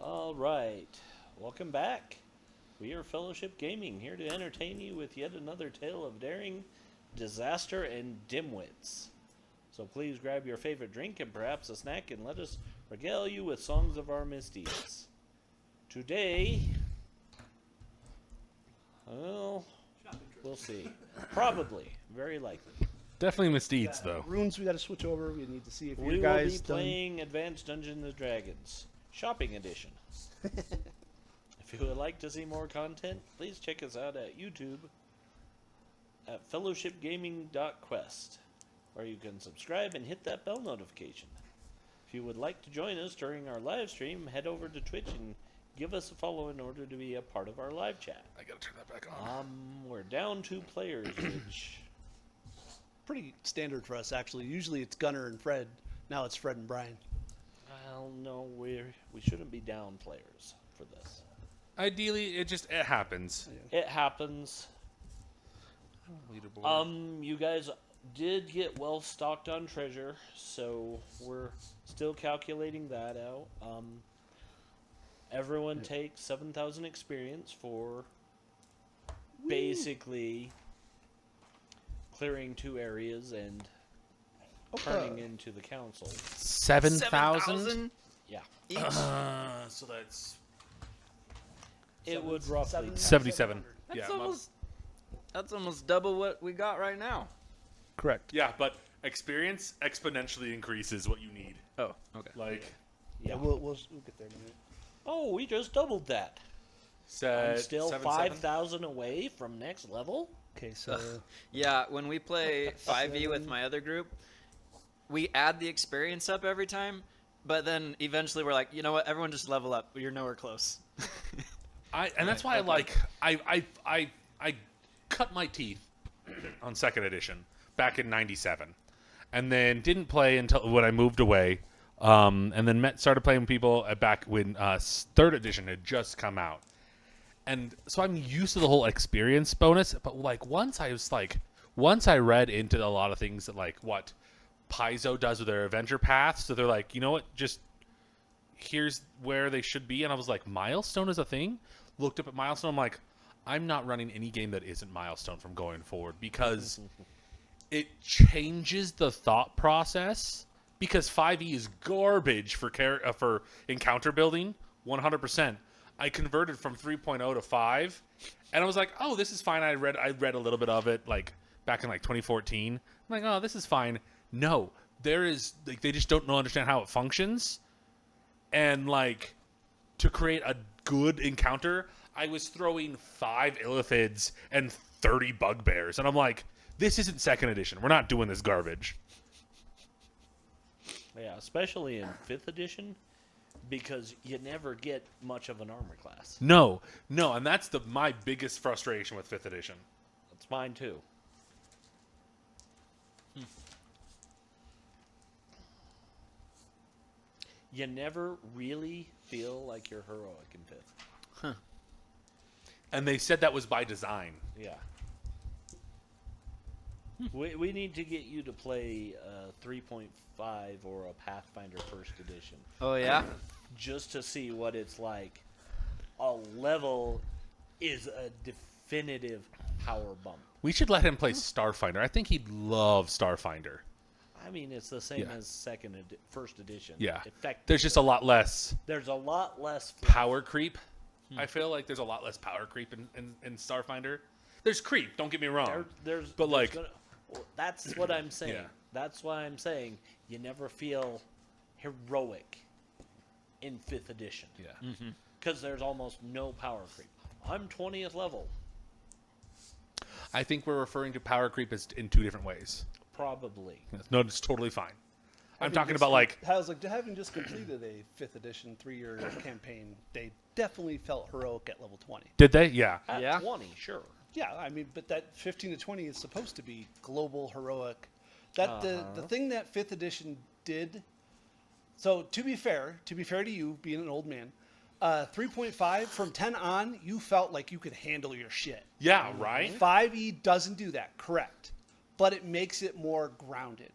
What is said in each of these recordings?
All right. Welcome back. We are Fellowship Gaming, here to entertain you with yet another tale of daring, disaster, and dimwits. So please grab your favorite drink and perhaps a snack and let us regale you with songs of our misdeeds. Today, well, we'll see. Probably. Very likely. Definitely misdeeds, though. Runes we got to switch over. We need to see if We you will guys be done. playing Advanced Dungeons & Dragons, Shopping Edition. If you would like to see more content, please check us out at YouTube at fellowshipgaming.quest, where you can subscribe and hit that bell notification. If you would like to join us during our live stream, head over to Twitch and give us a follow in order to be a part of our live chat. I gotta turn that back on. We're down 2 players, which... Pretty standard for us, actually. Usually it's Gunnar and Fred. Now it's Fred and Brian. Well, no, we shouldn't be down players for this. Ideally, it happens. It happens. Leaderboard. You guys did get well stocked on treasure, so we're still calculating that out. Everyone takes 7,000 experience for basically clearing 2 areas and turning into the council. 7,000? Yeah. Each? So that's It would roughly... 77. That's Yeah, that's almost double what we got right now. Correct. yeah, but experience exponentially increases what you need. Oh, okay. Like, Yeah, we'll get there in a minute. Oh, we just doubled that. I'm still 5,000 away from next level? Okay, so Yeah, when we play 5e with my other group, we add the experience up every time, but then eventually we're like, you know what? Everyone just level up. You're nowhere close. and that's why I cut my teeth on 2nd edition back in '97, and then didn't play until when I moved away, and then started playing with people back when 3rd edition had just come out. And so I'm used to the whole experience bonus, but like once I read into a lot of things that like what Paizo does with their adventure paths, so they're like, you know what, just here's where they should be, and I was like, milestone is a thing? Looked up at milestone, I'm like, I'm not running any game that isn't milestone from going forward because it changes the thought process. Because 5e is garbage for encounter building, 100%. I converted from 3.0 to 5, and I was like, "Oh, this is fine." I read a little bit of it, like back in like 2014. I'm like, "Oh, this is fine." No, there is like they just don't understand how it functions, and like to create a good encounter, I was throwing 5 illithids and 30 bugbears, and I'm like, "This isn't 2nd edition. We're not doing this garbage." Yeah, especially in 5th edition, because you never get much of an armor class. No, and that's my biggest frustration with 5th edition. That's mine too. You never really feel like you're heroic in 5th. And they said that was by design. Yeah. We need to get you to play 3.5 or a Pathfinder 1st edition. Oh, yeah? Just to see what it's like. A level is a definitive power bump. We should let him play Starfinder. I think he'd love Starfinder. I mean, it's the same Yeah. as 1st edition. Yeah. Effectively. There's just a lot less There's a lot less power creep. I feel like there's a lot less power creep in Starfinder. There's creep, don't get me wrong. But, like- that's what I'm saying. Yeah. That's why I'm saying you never feel heroic in 5th edition. Yeah. Because there's almost no power creep. I'm 20th level. I think we're referring to power creep as in 2 different ways. Probably. No, it's totally fine. I'm Having talking just- about like How's like having just completed a 5th edition 3-year campaign, they definitely felt heroic at level 20. did they? Yeah. At Yeah. 20, sure. Yeah, I mean, but that 15 to 20 is supposed to be global heroic. That the thing that 5th edition did. So to be fair to you, being an old man, 3.5 from 10 on, you felt like you could handle your shit. Yeah, right? 5e doesn't do that, correct, but it makes it more grounded.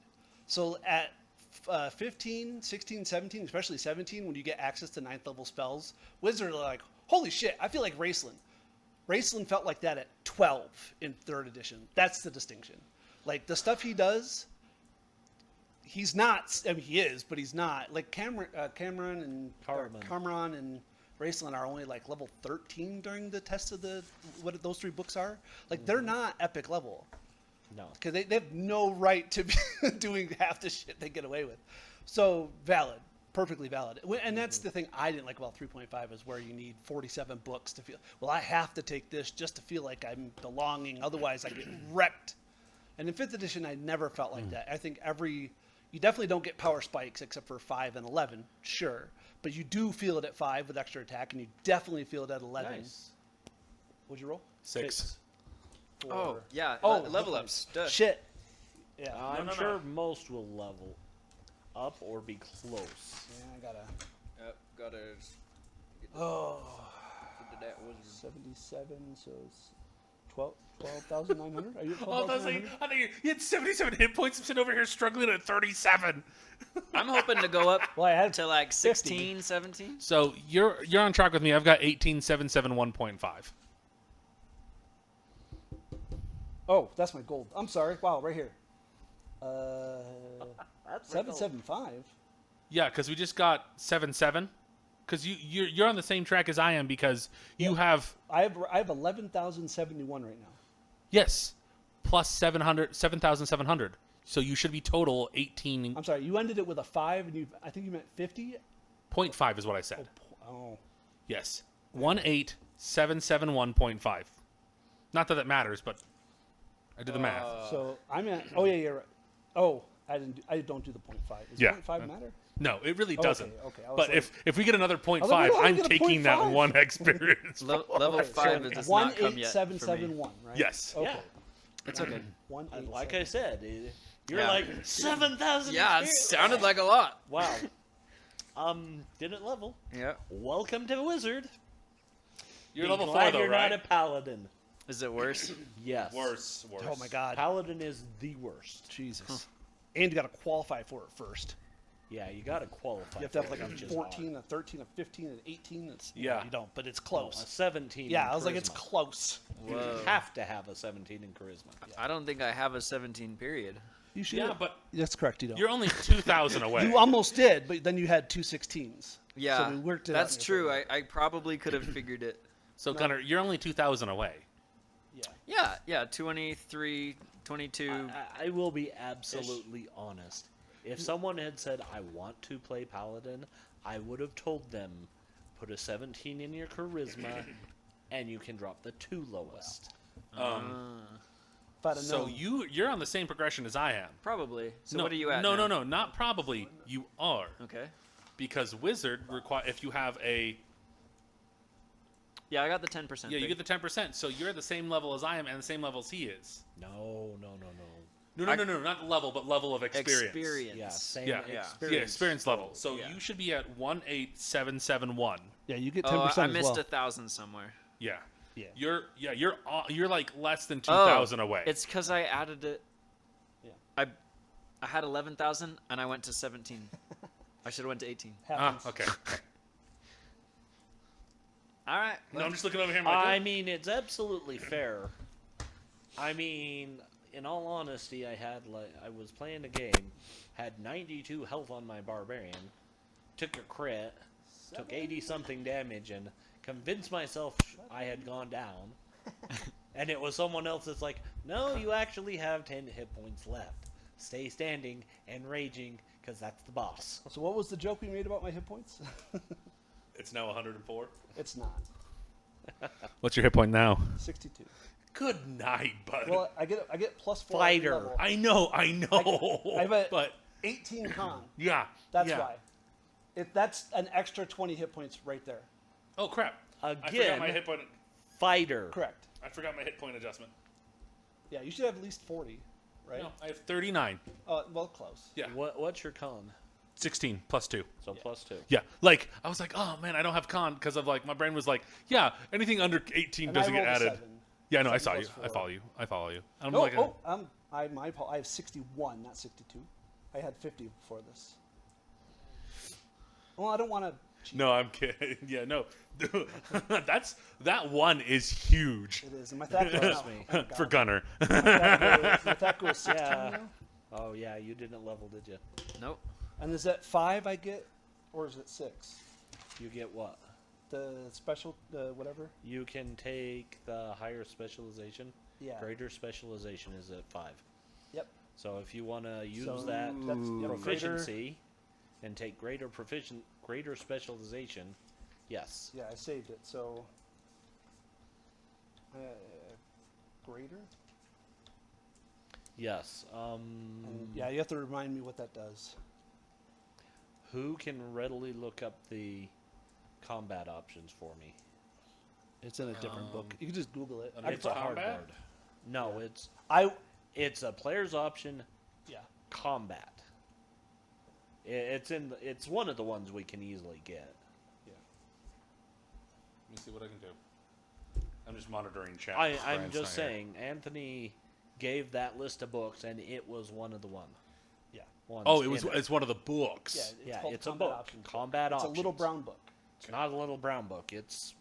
So at 15, 16, 17, especially 17, when you get access to 9th level spells, Wizard are like, holy shit, I feel like Raceland. Raceland felt like that at 12 in 3rd edition. That's the distinction. Like, the stuff he does, he's not, I mean, he is, but he's not. Like, Cameron and Cameron and Raceland are only like level 13 during the test of what those 3 books are. Like, they're not epic level. No. Because they have no right to be doing half the shit they get away with. So, valid. Perfectly valid. And that's the thing I didn't like about 3.5 is where you need 47 books to feel, well, I have to take this just to feel like I'm belonging. Otherwise, I get wrecked. And in 5th edition, I never felt like that. I think you definitely don't get power spikes except for 5 and 11, sure. But you do feel it at 5 with extra attack, and you definitely feel it at 11. Nice. What'd you roll? 6. Oh, yeah. Oh, level ups. Duh. Shit. Yeah. I'm sure most will level up or be close. Yeah, I gotta. Yep, gotta. Oh. Get to that wizard. 77, so it's 12,900? Are you at Oh, I 12,900? thought you had 77 hit points. I'm sitting over here struggling at 37. I'm hoping to go up Well, I had to like 50. 16, 17. So you're on track with me. I've got 18771.5. Oh, that's my gold. I'm sorry. Wow, right here. That's 775. Yeah, because we just got 77. Because you're on the same track as I am because you have I have 11,071 right now. yes plus 7,700. So you should be total 18.5 I'm sorry. You ended it with a 5, and I think you meant 50. is what I said. Oh. Yes, 18771.5. Not that matters, but I did the math. So I'm at. Oh yeah, you're right. Oh, I don't do the 0.5. Does Yeah. 0.5 matter? No, it really doesn't. Okay. I was But like- if we get another 0.5, I was like, I'm we don't get a taking that 0.5. one experience. Level 5 does not come yet for me. 18771, right? Yes. Okay. Yeah. It's okay. Like I said, you're Yeah. like 7,000. Yeah, it sounded like a lot. Wow. Didn't level. Yeah. Welcome to Wizard. You're Be level 4 glad though, you're right? not a paladin. Is it worse? Yes. Worse. Oh my God. Paladin is the worst. Jesus. And you got to qualify for it first. Yeah, you got to qualify. You have to have for like it, a which is 14, a 13, a 15, an 18. Yeah. You don't, but it's odd. close. A 17. Yeah, in I was like, it's charisma. close. You Whoa. have to have a 17 in charisma. I don't think I have a 17 period. You should. Yeah, but That's correct. You don't. you're only 2,000 away. You almost did, but then you had 2 16s. Yeah, So we worked it out that's in your true. favor. I probably could have figured it. So Gunnar, you're only 2,000 away. Yeah. Yeah, 23, 22. I will be absolutely honest. If someone had said, I want to play Paladin, I would have told them, put a 17 in your charisma, and you can drop the 2 lowest. If I'd have So known. you're on the same progression as I am. Probably. So no, what are you at No, now? no, not probably. You are. Okay. Because Wizard require if you have a Yeah, I got the 10%. yeah, you get the 10%. So you're at the same level as I am and the same level as he is. No. No, not level, but level of experience. Yeah, same Yeah, experience. yeah, experience level. So Yeah. you should be at 18771. Yeah, you get 10% Oh, I as missed well. 1,000 somewhere. Yeah. Yeah. You're like less than 2,000 away. It's because I added it. Yeah. I had 11,000 and I went to 17. I should have went to 18. Happens. okay. All right. No, I'm just looking over here. I'm like, I mean, it's absolutely fair. I mean, in all honesty, I was playing a game, had 92 health on my barbarian, took a crit, took 80 something damage, and convinced myself I had gone down. And it was someone else that's like, no, you actually have 10 hit points left. Stay standing and raging, because that's the boss. So what was the joke we made about my hit points? it's now 104. It's not. What's your hit point now? 62. Good night, bud. Well, I get plus 4 Fighter. level. I know. I have a but 18 con. yeah, That's yeah. why. That's an extra 20 hit points right there. Oh crap! I forgot Again, my hit point. fighter. Correct. I forgot my hit point adjustment. Yeah, you should have at least 40, right? No, I have 39. Well, close. Yeah, What's your con? 16 plus 2. So +2. Yeah, like I was like, oh man, I don't have con because of like my brain was like, yeah, anything under 18 And doesn't I get rolled a added. 7. Yeah, no, I 7 saw you. plus I 4. follow you. I follow you. I'm No, like, I have 61, not 62. I had 50 before this. Well, I don't want to. No, I'm kidding. Yeah, no. that one is huge It is. And my Thaco Trust now. me. Oh, for God. Gunner. My Thaco is 16 Yeah. now. Oh yeah, you didn't level, did you? Nope. And is that 5 I get, or is it 6? You get what? The special, whatever. You can take the higher specialization. Yeah. Greater specialization is at 5. Yep. So if you want to use So that that's proficiency and take greater specialization, yes. Yeah, I saved it. So greater. Yes. And yeah, you have to remind me what that does. Who can readily look up the combat options for me? It's in a different book. You can just Google it. Under It's a hard combat? word. No, I it's a player's option yeah. combat. It's one of the ones we can easily get. Let me see what I can do. I'm just monitoring chat. I'm Brian's just not here. saying, Anthony gave that list of books, and it was one of the ones. Oh, it's one of the books. Yeah, Yeah, called it's a Combat book. Options. Combat It's options. a little brown book. It's not a little brown book. It's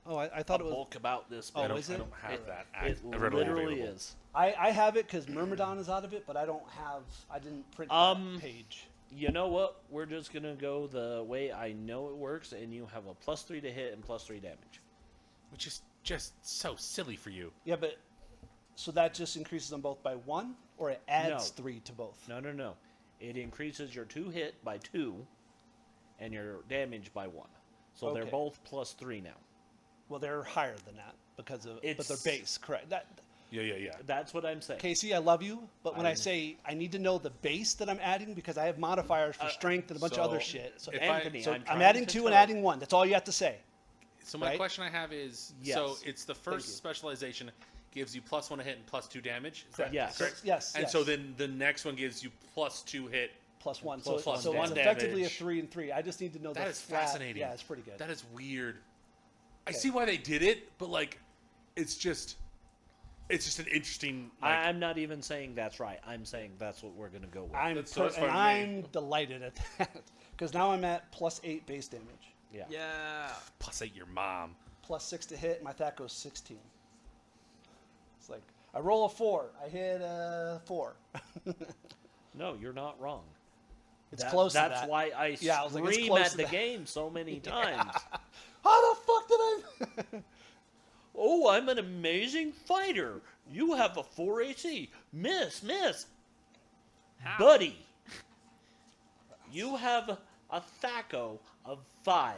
Oh, I a thought it was. book about this. Oh, book. I don't, is it? I don't have It- that. It readily literally available. is. I have it because Myrmidon is out of it, but I don't have. I didn't print that page. You know what? We're just gonna go the way I know it works, and you have a +3 to hit and +3 damage. Which is just so silly for you. Yeah, but so that just increases them both by 1, or it adds No. 3 to both. No. It increases your 2 hit by 2, and your damage by 1. So they're Okay. both +3 now. Well, they're higher than that because of but It's- their base, correct? Yeah. That's what I'm saying. Casey, I love you, but when I I'm- say I need to know the base that I'm adding because I have modifiers for strength and a bunch of other so shit. So, if Anthony, so I'm I'm trying adding to 2 and tell- adding 1. That's all you have to say. So my Right? question I have is, Yes. so it's the first you. specialization gives you +1 to hit and +2 damage. Is that Yes. correct? Yes. And yes. so then the next one gives you +2 hit. plus 1. plus So, one so it's damage. effectively a 3 and 3. I just need to know That the is flat. fascinating. Yeah, it's pretty good. That is weird. I Okay. see why they did it, but like, it's just an interesting. Like, I'm not even saying that's right. I'm saying that's what we're gonna go with. That's fine with me. I'm delighted at that because now I'm at +8 base damage, yeah. Yeah. +8 your mom. +6 to hit. My Thaco's 16. It's like I roll a 4, I hit a 4. No, you're not wrong. It's close to That's that. why I Yeah, I was like, it's scream close at to the that. game so many times. How the fuck did I? Oh, I'm an amazing fighter. You have a 4 AC. Miss. How? Buddy. You have a Thaco of 5.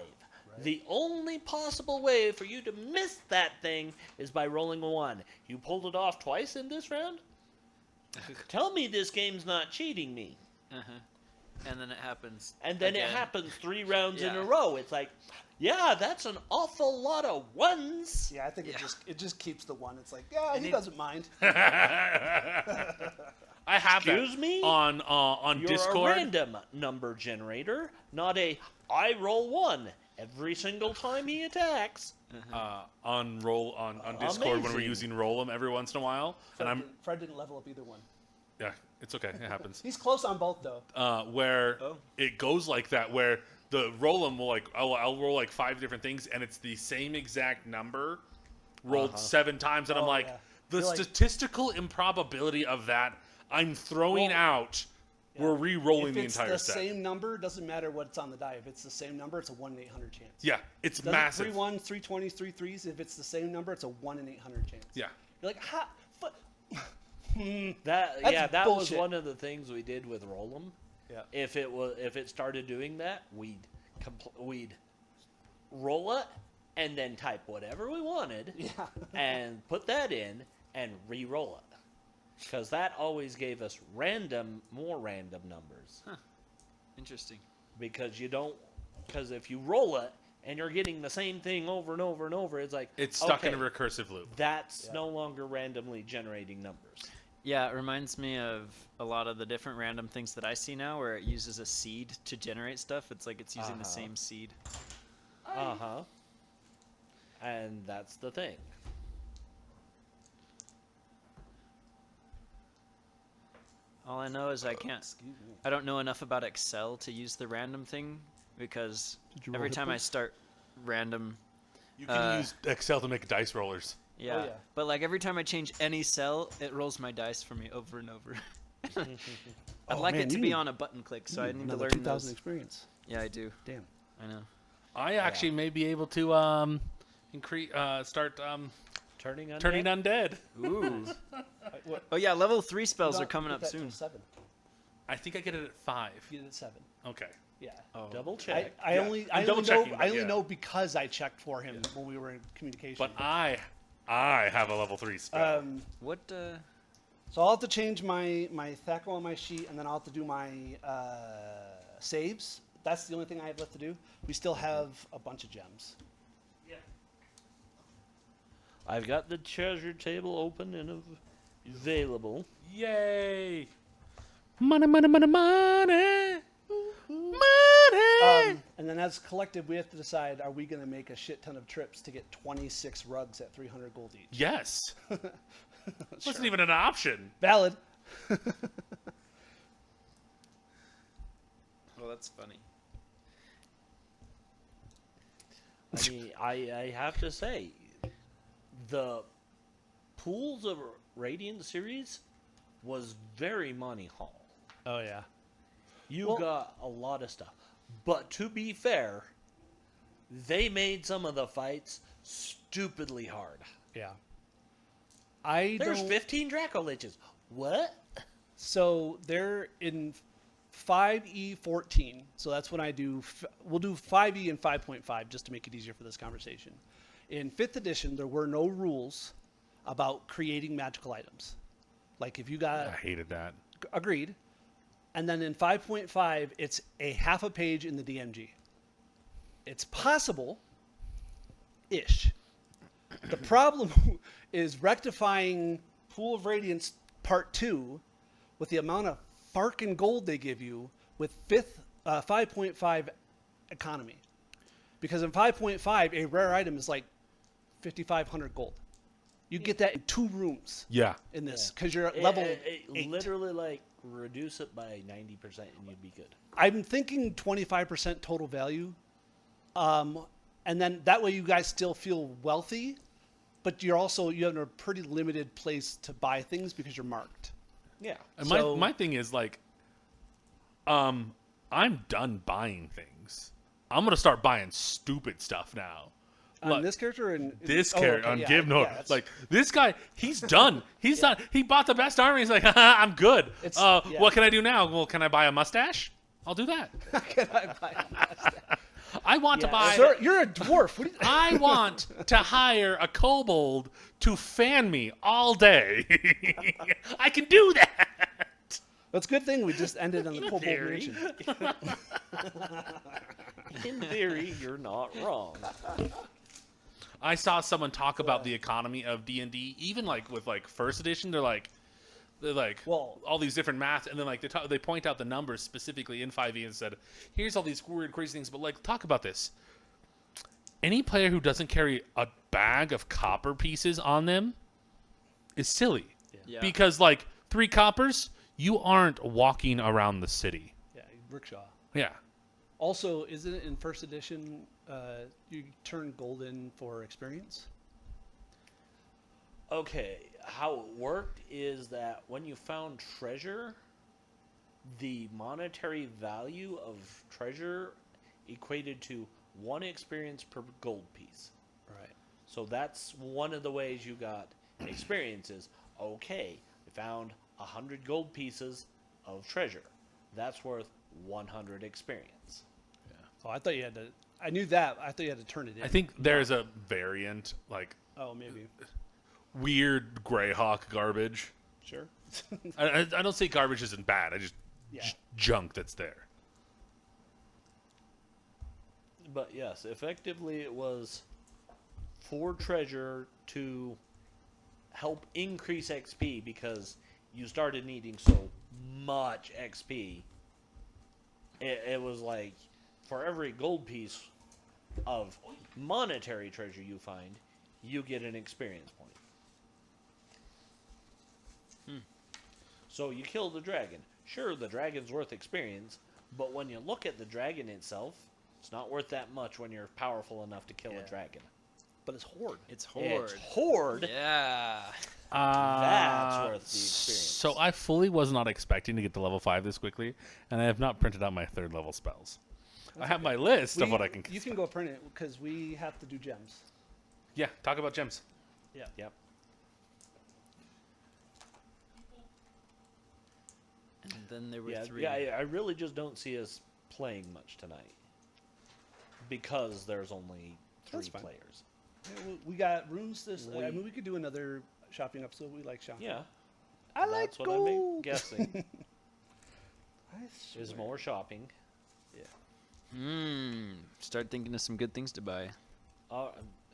The only possible way for you to miss that thing is by rolling a 1. You pulled it off twice in this round? Tell me this game's not cheating me. Uh-huh. And then it happens. And then again. it happens 3 rounds in a Yeah. row. It's like, yeah, that's an awful lot of 1s. Yeah, I think Yeah. it just keeps the 1. It's like, yeah, And he it- doesn't mind. I have Excuse that me? on You're Discord. a random number generator, not a I roll 1 every single time he attacks. On Discord when we're Amazing. using Roll'em every once in a while, and Fred didn't level up either one. yeah, it's okay, it happens. He's close on both though. Where Oh. it goes like that, where the Roll'em will like I'll roll like 5 different things, and it's the same exact number rolled 7 times, and I'm Oh, like, yeah. the You're like- statistical improbability of that I'm throwing Well, out. We're re-rolling If the it's entire the set. same number, doesn't matter what's on the die. If it's the same number, it's a 1 in 800 chance. Yeah, it's Doesn't massive. 3 1s, 3 20s, 3 3s. If it's the same number, it's a 1 in 800 chance. Yeah. You're like, ha, That That's that was bullshit. one of the things we did with Roll'em. Yeah. If it started doing that, we'd roll it and then type whatever we wanted Yeah. and put that in and re-roll it. Because that always gave us more random numbers. Interesting. Because if you roll it and you're getting the same thing over and over and over, it's like It's stuck in a okay, recursive loop. that's Yeah. no longer randomly generating numbers. Yeah, it reminds me of a lot of the different random things that I see now where it uses a seed to generate stuff. It's like it's using the same seed. Uh-huh. And that's the thing. All I know is I can't. Excuse me. I don't know enough about Excel to use the random thing because Did you roll every hit time I points? start random, You can use Excel to make dice rollers. yeah. yeah. But like every time I change any cell, it rolls my dice for me over and over. I'd Oh, like man, it to you be need- on a button click, so I need to another learn 2,000 those. experience. Yeah, I do. Damn. I know. I actually may be able to increase start Turning undead? turning undead. Ooh. What? Oh yeah, level 3 spells Not- are coming get up that till soon. 7. I think I get it at 5. You get it at 7. Okay. Yeah. Oh. Double check. I Yeah, only I'm I double only know checking, I but only yeah. know because I checked for him when we were in communication. But I have a level 3 spell. What? So I'll have to change my Thackle on my sheet, and then I'll have to do my saves. That's the only thing I have left to do. We still have a bunch of gems. I've got the treasure table open and available. Yay! Money, money, money, money! Money! And then as collective, we have to decide, are we going to make a shit ton of trips to get 26 rugs at 300 gold each? Yes. Wasn't even an option. Valid. Well, that's funny. I mean, I have to say, the Pools of Radiant series was very money haul. Oh, yeah. You Well- got a lot of stuff. But to be fair, they made some of the fights stupidly hard. Yeah. There's 15 Draco Liches. What? So they're in 5E14. So that's when I do. We'll do 5E and 5.5 just to make it easier for this conversation. In 5th edition, there were no rules about creating magical items. Like if you got I hated that. agreed, and then in 5.5, it's a half a page in the DMG. It's possible, ish. The problem is rectifying Pool of Radiance Part 2 with the amount of farkin' gold they give you with 5.5 economy. Because in 5.5, a rare item is like 5,500 gold. You get that in 2 rooms Yeah. in this because you're at level 8. Literally, like, reduce it by 90% and you'd be good. I'm thinking 25% total value. And then that way you guys still feel wealthy, but you have a pretty limited place to buy things because you're marked. Yeah. And So- my thing is like, I'm done buying things. I'm gonna start buying stupid stuff now. On Like, this character and this oh, character okay, on yeah, Give No, yeah, that's- like this guy, he's done. He's done. He bought the best army. He's like, I'm good. It's- yeah. What can I do now? Well, can I buy a mustache? I'll do that. Can I buy a mustache? I want to Yeah. buy. Sir, you're a dwarf. What do you, I want to hire a kobold to fan me all day. I can do that. That's a good thing we just ended on the Kobold theory. Mansion. In theory, you're not wrong. I saw someone talk about the economy of D&D, even like with like 1st edition. They're like Well- all these different maths, and then like they point out the numbers specifically in 5e and said, here's all these weird crazy things. But like, talk about this. Any player who doesn't carry a bag of copper pieces on them is silly, Yeah. because like 3 coppers, you aren't walking around the city. Yeah, rickshaw. Yeah. Also, isn't it in 1st edition you turn gold in for experience? Okay, how it worked is that when you found treasure, the monetary value of treasure equated to 1 experience per gold piece. Right. So that's one of the ways you got experiences. Okay, we found 100 gold pieces of treasure. That's worth 100 experience. Oh, I thought you had to. I knew that. I thought you had to turn it in. I think there's a variant, like Oh, maybe. weird Greyhawk garbage. Sure. I don't say garbage isn't bad. I just Yeah. junk that's there. But yes, effectively it was for treasure to help increase XP because you started needing so much XP. It was like for every gold piece of monetary treasure you find, you get an experience point. So you kill the dragon. Sure, the dragon's worth experience, but when you look at the dragon itself, it's not worth that much when you're powerful enough to kill a dragon. But it's horde. It's horde. It's horde. Yeah. That's worth the experience. So I fully was not expecting to get to level 5 this quickly, and I have not printed out my 3rd level spells. I have my list of what I can. You can go print it because we have to do gems. Yeah, talk about gems. Yeah. Yep. And then there were Yeah, 3. yeah. I really just don't see us playing much tonight because there's only 3 That's fine. players. Yeah, we got rooms. I We- mean, we could do another shopping episode. We like shopping. Yeah, I like that's what I'm gold. guessing. I Is swear. more shopping. Start thinking of some good things to buy.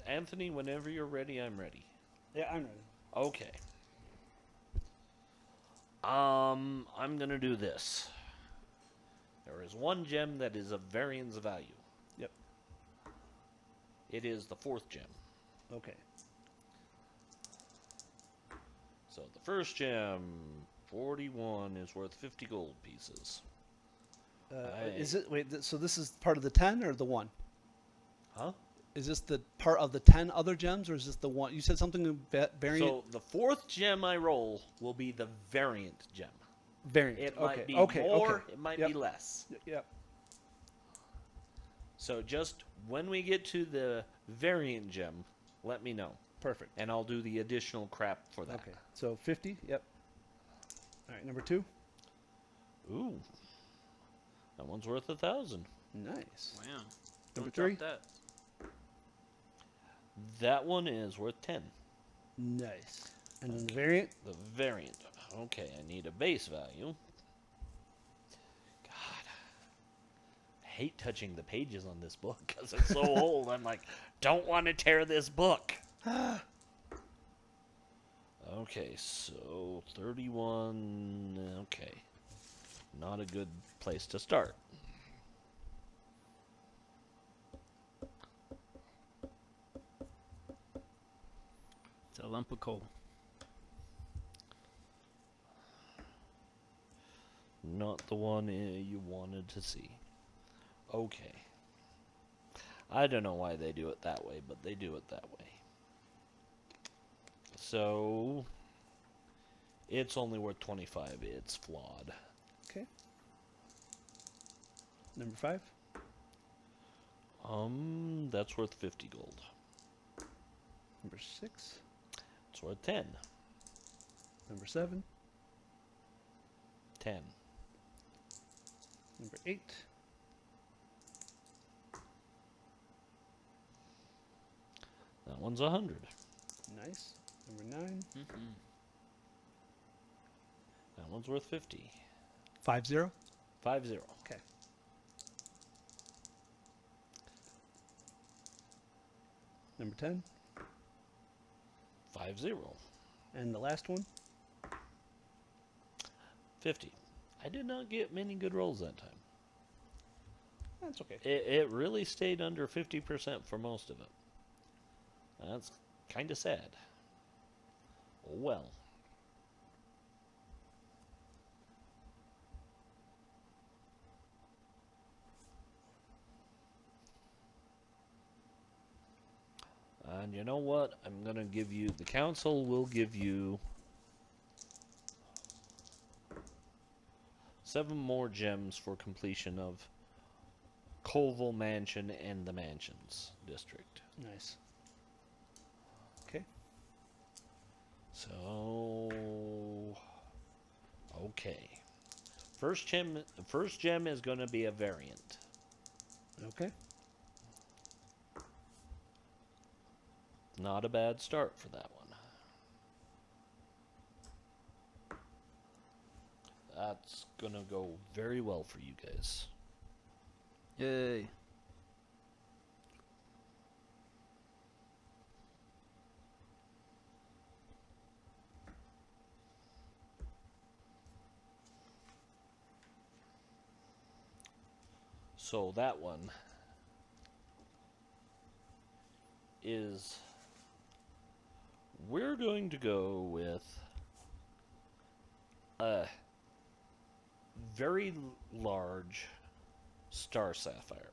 Anthony, whenever you're ready, I'm ready. Yeah, I'm ready. Okay. I'm gonna do this. There is one gem that is of variance value. Yep. It is the 4th gem. Okay. So the first gem, 41, is worth 50 gold pieces. Is it so this is part of the 10 or the 1? Huh? Is this the part of the 10 other gems, or is this the one? You said something variant. So the 4th gem I roll will be the variant gem. Variant. It okay. might be okay. more, Okay. it might Yep. be less. Yep. So just when we get to the variant gem, let me know. Perfect. And I'll do the additional crap for that. Okay. So 50. Yep. All right. Number 2. Ooh. That one's worth 1,000. Nice. Wow. Number Don't 3. drop that. That one is worth 10. Nice. And then the variant. The variant. Okay, I need a base value. God. I hate touching the pages on this book because it's so old. I'm like, don't want to tear this book. Okay, so 31. Okay. Not a good place to start. It's a lump of coal. Not the one you wanted to see. Okay. I don't know why they do it that way, but they do it that way. So, it's only worth 25. It's flawed. Okay. Number 5. That's worth 50 gold. Number 6. It's worth 10. Number 7. 10. Number 8. That one's 100. Nice. Number 9. That one's worth 50. 50. 50. Okay. Number 10. 50. And the last one. 50. I did not get many good rolls that time. That's okay. It really stayed under 50% for most of it. That's kind of sad. Oh well. And you know what? I'm going to give you, the council will give you 7 more gems for completion of Colville Mansion and the Mansions District. Nice. Okay. So, okay. First gem is going to be a variant. Okay. Not a bad start for that one. That's going to go very well for you guys. Yay. So that one is, we're going to go with a very large star sapphire.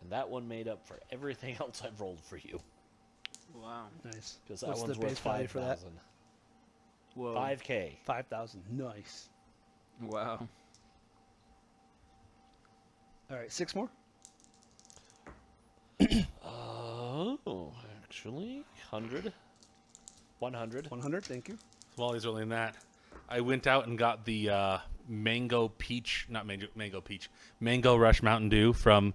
And that one made up for everything else I've rolled for you. Wow. Nice. Because that What's the one's base worth value for that? 5,000. Whoa. 5K. 5,000. Nice. Wow. All right, 6 more. Oh, actually, 100. 100. 100. Thank you. While he's rolling that, I went out and got the mango Rush Mountain Dew from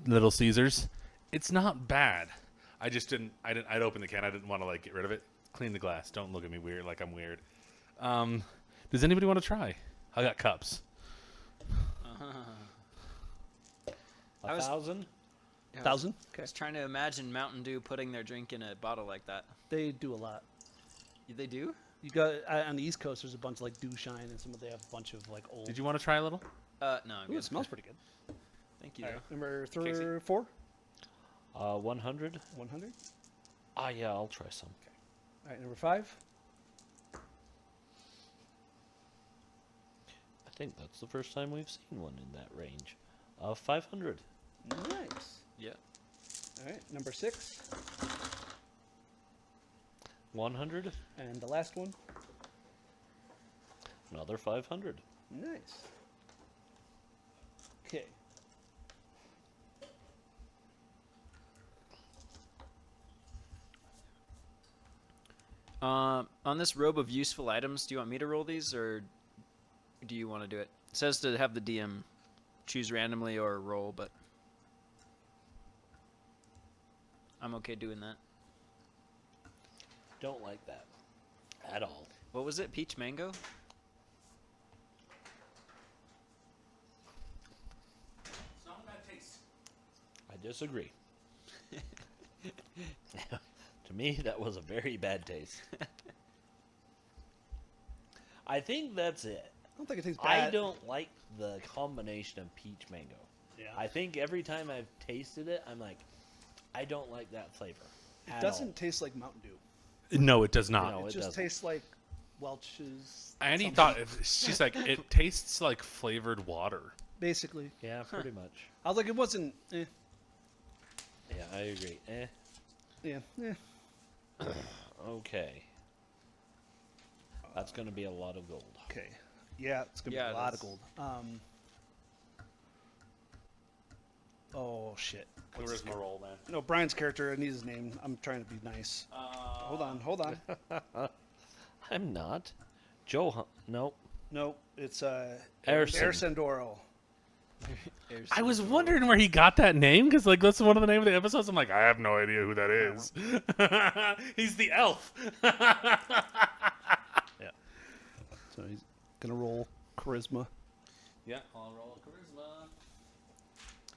Little Caesars. It's not bad. I'd open the can. I didn't want to get rid of it. Clean the glass. Don't look at me weird like I'm weird. Does anybody want to try? I got cups. 1,000. 1,000. I Okay. was trying to imagine Mountain Dew putting their drink in a bottle like that. They do a lot. They do? You got on the East Coast. There's a bunch of Dew Shine, and they have a bunch of old. Did you want to try a little? No, I'm Ooh, good. it smells pretty good. Thank you. All right, though. number Casey? 4. 100. 100. Ah, yeah, I'll try some. All right, number 5. I think that's the first time we've seen one in that range. 500. Nice. Yeah. All right, number 6, 100. and the last one. Another 500. Nice. Okay. On this robe of useful items, do you want me to roll these, or do you want to do it? It says to have the DM choose randomly or roll, but I'm okay doing that. Don't like that at all. What was it? Peach mango? It's not a bad taste. I disagree. To me, that was a very bad taste. I think that's it. I don't think it tastes bad. I don't like the combination of peach mango. Yeah. I think every time I've tasted it, I'm like, I don't like that flavor. It doesn't taste like Mountain Dew. No, it does not. No, It it just doesn't. tastes like Welch's. Annie something. thought she's like it tastes like flavored water. Basically. Yeah, pretty much. I was like, it wasn't. Yeah, I agree. Yeah. Okay. That's going to be a lot of gold. Okay. Yeah, it's gonna Yeah, be it a lot is. of gold. Oh shit. Charisma roll, man. No, Brian's character. I need his name. I'm trying to be nice. Hold on. I'm not. Joe, nope. No, it's Erson. Ersendoro. I was wondering where he got that name because that's one of the name of the episodes. I'm like, I have no idea who that is. He's the elf. Yeah. So he's gonna roll charisma. Yeah, I'll roll charisma.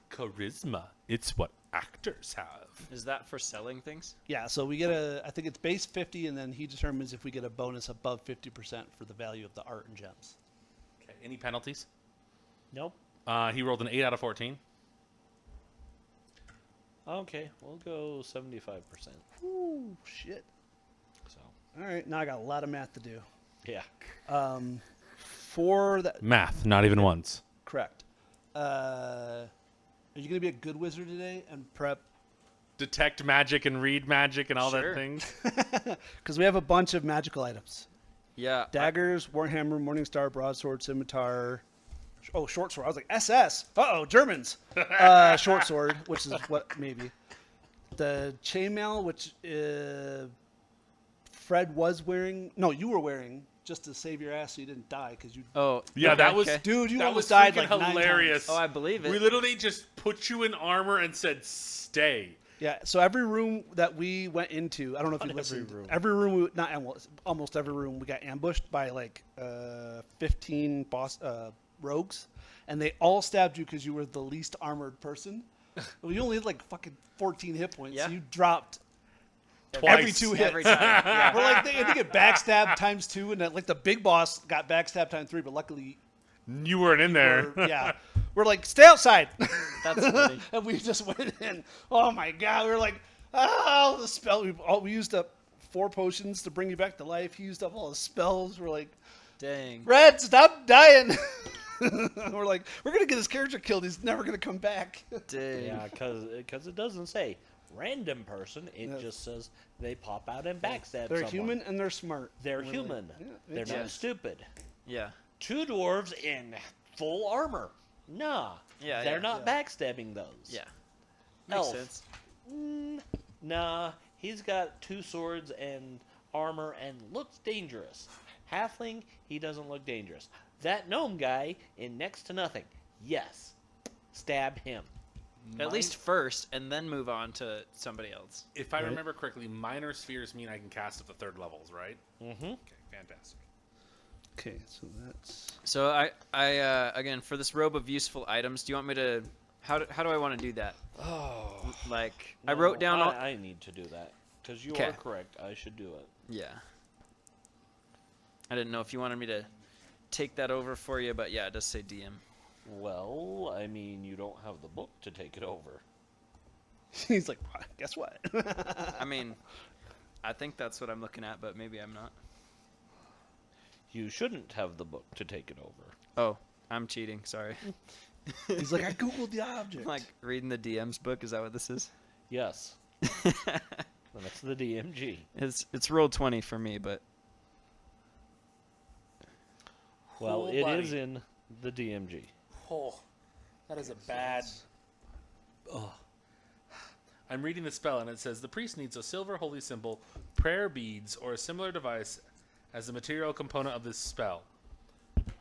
Charisma. It's what actors have. Is that for selling things? Yeah. So we get I think it's base 50, and then he determines if we get a bonus above 50% for the value of the art and gems. Okay. Any penalties? Nope. He rolled an 8 out of 14. Okay, we'll go 75%. Ooh, shit. So, All right. Now I got a lot of math to do. yeah. For that, Math, not even once. correct. Are you gonna be a good wizard today and prep? Detect magic and read magic and all Sure. that things. Because we have a bunch of magical items. Yeah. Daggers, Warhammer, Morningstar, Broadsword, Scimitar. Oh, short sword. I was like, SS. Uh-oh, Germans. Short sword, which is what, maybe. The chainmail, which Fred was wearing. No, you were wearing just to save your ass so you didn't die because you. Oh. Yeah, that was okay. Dude, you that almost was died freaking like 9 hilarious. times. Oh, I believe it. We literally just put you in armor and said, "Stay." Yeah, so every room that we went into, I don't know if you Not every listened. room. Every room, almost every room, we got ambushed by 15 rogues, and they all stabbed you because you were the least armored person. Well, you only had fucking 14 hit points, Yeah. so you dropped Twice. every 2 hits. Every time. Yeah. We're they had to get backstabbed times 2, and the big boss got backstabbed times 3, but luckily, You weren't in there. we're like, stay outside. That's funny. And we just went in. Oh my god, we were like, Oh, the spell. We used up 4 potions to bring you back to life. He used up all the spells. We're like, Dang. Red, stop dying. We're like, we're going to get his character killed. He's never going to come back. Dang. Yeah, because it doesn't say random person. It No. just says they pop out and backstab They're someone. human and they're smart. They're We're like, human. yeah, They're it's- not Yes. stupid. Yeah. 2 dwarves in full armor. Nah. Yeah, They're yeah. not backstabbing those. Yeah. Makes Elf. sense. Nah. He's got 2 swords and armor and looks dangerous. Halfling, he doesn't look dangerous. That gnome guy in next to nothing. Yes. Stab him. At least first, and then move on to somebody else. If I Right. remember correctly, minor spheres mean I can cast up to 3rd levels, right? Mm-hmm. Okay, fantastic. Okay, so that's... So I again, for this robe of useful items, do you want me to... How do I want to do that? Oh. Like, I wrote down... all, I need to do that. Because you 'Kay. are correct. I should do it. Yeah. I didn't know if you wanted me to take that over for you, but yeah, it does say DM. Well, I mean, you don't have the book to take it over. He's like, guess what? I mean, I think that's what I'm looking at, but maybe I'm not. You shouldn't have the book to take it over. Oh, I'm cheating. Sorry. He's like, I googled the object. I'm like reading the DM's book. Is that what this is? Yes. That's the DMG. It's roll 20 for me, but Well, Oh, it buddy. is in the DMG. Oh, that is a bad. Oh. I'm reading the spell, and it says the priest needs a silver holy symbol, prayer beads, or a similar device as the material component of this spell.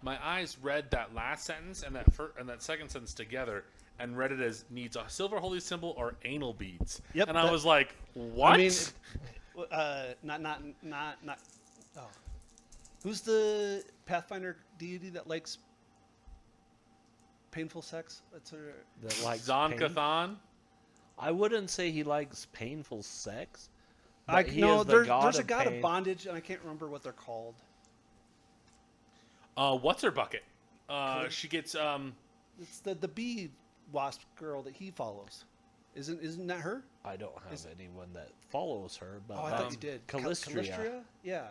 My eyes read that last sentence and that second sentence together, and read it as needs a silver holy symbol or anal beads. Yep, And I that- was like, what? I mean, not. Oh, who's the Pathfinder deity that likes painful sex? That's her. That likes Zon pain. Cathan? I wouldn't say he likes painful sex. But Like he no, is the there's god a of god pain. of bondage, and I can't remember what they're called. What's her bucket? She gets It's the bee wasp girl that he follows. Isn't that her? I don't have anyone that follows her, but Oh, I thought you did. Calistria. Yeah.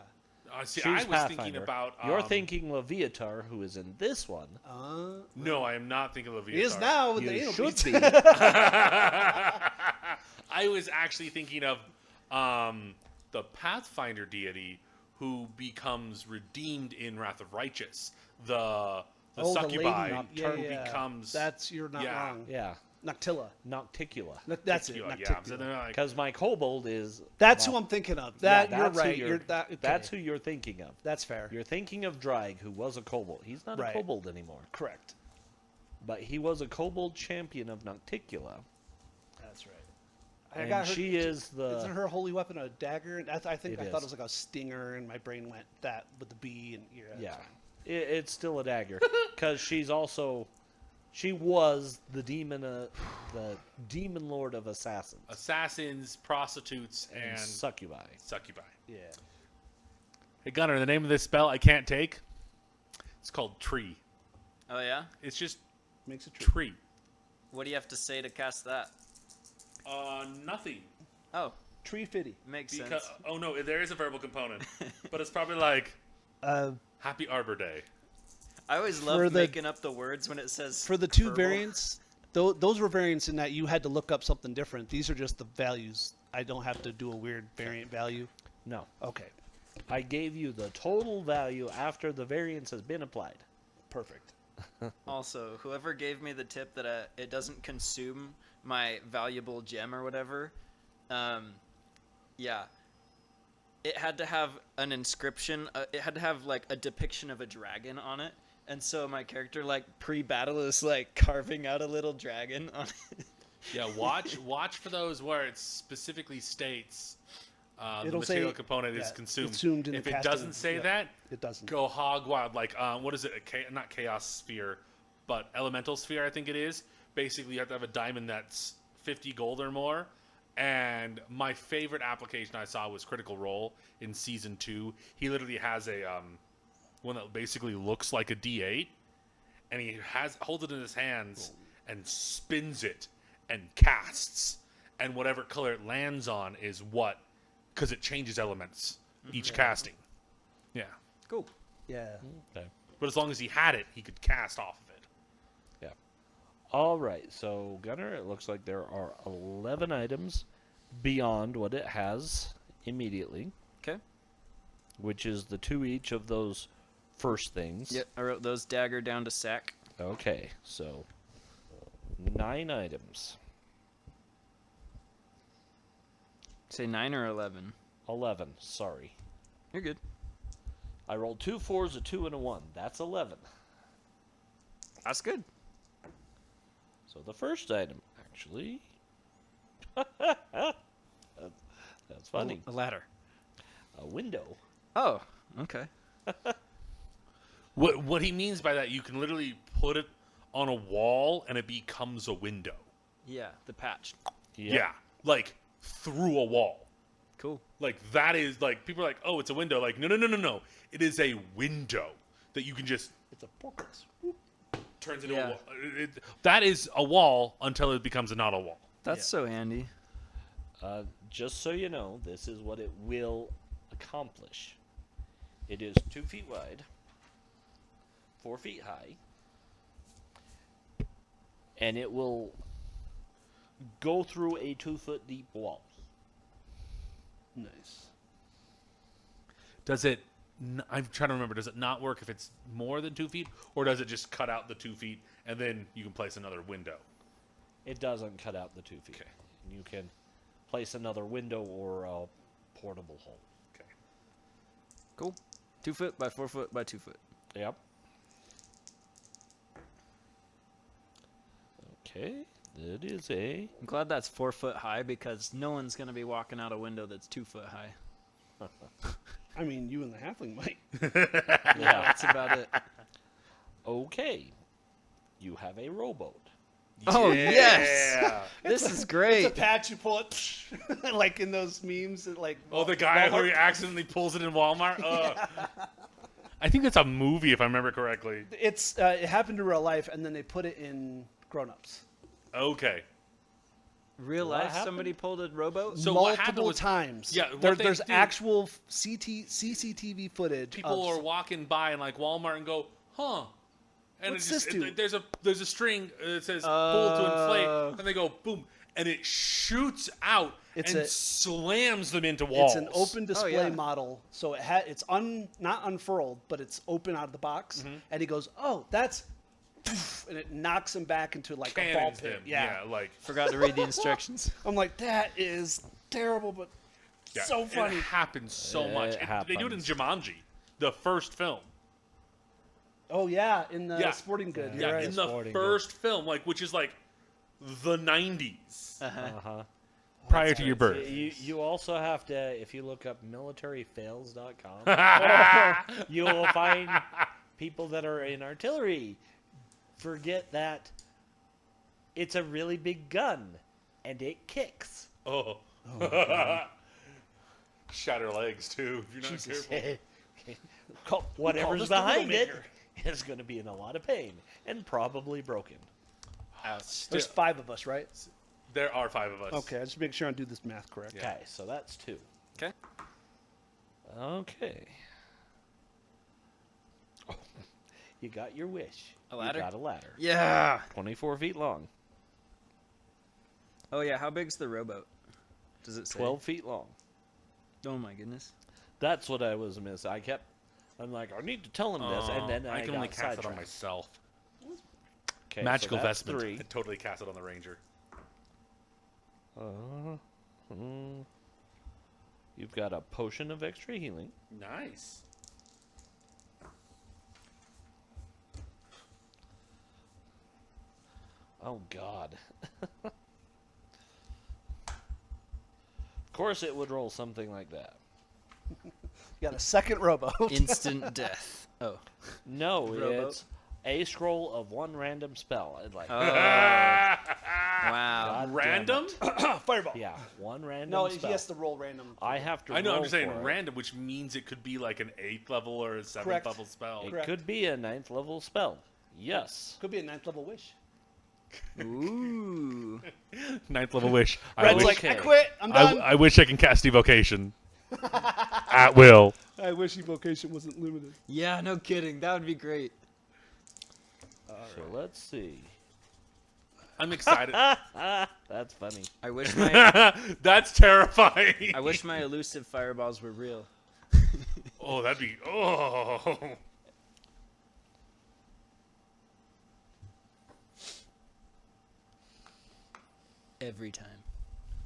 see, She's I was Pathfinder. thinking about. You're thinking Leviatar, who is in this one. No, I am not thinking of Leviatar. He is now with the You anal should beads. be. I was actually thinking of the Pathfinder deity who becomes redeemed in Wrath of Righteous. The Oh, the lady succubi Nocturne. Yeah. becomes. That's you're not yeah. wrong. Yeah, Noctilla. Nocticula. That's it. Yeah, Nocticula. so they're like, Because my kobold is. That's well, who I'm thinking of. yeah, That you're that's who right. You're that. Okay. That's who you're thinking of. That's fair. You're thinking of Drag, who was a kobold. He's not Right. a kobold anymore, Correct. but he was a kobold champion of Nocticula. That's right. And she is the. Isn't her holy weapon a dagger? And I think It I thought it is. was like a stinger, and my brain went that with the bee and yeah. that's Yeah, fine. it's still a dagger because she's also. She was the demon lord of assassins assassins, prostitutes, and succubi. succubi. Yeah. Hey, Gunnar, the name of this spell I can't take. It's called Tree. oh yeah. It's just Makes it true. tree. What do you have to say to cast that? Nothing. Oh, Tree fitty. makes Because sense. oh no, there is a verbal component, but it's probably like Happy Arbor Day. I always For love the- making up the words when it says For the two verbal. variants, those were variants in that you had to look up something different. These are just the values. I don't have to do a weird variant value. No, Okay. I gave you the total value after the variance has been applied. Perfect. Also, whoever gave me the tip that it doesn't consume my valuable gem or whatever, yeah, it had to have an inscription. It had to have like a depiction of a dragon on it, and so my character like pre-battle is like carving out a little dragon on it. Yeah, watch for those where it specifically states the It'll say- material component is yeah, consumed. consumed in if the it casting. doesn't say Yep. that, It doesn't. go hog wild. Like what is it? Not chaos sphere, but elemental sphere. I think it is. Basically, you have to have a diamond that's 50 gold or more. And my favorite application I saw was Critical Role in season 2. He literally has a one that basically looks like a D8, and he holds it in his hands and spins it and casts, and whatever color it lands on is what, because it changes elements each casting. Yeah. Cool. Yeah. Okay. But as long as he had it, he could cast off of it. Yeah. All right. So, Gunner, it looks like there are 11 items beyond what it has immediately, Okay. which is the 2 each of those first things. Yep. I wrote those dagger down to sack. Okay. So, 9 items. Say 9 or 11. 11. Sorry. You're good. I rolled 2 4s, a 2, and a 1. That's 11. That's good. So the first item, actually, that's funny. A ladder. A window. Oh, okay. What he means by that, you can literally put it on a wall and it becomes a window. Yeah, the patch. Yeah, like through a wall. Cool. Like that is like people are like, oh, it's a window. Like no. It is a window that you can just It's a porpoise. turns into Yeah. a wall. That is a wall until it becomes not a wall. That's so handy. Just so you know, this is what it will accomplish. It is 2 feet wide, 4 feet high, and it will go through a 2-foot deep wall. Nice. Does it? I'm trying to remember. Does it not work if it's more than 2 feet, or does it just cut out the 2 feet and then you can place another window? It doesn't cut out the 2 feet. Okay. You can place another window or a portable hole. Okay. Cool. 2 foot by 4 foot by 2 foot. Yep. Okay. That is a... I'm glad that's 4 foot high because no one's gonna be walking out a window that's 2 foot high. I mean, you and the halfling might. Yeah, that's about it. Okay. You have a rowboat. Oh Yeah. yes, this is It's a great. patch you pull it, like in those memes. That, like Oh, the guy who Walmart. accidentally pulls it in Walmart. I think it's a movie, if I remember correctly. It's it happened in real life, and then they put it in Grown Ups. Okay. Real What life, happened? somebody pulled a rowboat. So what happened multiple was- times. Yeah, what they there's do- actual CCTV footage. People of, are walking by in like Walmart and go, huh? And What's it just, this do? there's a string that says pull to inflate, Oh. and they go boom, and it shoots out It's and a- slams them into walls. It's an open display yeah. model, so it's not unfurled, but it's open out of the box. Mm-hmm. And he goes, "Oh, that's," and it knocks him back into like a ball Cannons pit. them. Yeah. Like Forgot to read the instructions. I'm like, that is terrible, but yeah, so funny. It happens so much. It They do it in happens. Jumanji, the first film. Oh yeah, in the Yeah. sporting good. Yeah, You're right. in the Sporting first film, like which is like the 90s Uh-huh. Uh-huh. prior to your birth. You also have to, if you look up militaryfails.com, you will find people that are in artillery forget that it's a really big gun and it kicks. Oh. Shatter legs too. If you're not Jesus. careful. Whatever's this the behind it Widowmaker. is going to be in a lot of pain and probably broken. There's 5 of us, right? There are 5 of us. Okay, I just make sure I do this math correct. Yeah. Okay, so that's 2. Okay. Okay. Oh, you got your wish. A ladder? You got a ladder. Yeah. 24 feet long, Oh yeah. How big's the rowboat? Does it say? 12 feet long. Oh my goodness. That's what I was missing. I'm like, I need to tell him this, and then I can got only cast it on sidetracked. myself. Okay, Magical so that's vestment. 3. I totally cast it on the ranger. You've got a potion of extra healing. Nice. Oh God. Of course, it would roll something like that. You got a second rowboat. Instant death. Oh. No, Rowboat? it's a scroll of 1 random spell. I'd like, Oh. Wow. God damn Random? it. Fireball. Yeah, 1 random No, spell. he has to roll random. I have to. I know. I'm roll just saying for it. random, which means it could be like an 8th level or a 7th Correct. level spell. It Correct. could be a 9th level spell. Yes. Could be a 9th level wish. Ooh. Ninth level wish. Red's wish, like, I Okay. quit. I'm done. I wish I can cast evocation at will. I wish evocation wasn't limited. Yeah, no kidding. That would be great. So let's see. I'm excited. That's funny. I wish my That's terrifying. I wish my elusive fireballs were real. Oh, that'd be. Oh. Every time.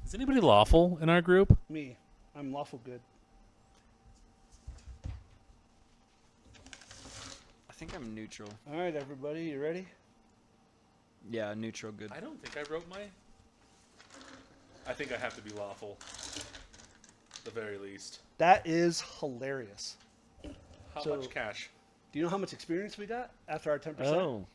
Is anybody lawful in our group? Me, I'm lawful good. I think I'm neutral. All right, everybody, you ready? Yeah, neutral good. I don't think I wrote my. I think I have to be lawful. The very least. That is hilarious. How So- much cash? Do you know how much experience we got after our 10%? Oh,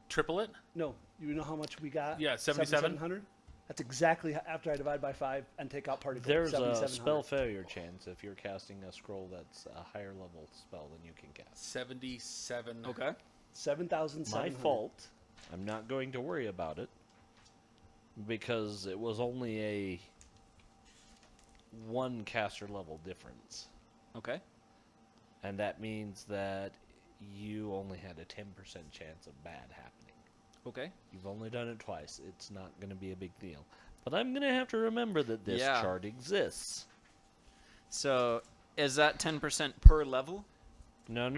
Triple it? No, you know how much we got? Yeah, 77? 7,700? That's exactly after I divide by 5 and take out party points. there's a 7,700. spell failure chance if you're casting a scroll that's a higher level spell than you can cast. 77. Okay. 7,700. My fault. I'm not going to worry about it because it was only a 1 caster level difference. Okay. And that means that you only had a 10% chance of bad happening. Okay. You've only done it twice. It's not going to be a big deal. But I'm going to have to remember that this Yeah. chart exists. So, is that 10% per level? No.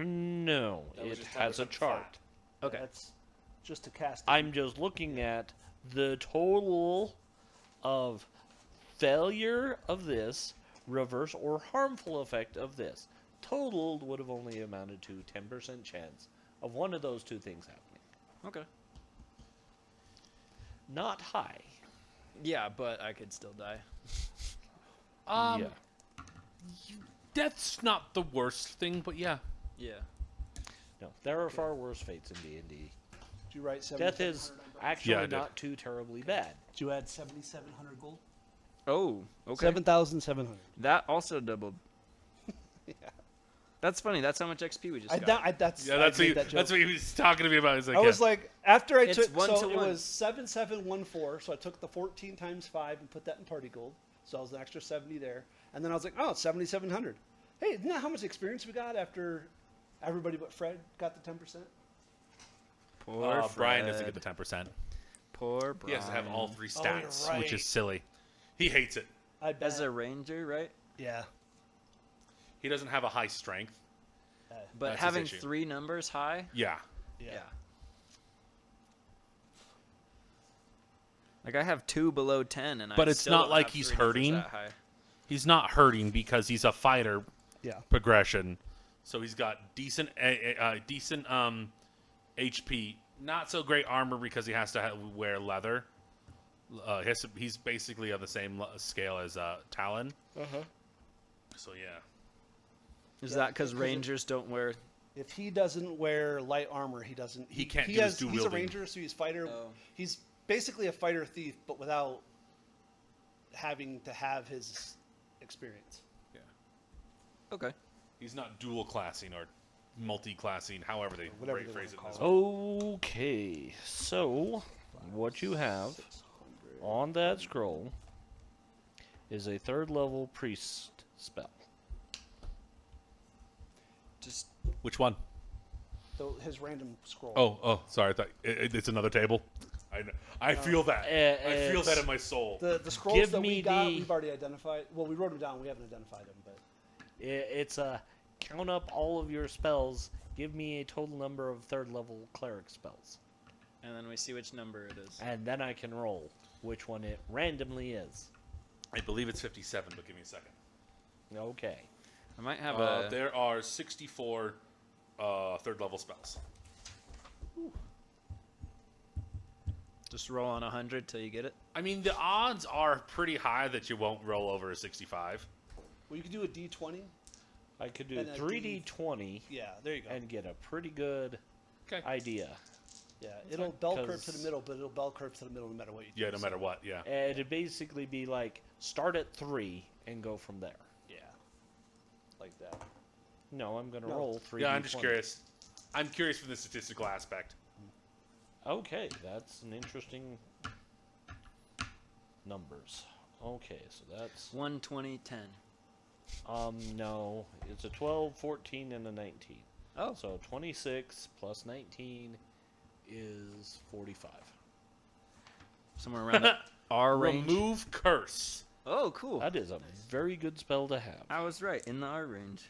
That was It just has a 10% chart. flat. Okay. That's just to cast. I'm just looking at the total of failure of this, reverse or harmful effect of this. Totaled would have only amounted to 10% chance of one of those two things happening. Okay. Not high. Yeah, but I could still die. Yeah. Death's not the worst thing, but yeah. Yeah. No, there are far worse fates in D&D. Did you write 7,700? Death is actually Yeah, I did. not too terribly bad. Did you add 7,700 gold? Oh, okay. 7,700. That also doubled. Yeah. That's funny. That's how much XP we just I, got. that, I, that's Yeah, I that's made what, that joke. that's what he was talking to me about. He's like, I was like, after I It's took, 1 so to it 1. was 7,714, so I took the 14 times 5 and put that in party gold. So I was an extra 70 there. And then I was like, oh, it's 7,700. Hey, isn't that how much experience we got after everybody but Fred got the 10%? Poor Brian doesn't Fred. get the 10%. Poor Brian. He has to have all 3 Oh, you're stats, right. which is silly. He hates it. I bet. As a ranger, right? Yeah. He doesn't have a high strength. But That's his having issue. 3 numbers high? Yeah. Yeah. Like I have 2 below 10, and But I it's still not don't like have he's 3 numbers hurting. that high. He's not hurting because he's a fighter Yeah. progression. So he's got decent HP. Not so great armor because he has to wear leather. He's basically on the same scale as Talon. Uh-huh. So yeah. Is Yeah, that because 'cause rangers don't wear? If he doesn't wear light armor, he doesn't. He can't do his dual He's a wielding. ranger, so he's fighter. Oh. He's basically a fighter thief, but without having to have his experience. Yeah. Okay. He's not dual classing or multi-classing, however they Whatever they phrase it. wanna This call way. Okay, so what you have 600. on that scroll is a 3rd level priest spell. Just Which one? His random scroll. Oh, sorry. I thought it's another table. I know. I feel that. I feel that it's- in my soul. The scrolls Give that me we got, the- we've already identified. Well, we wrote them down. We haven't identified them, but It's a count up all of your spells. Give me a total number of 3rd level cleric spells, and then we see which number it is. and then I can roll which one it randomly is. I believe it's 57, but give me a second. Okay. I might have a. There are 64 3rd level spells. Just roll on 100 till you get it. I mean, the odds are pretty high that you won't roll over a 65. well, you could do a D20. I could do And a 3d20 Yeah, there you go. and get a pretty good Okay. idea. yeah, it'll bell curve to the 'cause- middle, but it'll bell curve to the middle no matter what you do. Yeah, no matter what. Yeah. And it'd basically be like start at 3 and go from there. Yeah, like that. No, I'm gonna No. roll 3. Yeah, I'm just curious. I'm curious from the statistical aspect. Okay, that's an interesting numbers. Okay, so that's 120, 10. no, it's a 12, 14, and a 19. Oh. So 26 plus 19 is 45. Somewhere around the R range. Remove curse. Oh, cool. That is a very good spell to have. I was right, in the R range.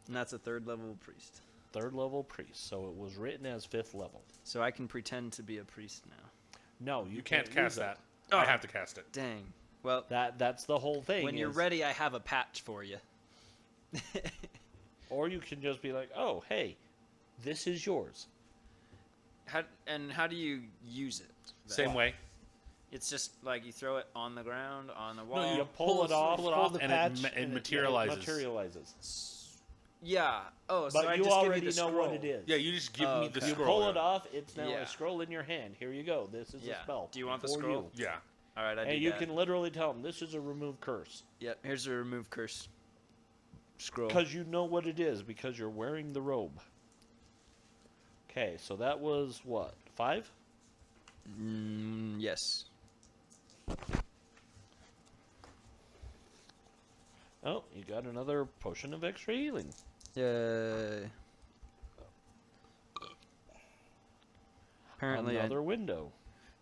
And that's a 3rd level priest. 3rd level priest, so it was written as 5th level. So I can pretend to be a priest now. No, You can't use cast it. that. Oh. I have to cast it. Dang. Well, That's the whole thing. when you're is- ready, I have a patch for you. Or you can just be like, oh, hey, this is yours. How do you use it? Same way. It's just like you throw it on the ground, on the wall. You pull it off, the and patch, it and it materializes. Yeah. Oh, so But I you just already give you the know scroll. what it is. Yeah, you just give me the okay. You scroll. pull it off, it's now Yeah. a scroll in your hand. Here you go. This is Yeah. a spell. Do you want the for scroll? you. Yeah. All right, I do And you that. can literally tell them, this is a remove curse. Yep. Here's a remove curse scroll. Because you know what it is, because you're wearing the robe. Okay, so that was what? 5? Yes. Oh, you got another potion of extra healing. Yay. Apparently, Another window.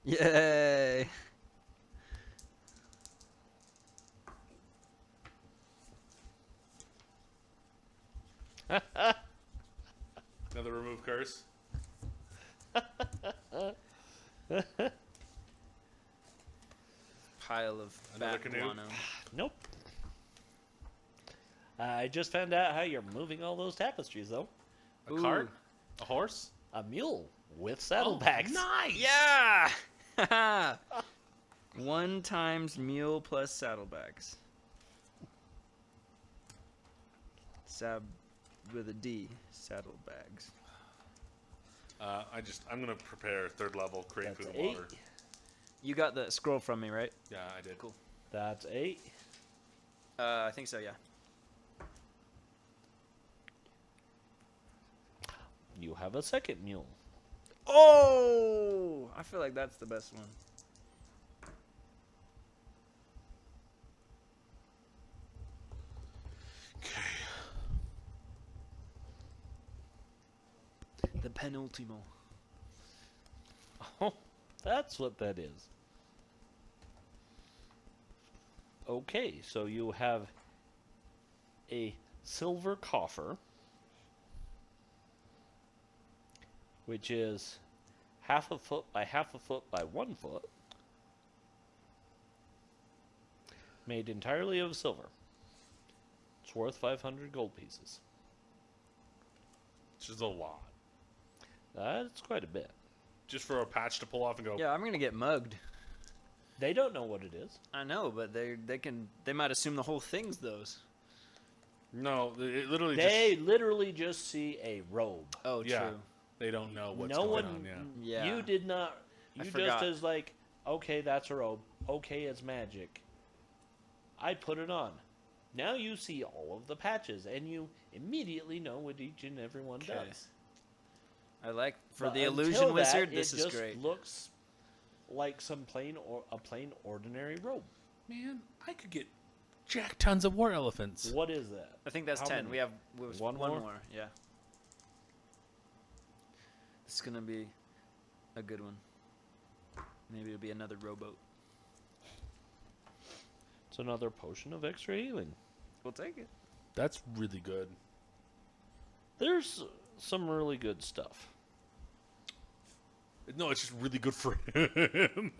Yay. Another remove curse. Pile of Another bat canoe? guano. Nope. I just found out how you're moving all those tapestries, though. A Ooh. cart. A horse. A mule with saddlebags. Nice. Yeah! 1 times mule plus saddlebags. Sab with a D. Saddlebags. I'm gonna prepare 3rd level create That's food 8. and water. You got the scroll from me, right? Yeah, I did. Cool. That's 8. I think so, yeah. You have a second mule. Oh! I feel like that's the best one. The penultimo. Oh, that's what that is. Okay, so you have a silver coffer, which is 1/2 foot by 1/2 foot by 1 foot, made entirely of silver. It's worth 500 gold pieces. Which is a lot. That's quite a bit. Just for a patch to pull off and go. Yeah, I'm gonna get mugged. They don't know what it is. I know, but they might assume the whole thing's those. No, it literally They literally just see a robe. Oh, Yeah. true. They don't know what's No going one, on. Yeah. Yeah. You did not. I You forgot. just as like, okay, that's a robe. Okay, it's magic. I put it on. Now you see all of the patches, and you immediately know what each and every one Okay. does. I like for But the until illusion that, wizard. This it is just great. looks like some plain or a plain ordinary robe. Man, I could get jack tons of war elephants. What is that? I think that's How 10. many? We have One one more? more. Yeah. This is gonna be a good one. Maybe it'll be another rowboat. It's another potion of extra healing. We'll take it. That's really good. There's some really good stuff. No, it's just really good for him.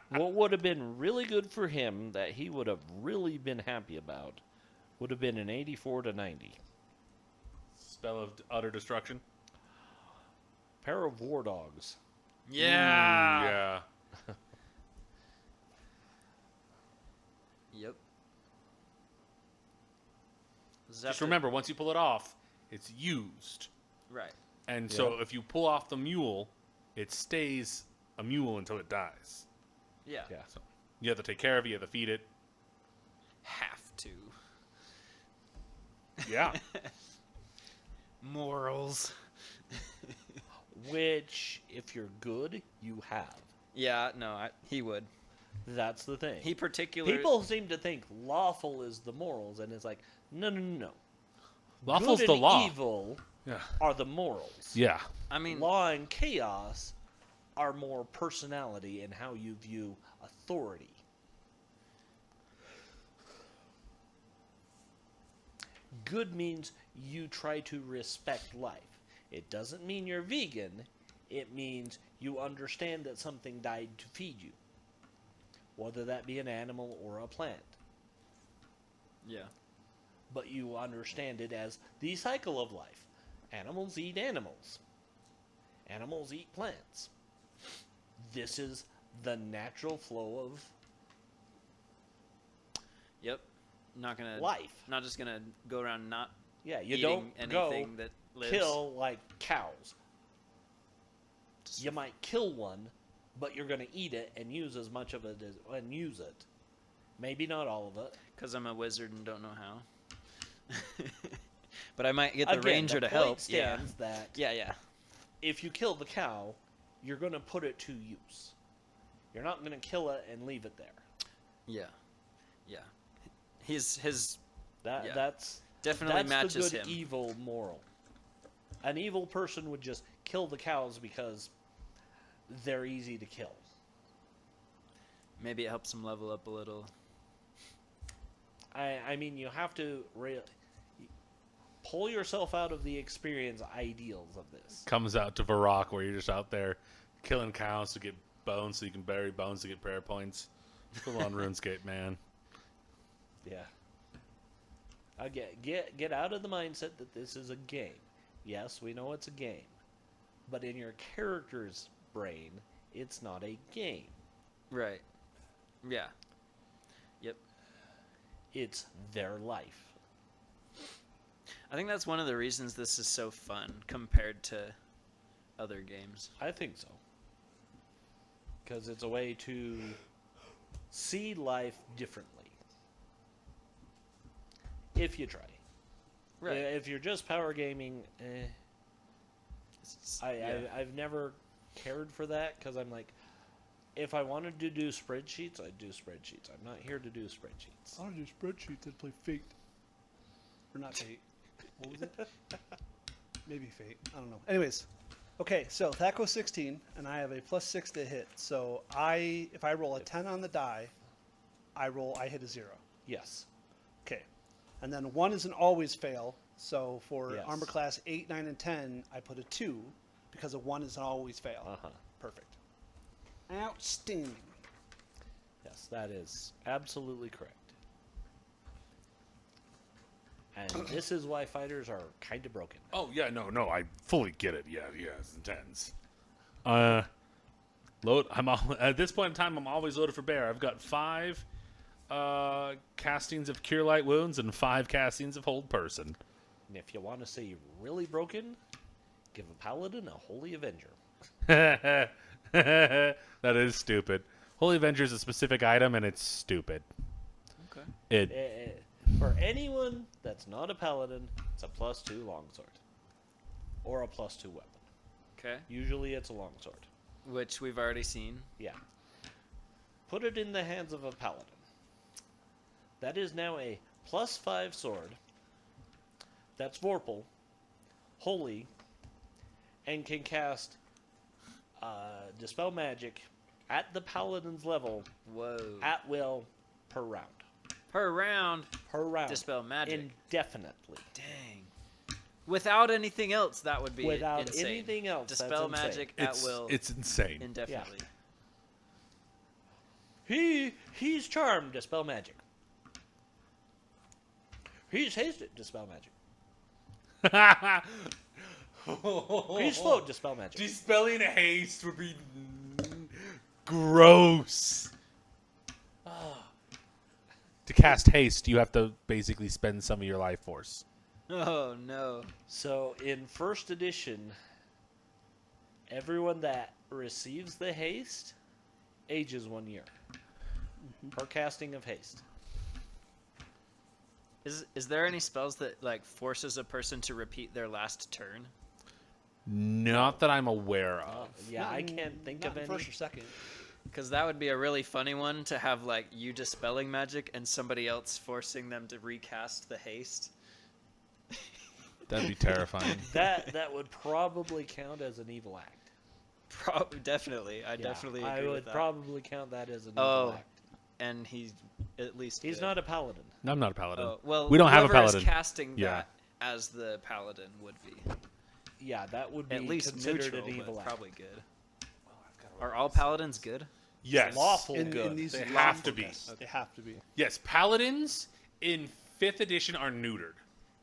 What would have been really good for him that he would have really been happy about would have been an 84 to 90. Spell of utter destruction. Pair of war dogs. Yeah. Yeah. Yep. Just remember, once you pull it off, it's used. Right. And so if you pull off the mule, it stays a mule until it dies. Yeah. Yeah. So you have to take care of it, you have to feed it. Have to. Yeah. Morals. which, if you're good, you have. Yeah, no, he would. That's the thing. He particularly... People seem to think lawful is the morals, and it's like, no, no, no, no. Lawful's Good the and law. evil Yeah. are the morals. Yeah. I mean, Law and chaos are more personality and how you view authority. Good means you try to respect life. It doesn't mean you're vegan. It means you understand that something died to feed you, whether that be an animal or a plant. yeah. But you understand it as the cycle of life. Animals eat animals. Animals eat plants. This is the natural flow of Yep. Not gonna... life. Not just gonna go around not Yeah, you eating don't go anything that lives. kill like cows. Just- You might kill one, but you're going to eat it and use as much of it as and use it. Maybe not all of it. Because I'm a wizard and don't know how. But I might get the Again, ranger the to point help. Yeah. stands that Yeah. if you kill the cow, you're going to put it to use. You're not going to kill it and leave it there. Yeah. Yeah. His That Yeah. that's definitely that's matches the good him. evil moral. An evil person would just kill the cows because they're easy to kill. Maybe it helps him level up a little. I mean, you have to pull yourself out of the experience ideals of this. Comes out to Varrock where you're just out there killing cows to get bones so you can bury bones to get prayer points. Full on RuneScape, man. Yeah. Get out of the mindset that this is a game. Yes, we know it's a game. But in your character's brain, it's not a game. Right. Yeah. Yep. It's their life. I think that's one of the reasons this is so fun compared to other games. I think so. Because it's a way to see life differently. If you try. Right. If you're just power gaming, Yeah. I've never cared for that because I'm like, if I wanted to do spreadsheets, I'd do spreadsheets. I'm not here to do spreadsheets. I don't do spreadsheets. I play Fate. Or not Fate. What was it? Maybe Fate. I don't know. Anyways. Okay, so that goes 16, and I have a +6 to hit. So if I roll a 10 on the die, I hit a 0. Yes. Okay. And then 1 is an always fail. So for Yes. armor class 8, 9, and 10, I put a 2 because a 1 is an always fail. Uh-huh. Perfect. Outstanding. Yes, that is absolutely correct. And this is why fighters are kind of broken. Oh yeah, no, I fully get it. Yeah, it's intense. Load. At this point in time, I'm always loaded for bear. I've got 5 castings of Cure Light Wounds and 5 castings of Hold Person. And if you want to say really broken, give a paladin a Holy Avenger. That is stupid. Holy Avenger is a specific item, and it's stupid. Okay. For anyone that's not a paladin, it's a +2 longsword. Or a +2 weapon. Okay. Usually it's a longsword. Which we've already seen. Yeah. Put it in the hands of a paladin. That is now a +5 sword. That's Vorpal, holy, and can cast Dispel Magic at the paladin's level Whoa. at will per round. Per round. Per round. Dispel Magic. Indefinitely. Dang. Without anything else, that would be Without insane. anything else, Dispel that's insane. Magic at will. It's insane. Indefinitely. He's charmed, Dispel Magic. He's hasted, Dispel Magic. He's flowed, Dispel Magic. Dispelling haste would be gross. To cast haste, you have to basically spend some of your life force. Oh no. So in first edition, everyone that receives the haste ages 1 year. Per casting of haste. Is there any spells that like forces a person to repeat their last turn? Not that I'm aware of. Yeah, I can't think not of in any. first or second. Because that would be a really funny one to have, like, you dispelling magic and somebody else forcing them to recast the haste. That'd be terrifying. That would probably count as an evil act. Definitely. I Yeah, definitely agree I with would that. probably count that as an evil Oh, act. and he's at least He's good. not a paladin. No, I'm not a paladin. Oh, well, we don't have a whoever is paladin. casting Yeah. that as the paladin would be Yeah, that would be at least considered neutral, an evil but act. probably good. Are all paladins good? Yes. Lawful In good. these They lawful have to be. yes, They have to be. Yes, paladins in 5th edition are neutered.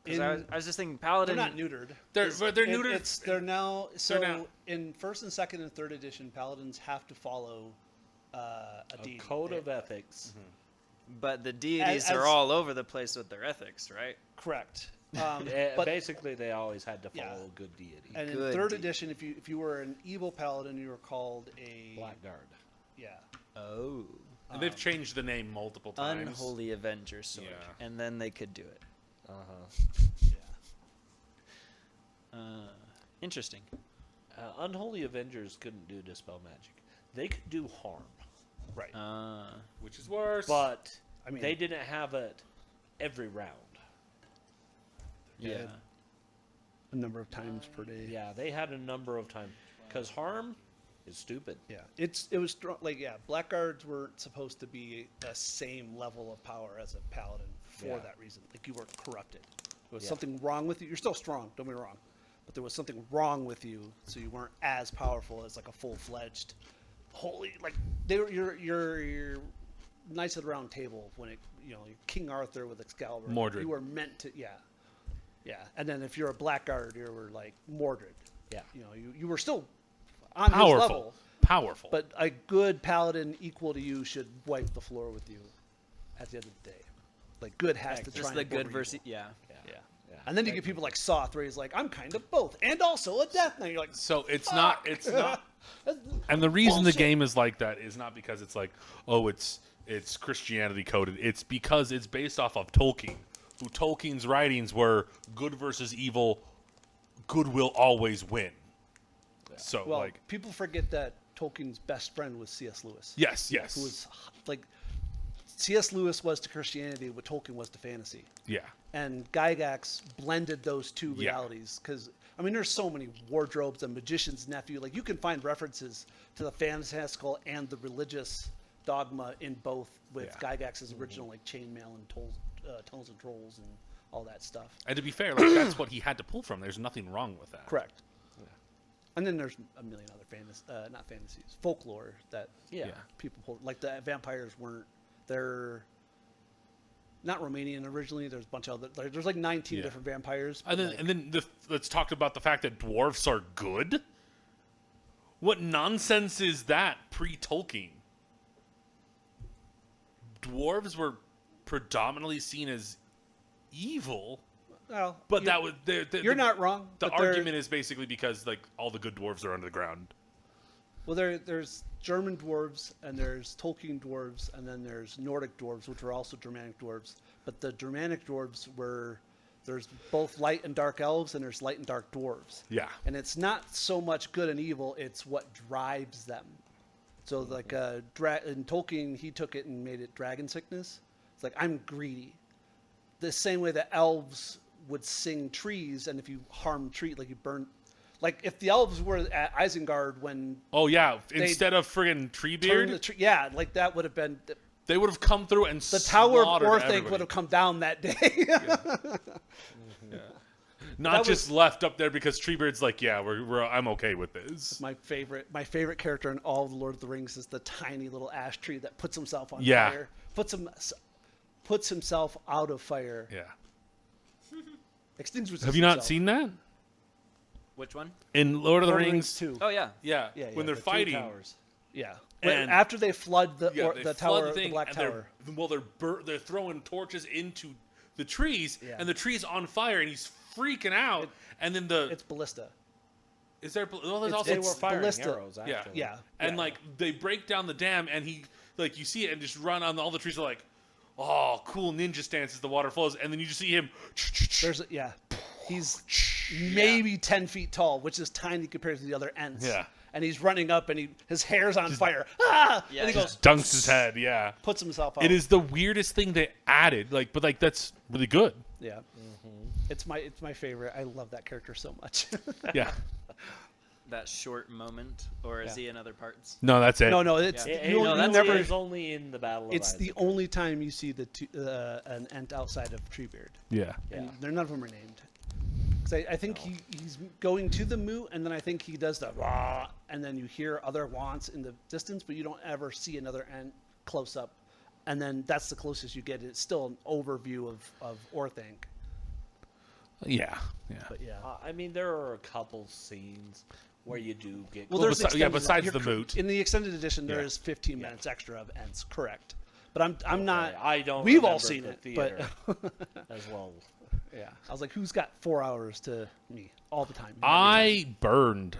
'Cause In- I was just thinking They're paladin. not neutered. They're It- neutered. They're now so now- in first and second and third edition, paladins have to follow a A deity. code of ethics. But the deities As- are all over the place with their ethics, right? Correct. But Basically, they always had to follow Yeah. a good deity. and in Good third deity. edition, if you were an evil paladin, you were called a Blackguard. Yeah. Oh. And they've changed the name multiple times. Unholy Avenger sword. Yeah. And then they could do it. Yeah. Interesting. Unholy Avengers couldn't do dispel magic. They could do harm, Right. Which is worse. but I mean, they didn't have it every round. Yeah. a number of times per day. Yeah, they had a number of times because harm is stupid. Yeah, it was like blackguards weren't supposed to be the same level of power as a paladin for Yeah. that reason. Like you were corrupted. There was Yeah. something wrong with you. You're still strong. Don't be wrong, but there was something wrong with you, so you weren't as powerful as like a full-fledged holy. Like they were your Knights of the Round Table when it King Arthur with Excalibur. Mordred. You were meant to yeah. And then if you're a blackguard, you were like Mordred. Yeah. You were still on his powerful. level. Powerful. But a good paladin equal to you should wipe the floor with you at the end of the day. Like good has to try Just and the good over versus evil. yeah. Yeah. And then you get people like Soth where he's like, I'm kind of both. And also a death knight. You're like, so it's not. That's And the reason the bullshit. game is like that is not because it's like, oh, it's Christianity coded. It's because it's based off of Tolkien, who Tolkien's writings were good versus evil. Good will always win. So Well, like, people forget that Tolkien's best friend was C.S. Lewis. yes, Who was like, C.S. Lewis was to Christianity what Tolkien was to fantasy. yeah. And Gygax blended those two Yeah. realities because I mean there's so many wardrobes and magician's nephew, like you can find references to the fantastical and the religious dogma in both with Yeah. Gygax's original like chainmail and tunnels and trolls and all that stuff. And to be fair, like that's what he had to pull from. There's nothing wrong with that. Correct. And then there's a million other not fantasies, folklore that Yeah. people pull. Like the vampires weren't. They're not Romanian originally. There's a bunch of other. There's like 19 Yeah. different vampires. And but, then, like, and then let's talk about the fact that dwarves are good. What nonsense is that pre-Tolkien? Dwarves were predominantly seen as evil, well, but you- that was you're not wrong. The but they're- argument is basically because like all the good dwarves are under the ground. Well, there's German dwarves and there's Tolkien dwarves and then there's Nordic dwarves, which are also Germanic dwarves. But the Germanic dwarves there's both light and dark elves and there's light and dark dwarves. Yeah. And it's not so much good and evil; it's what drives them. So like in Tolkien, he took it and made it dragon sickness. It's like I'm greedy. The same way that elves would sing trees, and if you harm tree, like you burn. Like if the elves were at Isengard when Oh yeah, instead of friggin' turned Treebeard, the tree, yeah, like that would have been they would have come through and the Tower of slaughtered Orthanc everybody. would have come down that day. Not that just left up there because Treebeard's like, yeah, I'm okay with this. my favorite character in all of the Lord of the Rings is the tiny little ash tree that puts himself on Yeah. fire, puts himself out of fire, Yeah. extinguishes. Have you not himself. seen that Which one? in Lord of the Lord of Rings? too? Oh yeah. Yeah. Yeah, When yeah, they're The two fighting. towers. Yeah. And- After they flood the Yeah, they the flood tower, the the thing, Black and Tower. they're throwing torches into the trees, Yeah. and the tree's on fire, and he's freaking out. And then It's ballista. is there? Well, there's it's- also They were firing ballista. arrows. Yeah. Actually. Yeah. and yeah. like they break down the dam, and he like you see it and just run on all the trees are like, oh, cool ninja stance as the water flows, and then you just see him. There's yeah. He's maybe 10 feet tall, which is tiny compared to the other Ents. Yeah. And he's running up, and his hair's on fire. Ah! Yeah, and he goes, Dunks his head. Yeah. puts himself out. It is the weirdest thing they added. But that's really good. Yeah. It's my favorite. I love that character so much. Yeah. that short moment, or is Yeah. he in other parts? No, that's it. no, it's Yeah. you no, that's never. is only in the Battle of It's the Isaac. only time you see an Ent outside of Treebeard. Yeah. And none of them are named. 'Cause I think he's going to the moot, and then I think he does the wah, and then you hear other wants in the distance, but you don't ever see another Ent close up. And then that's the closest you get. It's still an overview of Orthanc. Yeah. Yeah. But yeah. I mean, there are a couple scenes where you do get. Well, Well, there's besides extended- the you're moot. in the extended edition, there Yeah. is 15 minutes extra of Ents, correct? But I'm not. I don't. We've all remember seen the it, theater but as well. yeah, I was like, who's got 4 hours to me all the time? I burned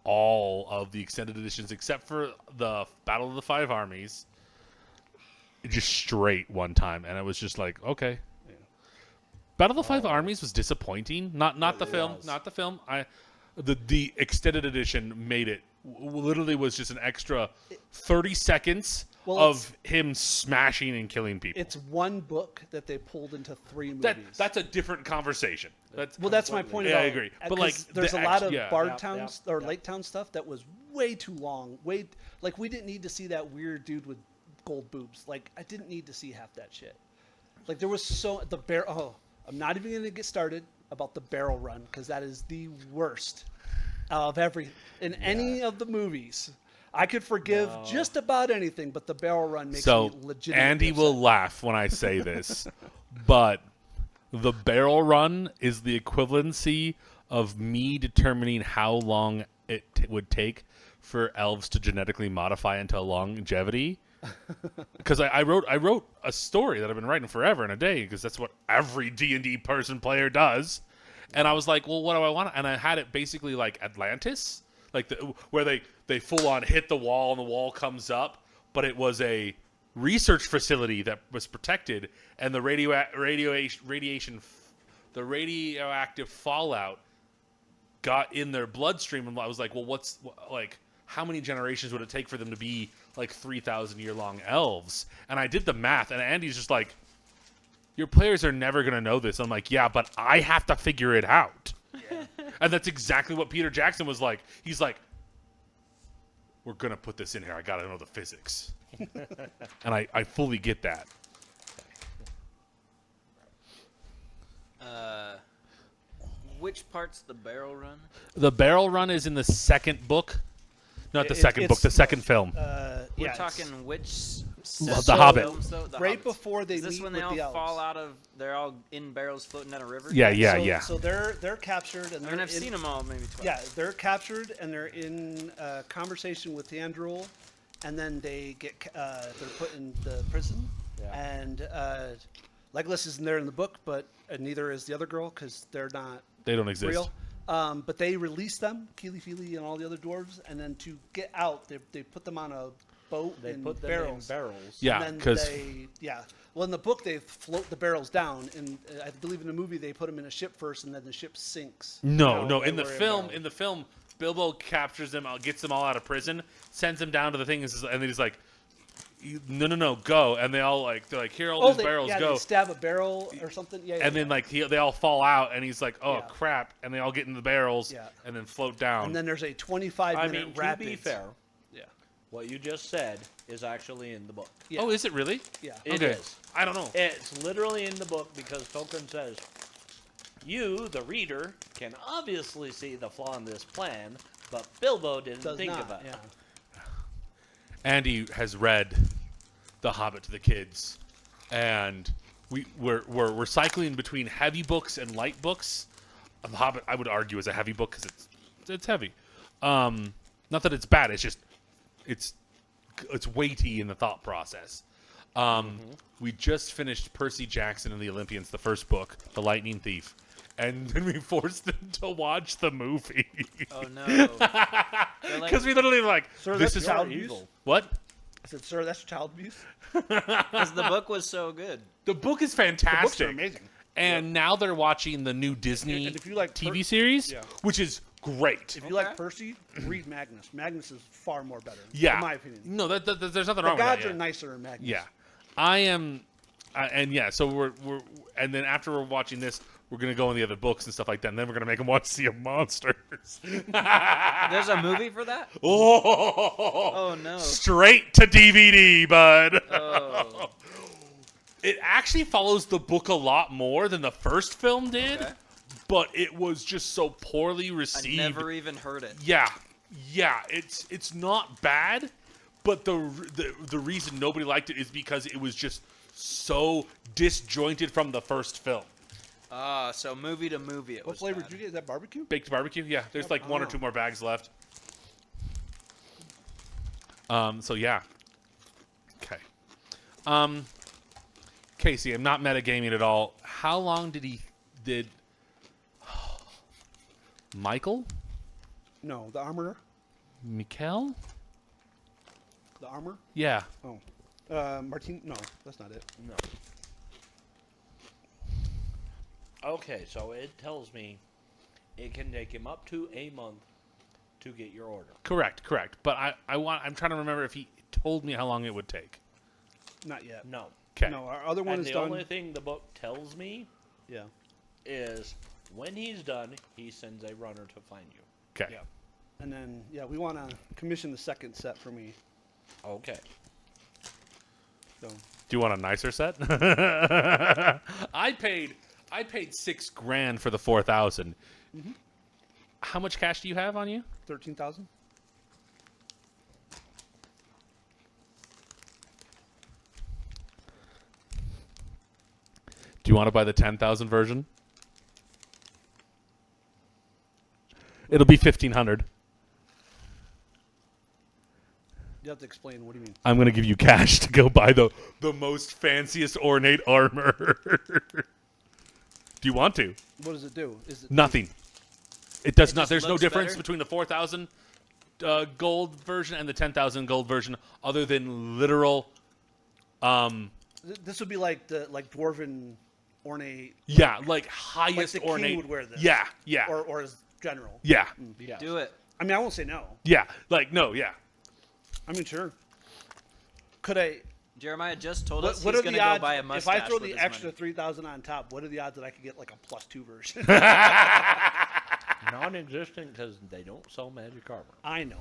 all of the extended editions except for the Battle of the Five Armies. Just straight one time, and it was just like, okay. Yeah. Battle of the Five Armies was disappointing. Not the film. was. Not the film. The extended edition made it. Literally was just an extra 30 seconds Well, of him smashing and killing people. It's one book that they pulled into 3 movies. That's a different conversation. That's my point. Yeah, about I it. agree. But, 'Cause like, there's the a lot act- of yeah. Bard Yep, Towns yep, or yep. Lake Town stuff that was way too long. Like we didn't need to see that weird dude with gold boobs. Like I didn't need to see half that shit. Like there was I'm not even gonna get started about the barrel run because that is the worst of any of the movies. I could forgive just about anything, but the barrel run makes So me legitimately Andy upset. will laugh when I say this, but the barrel run is the equivalency of me determining how long it would take for elves to genetically modify into longevity. Because I wrote a story that I've been writing forever in a day because that's what every D&D player does. And I was like, well, what do I want? And I had it basically like Atlantis, like where they full on hit the wall and the wall comes up, but it was a research facility that was protected, and the radioactive fallout got in their bloodstream. And I was like, well, how many generations would it take for them to be like 3,000-year-long elves? And I did the math, and Andy's just like, your players are never going to know this. I'm like, yeah, but I have to figure it out. Yeah. And that's exactly what Peter Jackson was like. He's like, we're going to put this in here. I got to know the physics. And I fully get that. Which part's the barrel run? The barrel run is in the second book. Not the second book, the second film. We're yeah, it's- talking which The set of Hobbit. films, though? The right Hobbits. before they Is this meet when with they all the elves. fall out of? They're all in barrels floating down a river. Yeah. So they're captured, and I mean, I've in- seen them all maybe twice. Yeah, they're captured and they're in conversation with Tandrul, and then they get they're put in the prison. Yeah. And Legolas isn't there in the book, but neither is the other girl because they're not They don't exist. real. But they release them, Keely Feely and all the other dwarves, and then to get out, they put them on a boat They in put them barrels. in barrels. Yeah, And then because well, in the book they float the barrels down, and I believe in the movie they put them in a ship first, and then the ship sinks. no. they In the were in film, barrels. Bilbo captures them, gets them all out of prison, sends them down to the thing, and then he's like, no, go. And they're like, here, all these barrels go. They stab a barrel or something. Yeah, And then they all fall out, and he's like, oh Yeah. crap, and they all get in the barrels, Yeah. and then float down. and then there's a 25-minute I mean, to rapids. be fair, Yeah, what you just said is actually in the book. yeah, Oh, is it really? yeah. It Okay. is. I don't know. It's literally in the book because Tolkien says, you, the reader, can obviously see the flaw in this plan, but Bilbo didn't Does think not. about it. Yeah. Andy has read The Hobbit to the kids, and we're cycling between heavy books and light books. The Hobbit, I would argue, is a heavy book because it's heavy. Not that it's bad. It's just it's weighty in the thought process. We just finished Percy Jackson and the Olympians, the first book, The Lightning Thief, and then we forced them to watch the movie Oh no. They're like, because we literally were like, Sir, this that's is child evil. abuse. What? I said, sir, that's child abuse. because the book was so good. The book is The books are fantastic. amazing. And now they're watching the new Disney And if you like TV series, yeah. which is great. If you like Percy, read Magnus. Magnus is far more better. Yeah. In my opinion. No, there's nothing The wrong with that. gods are nicer in Magnus. Yeah. I am, and yeah, so we're, and then after we're watching this, we're going to go in the other books and stuff like that, and then we're going to make them watch Sea of Monsters. There's a movie for that? Oh, no. Straight to DVD, bud. Oh. It actually follows the book a lot more than the first film did, Okay. but it was just so poorly I received. never even heard it. Yeah, it's not bad, but the reason nobody liked it is because it was just so disjointed from the first film. So movie to movie it What was flavor bad. did you get? Is that barbecue? Baked barbecue, yeah. There's like one or two more bags left. So yeah. Okay. Casey, I'm not metagaming at all. How long did Michael? No, the armorer. Mikkel? The armor. Yeah. Oh, Martin. No, that's not it. No. Okay, so it tells me it can take him up to a month to get your order. Correct. But I'm trying to remember if he told me how long it would take. Not yet. No. Okay. No, our other one And is the done. only thing the book tells me Yeah. is when he's done, he sends a runner to find you. Okay. Yeah. And then we want to commission the second set for me. Okay. So Do you want a nicer set? I paid $6,000 for the 4,000. Mm-hmm. How much cash do you have on you? 13,000. Do you want to buy the 10,000 version? It'll be 1,500. You have to explain. What do you mean? I'm going to give you cash to go buy the most fanciest ornate armor. Do you want to? What does it do? Is it Nothing. It does It not. just There's no looks difference better? between the 4,000 gold version and the 10,000 gold version, other than literal. This would be like dwarven ornate, Yeah, like like highest the ornate. king would wear this. Yeah. Or as general. Yeah. Yeah. Do it. I mean, I won't say no. Yeah. Like no. Yeah. I mean, sure. Could I? Jeremiah just told us What he's are going the to go odds? buy a If mustache I throw with the his extra money. 3,000 on top, what are the odds that I could get like a +2 version? Non-existent because they don't sell magic armor. I know.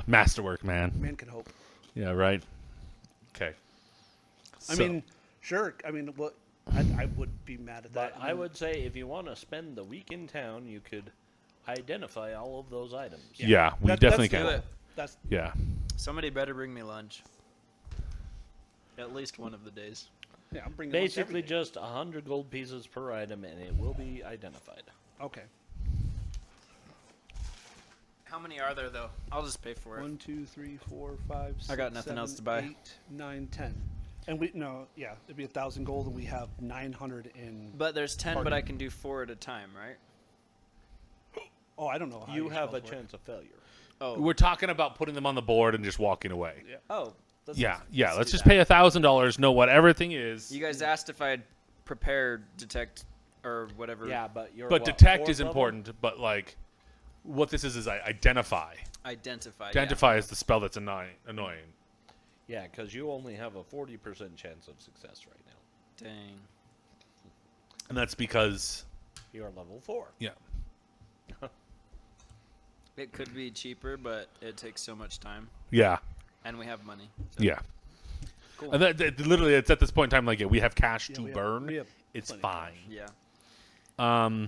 Masterwork, man. Man can hope. Yeah. Right. Okay. I mean, sure. I mean, what? I would be mad at But that. I would say if you want to spend the week in town, you could identify all of those items. Yeah, we That- definitely that's- can. Do it. That's Yeah. Somebody better bring me lunch. At least one of the days. yeah. I'm bringing lunch every Basically, day. just 100 gold pieces per item, and it will be identified. Okay. How many are there, though? I'll just pay for it. 1, 2, 3, 4, 5, 6, I got nothing 7, else to buy. 8, 9, 10. And it'd be 1,000 gold, and we have 900 in. But there's 10, but Pardon? I can do 4 at a time, right? Oh, I don't know. How You have a spells work. chance of failure. Oh. We're talking about putting them on the board and just walking away. Yeah. Oh. Let's Yeah. Let's do just that. pay $1,000. Know what everything is. You guys asked if I'd prepare, detect, or whatever. Yeah, but you're But what, detect fourth is level? important. But like, what this is identify. Identify. Identify is the spell that's annoying. Yeah, because you only have a 40% chance of success right now. Yeah. Dang. And that's because. You're level 4. Yeah. It could be cheaper, but it takes so much time, Yeah. and we have money. So. Yeah. Cool. And literally, it's at this point in time, like, yeah, we have cash to we have- burn. we have It's plenty of fine. Yeah.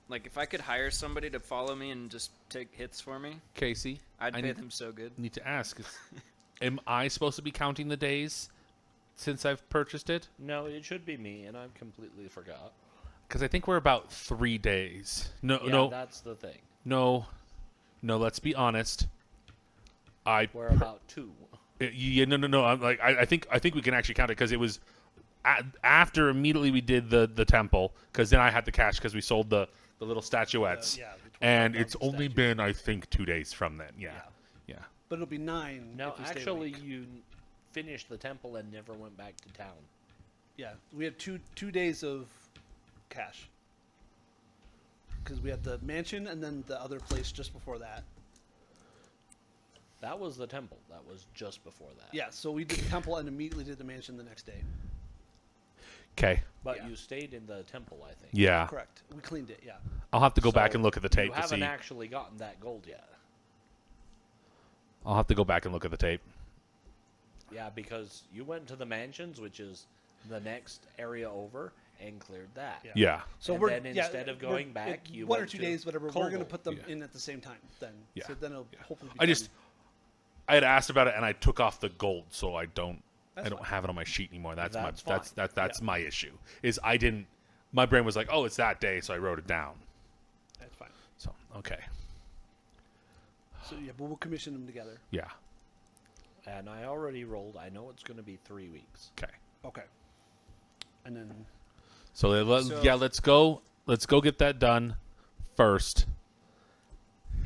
Like, if I could hire somebody to follow me and just take hits for me, Casey, I'd I pay need, them so good. need to ask: am I supposed to be counting the days since I've purchased it? No, it should be me, and I completely forgot. Because I think we're about 3 days. No, Yeah, no, that's the thing. no. Let's be honest. We're about 2. No. I think we can actually count it because it was after immediately we did the temple. Because then I had the cash because we sold the little statuettes. Yeah, the And 25,000 it's only statues. been, I think, 2 days from then. Yeah. But it'll be 9. No, if we stay a actually, week. you finished the temple and never went back to town. Yeah, we have two days of cache. Because we had the mansion and then the other place just before that. That was the temple. That was just before that. Yeah, so we did the temple and immediately did the mansion the next day. Okay. But Yeah. you stayed in the temple, I think. Yeah. Correct. We cleaned it, yeah. I'll have to go back So and look at the You tape to haven't see. actually gotten that gold yet. I'll have to go back and look at the tape. Yeah, because you went to the mansions, which is the next area over, and cleared that. Yeah. Yeah. So And we're then instead of going back, you one or went 2 to days, whatever. We're going to Koval. put them Yeah. in at the same time then. Yeah. So then it'll hopefully be I done. just I had asked about it and I took off the gold, so I don't That's I don't fine. have it on my sheet anymore. That's That's my fine. that's my issue. Is I didn't my brain was like, "Oh, it's that day," so I wrote it down. That's fine. So, okay. So yeah, but we'll commission them together. Yeah. And I already rolled. I know it's going to be 3 weeks. Okay. Okay. And then So, So- yeah, let's go get that done first.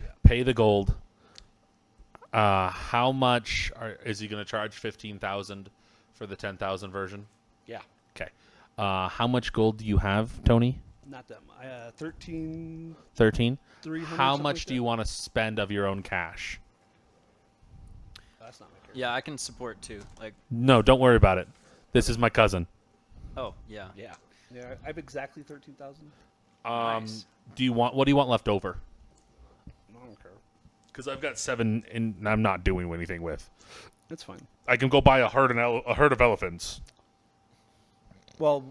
Yeah. Pay the gold. How much is he going to charge? 15,000 for the 10,000 version? Yeah. Okay. How much gold do you have, Tony? not them. 13, 13. 300. How something much like do you that. want to spend of your own cash? That's not my character. Yeah, I can support too. Like, No, don't worry about it. This is my cousin. oh yeah. Yeah. Yeah, I have exactly 13,000. Nice. What do you want left over? I don't care. Because I've got 7 and I'm not doing anything with. That's fine. I can go buy a herd of elephants. Well,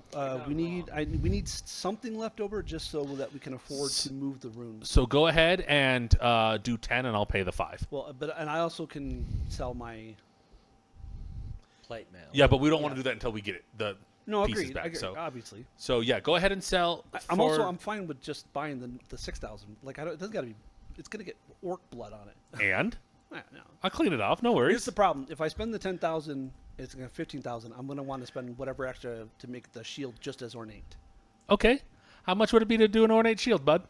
we need something left over just so that we can afford to move the runes. So go ahead and do 10 and I'll pay the 5. Well, and I also can sell my. Plate mail. Yeah, but we don't want to do that until we get the No, pieces agreed. back. Agreed, So obviously, yeah, go ahead and sell. I'm fine with just buying the 6,000. Like it doesn't got to be. It's gonna get orc blood on it. And No. I'll clean it off. No Here's worries. the problem: if I spend the 10,000, it's gonna 15,000. I'm gonna want to spend whatever extra to make the shield just as ornate. Okay. How much would it be to do an ornate shield, bud?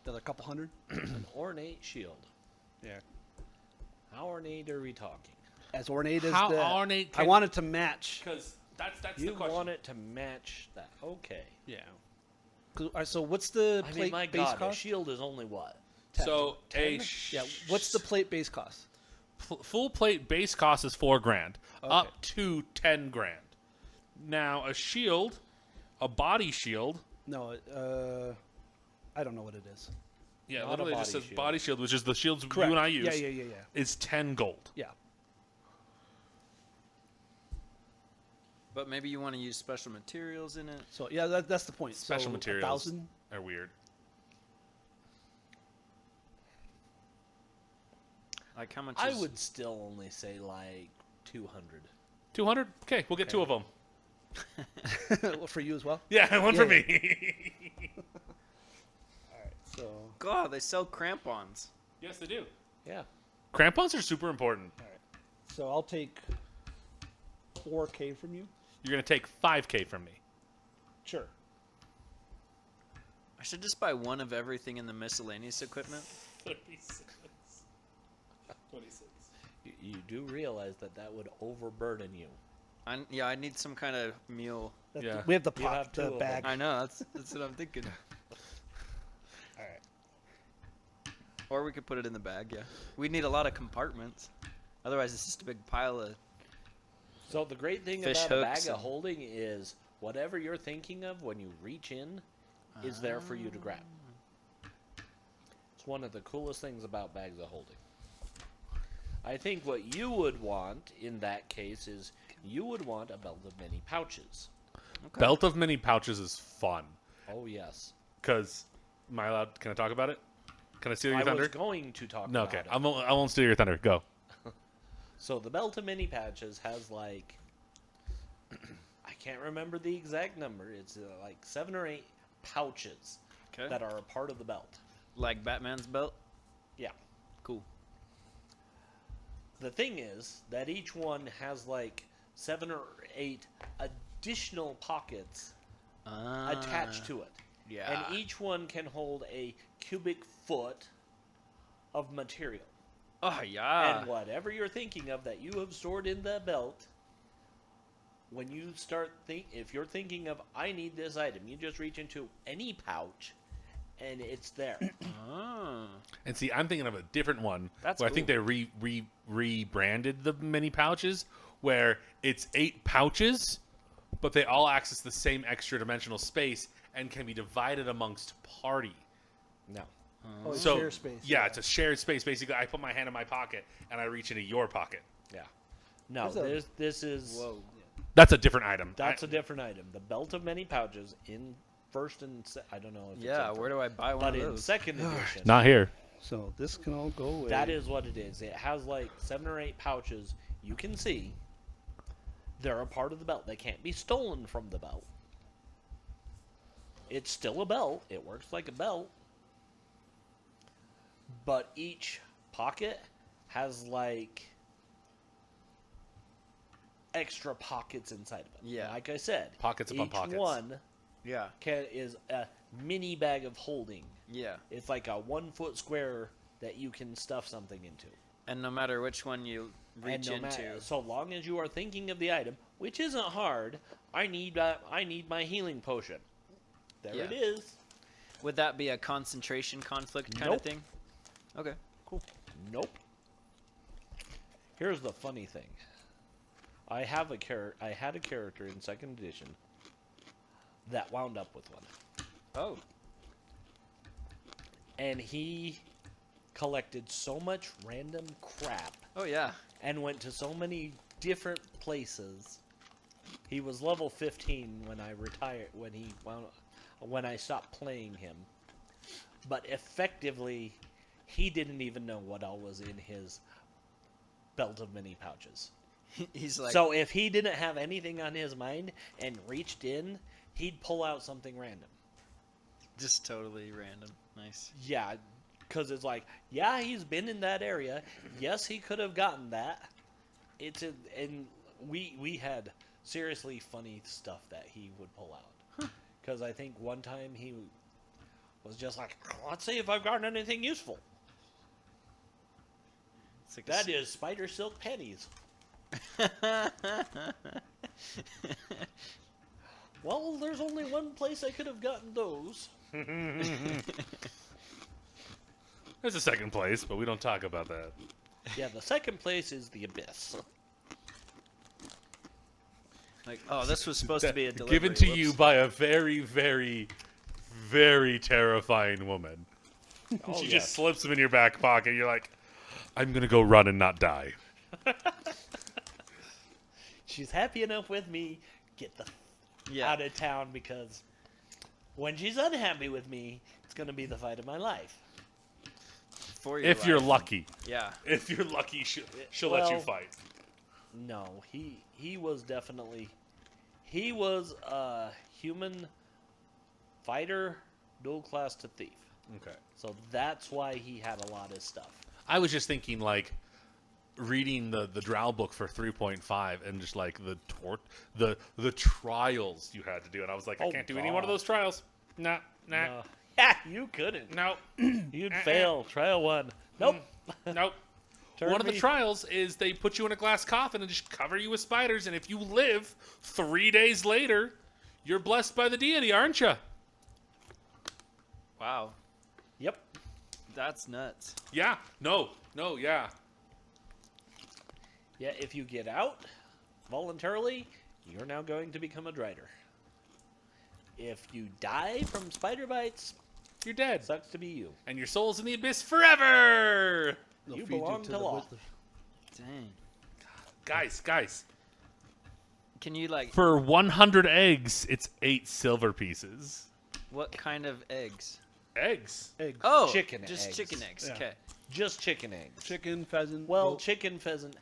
Another couple hundred. An ornate shield. Yeah. How ornate are we talking? As ornate as How the. ornate I want it to match. Because that's You want it to match that. Okay. Yeah. So what's the I plate mean, my base God, a cost? shield is only what? So 10? Yeah. What's the plate base cost? full plate base cost is $4,000, Okay. up to $10,000. Now a shield, a body shield. No. I don't know what it is. Yeah, Not a literally it just body says shield. body shield, which is the shields Correct. you and I use. Yeah. Is 10 gold. Yeah. But maybe you want to use special materials in it. So yeah, that's the point. Special so materials 1,000. are weird. Like how much? I is- would still only say like 200. 200? Okay, we'll get Okay. 2 of them. Well, for you as well. Yeah, one Yeah, for yeah. me. All right. So God, they sell crampons. Yes, they do. Yeah. Crampons are super important. so I'll take 4K from you. You're going to take 5K from me. Sure. I should just buy one of everything in the miscellaneous equipment. 36. 26. You do realize that would overburden you. I need some kind of mule. Yeah. We have the You pot, have two the of them. bag. I know that's what I'm thinking. All right. Or we could put it in the bag. Yeah, we need a lot of compartments. Otherwise, it's just a big pile of. So the great thing Fish about a hooks bag of and- holding is whatever you're thinking of when you reach in is there for you to grab. It's one of the coolest things about bags of holding. I think what you would want in that case is you would want a belt of many pouches. Okay. Belt of many pouches is fun. Oh yes. Because, am I allowed? Can I talk about it? Can I steal your I thunder? was going to talk No, about okay. it. I won't steal your thunder. Go. So the belt of many patches has like I can't remember the exact number. It's like 7 or 8 pouches Okay. that are a part of the belt. Like Batman's belt. Yeah. Cool. The thing is that each one has like 7 or 8 additional pockets attached to it. Yeah. And each one can hold a cubic foot of material. Oh yeah. And whatever you're thinking of that you have stored in the belt when you start if you're thinking of I need this item, you just reach into any pouch, and it's there. Oh. And see, I'm thinking of a different one. That's where I think cool. they rebranded the mini pouches, where it's 8 pouches, but they all access the same extra dimensional space and can be divided amongst party. No. Oh, it's So share space. yeah, it's a shared space. Basically, I put my hand in my pocket and I reach into your pocket. Yeah. No, There's this is Whoa. That's a different item. that's a different item. The belt of many pouches in first and I don't know if Yeah, it's in where do I buy one but of in those? second edition. Not here. So this can all go away. That is what it is. It has like 7 or 8 pouches. You can see they're a part of the belt. They can't be stolen from the belt. It's still a belt. It works like a belt. But each pocket has like extra pockets inside of it. Yeah. Like I said, Pockets upon each pockets. one Yeah. is a mini bag of holding. Yeah. It's like a 1 foot square that you can stuff something into. And no matter which one you reach And no into. so long as you are thinking of the item, which isn't hard, I need my healing potion. There Yeah. it is. Would that be a concentration conflict kind Nope. of thing? Okay. Cool. Nope. Here's the funny thing. I had a character in second edition that wound up with one, Oh. and he collected so much random crap Oh yeah. and went to so many different places. He was level 15 when I retired. When I stopped playing him, but effectively, he didn't even know what all was in his belt of many pouches. He's like, So if he didn't have anything on his mind and reached in, he'd pull out something random. just totally random. Nice. Yeah, because it's like, yeah, he's been in that area. Yes, he could have gotten that. And we had seriously funny stuff that he would pull out. Because I think one time he was just like, let's see if I've gotten anything useful. It's like That is spider silk panties. Well, there's only one place I could have gotten those. There's a second place, but we don't talk about that. Yeah, the second place is the Abyss. like, oh, this was supposed to be a delivery. Given to Whoops. you by a very, very, very terrifying woman. Oh, She yeah. just slips them in your back pocket. You're like, I'm going to go run and not die. She's happy enough with me. Get the Yeah. out of town, because when she's unhappy with me, it's going to be the fight of my life. For your If you're life. lucky. Yeah. If you're lucky, she'll let you Well- fight. No, he was definitely, he was a human fighter, dual class to thief. Okay. So that's why he had a lot of stuff. I was just thinking, like, reading the Drow book for 3.5 and just, like, the trials you had to do. And I was like, I Oh, can't do any one of God. those trials. Nah. Yeah, you couldn't. No. You'd fail. Trial 1. Nope. Nope. Turn One of the me- trials is they put you in a glass coffin and just cover you with spiders, and if you live 3 days later, you're blessed by the deity, aren't you? Wow. Yep. That's nuts. Yeah. No, yeah. Yeah, if you get out voluntarily, you're now going to become a drider. If you die from spider bites, You're dead. sucks to be you. And your soul's in the abyss forever! They'll You feed belong to the law. wizard. Dang. Guys. Can you like For 100 eggs, it's 8 silver pieces. what kind of eggs? Eggs? Eggs. Oh, Chicken just eggs. chicken eggs. Yeah. Okay. Just chicken eggs. Chicken, pheasant. Well, goat. chicken, pheasant,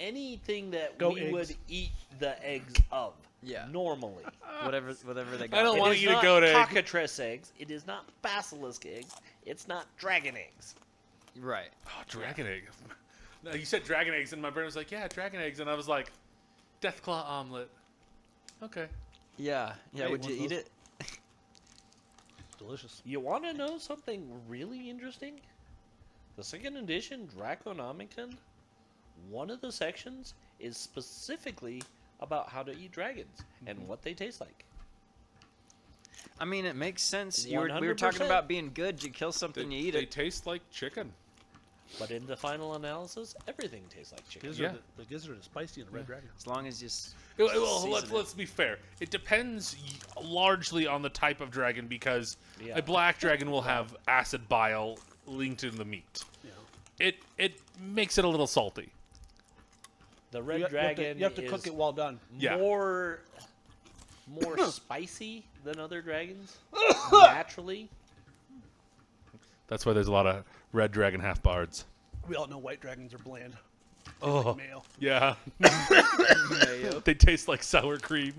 anything that Goat we eggs. would eat the eggs of. Yeah. Normally. Whatever they got. I don't It want is you to not go to- cockatrice eggs. It is not basilisk eggs. It's not dragon eggs. Right. Oh, dragon egg. No, you said dragon eggs, and my brain was like, yeah, dragon eggs. And I was like, Deathclaw omelet. Okay. Yeah. Yeah. Hey, Would you one of eat those- it? Delicious. You want to know something really interesting? The second edition Draconomicon, one of the sections is specifically about how to eat dragons and what they taste like. I mean, it makes sense. We were talking 100%. about being good. You kill something, you eat They it. taste like chicken. But in the final analysis, everything tastes like chicken. The gizzard is spicy and a red dragon. As long as you Well, season let's be fair. It depends largely on the type of dragon because Yeah. a black dragon will have acid bile linked in the meat. Yeah. It makes it a little salty. The red You dragon have to is cook it well done. Yeah. more spicy than other dragons naturally. That's why there's a lot of red dragon half bards. We all know white dragons are bland. Oh, Mayo. yeah. mayo. They taste like sour cream.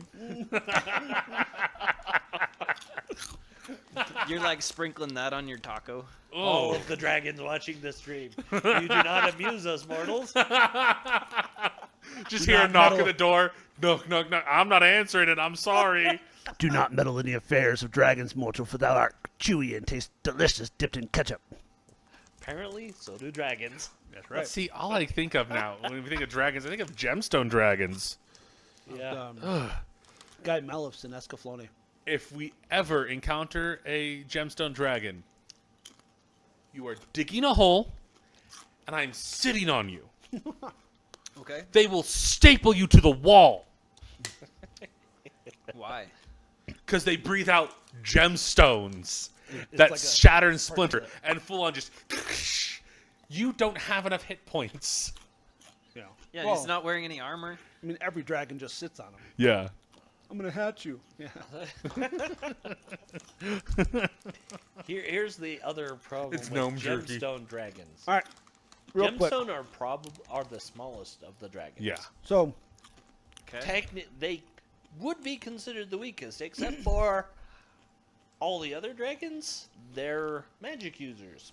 You're like sprinkling that on your taco. All Oh, of the dragons watching this stream, you do not abuse us mortals. just Do hear a not knock meddle- at the door. Knock, knock, knock. I'm not answering it. I'm sorry. Do not meddle in the affairs of dragons, mortal, for thou art chewy and taste delicious dipped in ketchup. Apparently, so do dragons. That's right. See, all I think of now when we think of dragons, I think of gemstone dragons. Yeah. Guy Malifs in Escaflowne. If we ever encounter a gemstone dragon, you are digging a hole, and I'm sitting on you. Okay. They will staple you to the wall Why? because they breathe out gemstones It's that like a shatter and splinter, and full on just. You don't have enough hit points. Yeah. Yeah, Well, he's not wearing any armor. I mean, every dragon just sits on him. Yeah. I'm gonna hatch you. Yeah. Here's the other problem It's with gnome jerky. gemstone dragons. All right. Real quick. Gemstone are the smallest of the dragons. Yeah. So Okay. They would be considered the weakest, except for all the other dragons. They're magic users.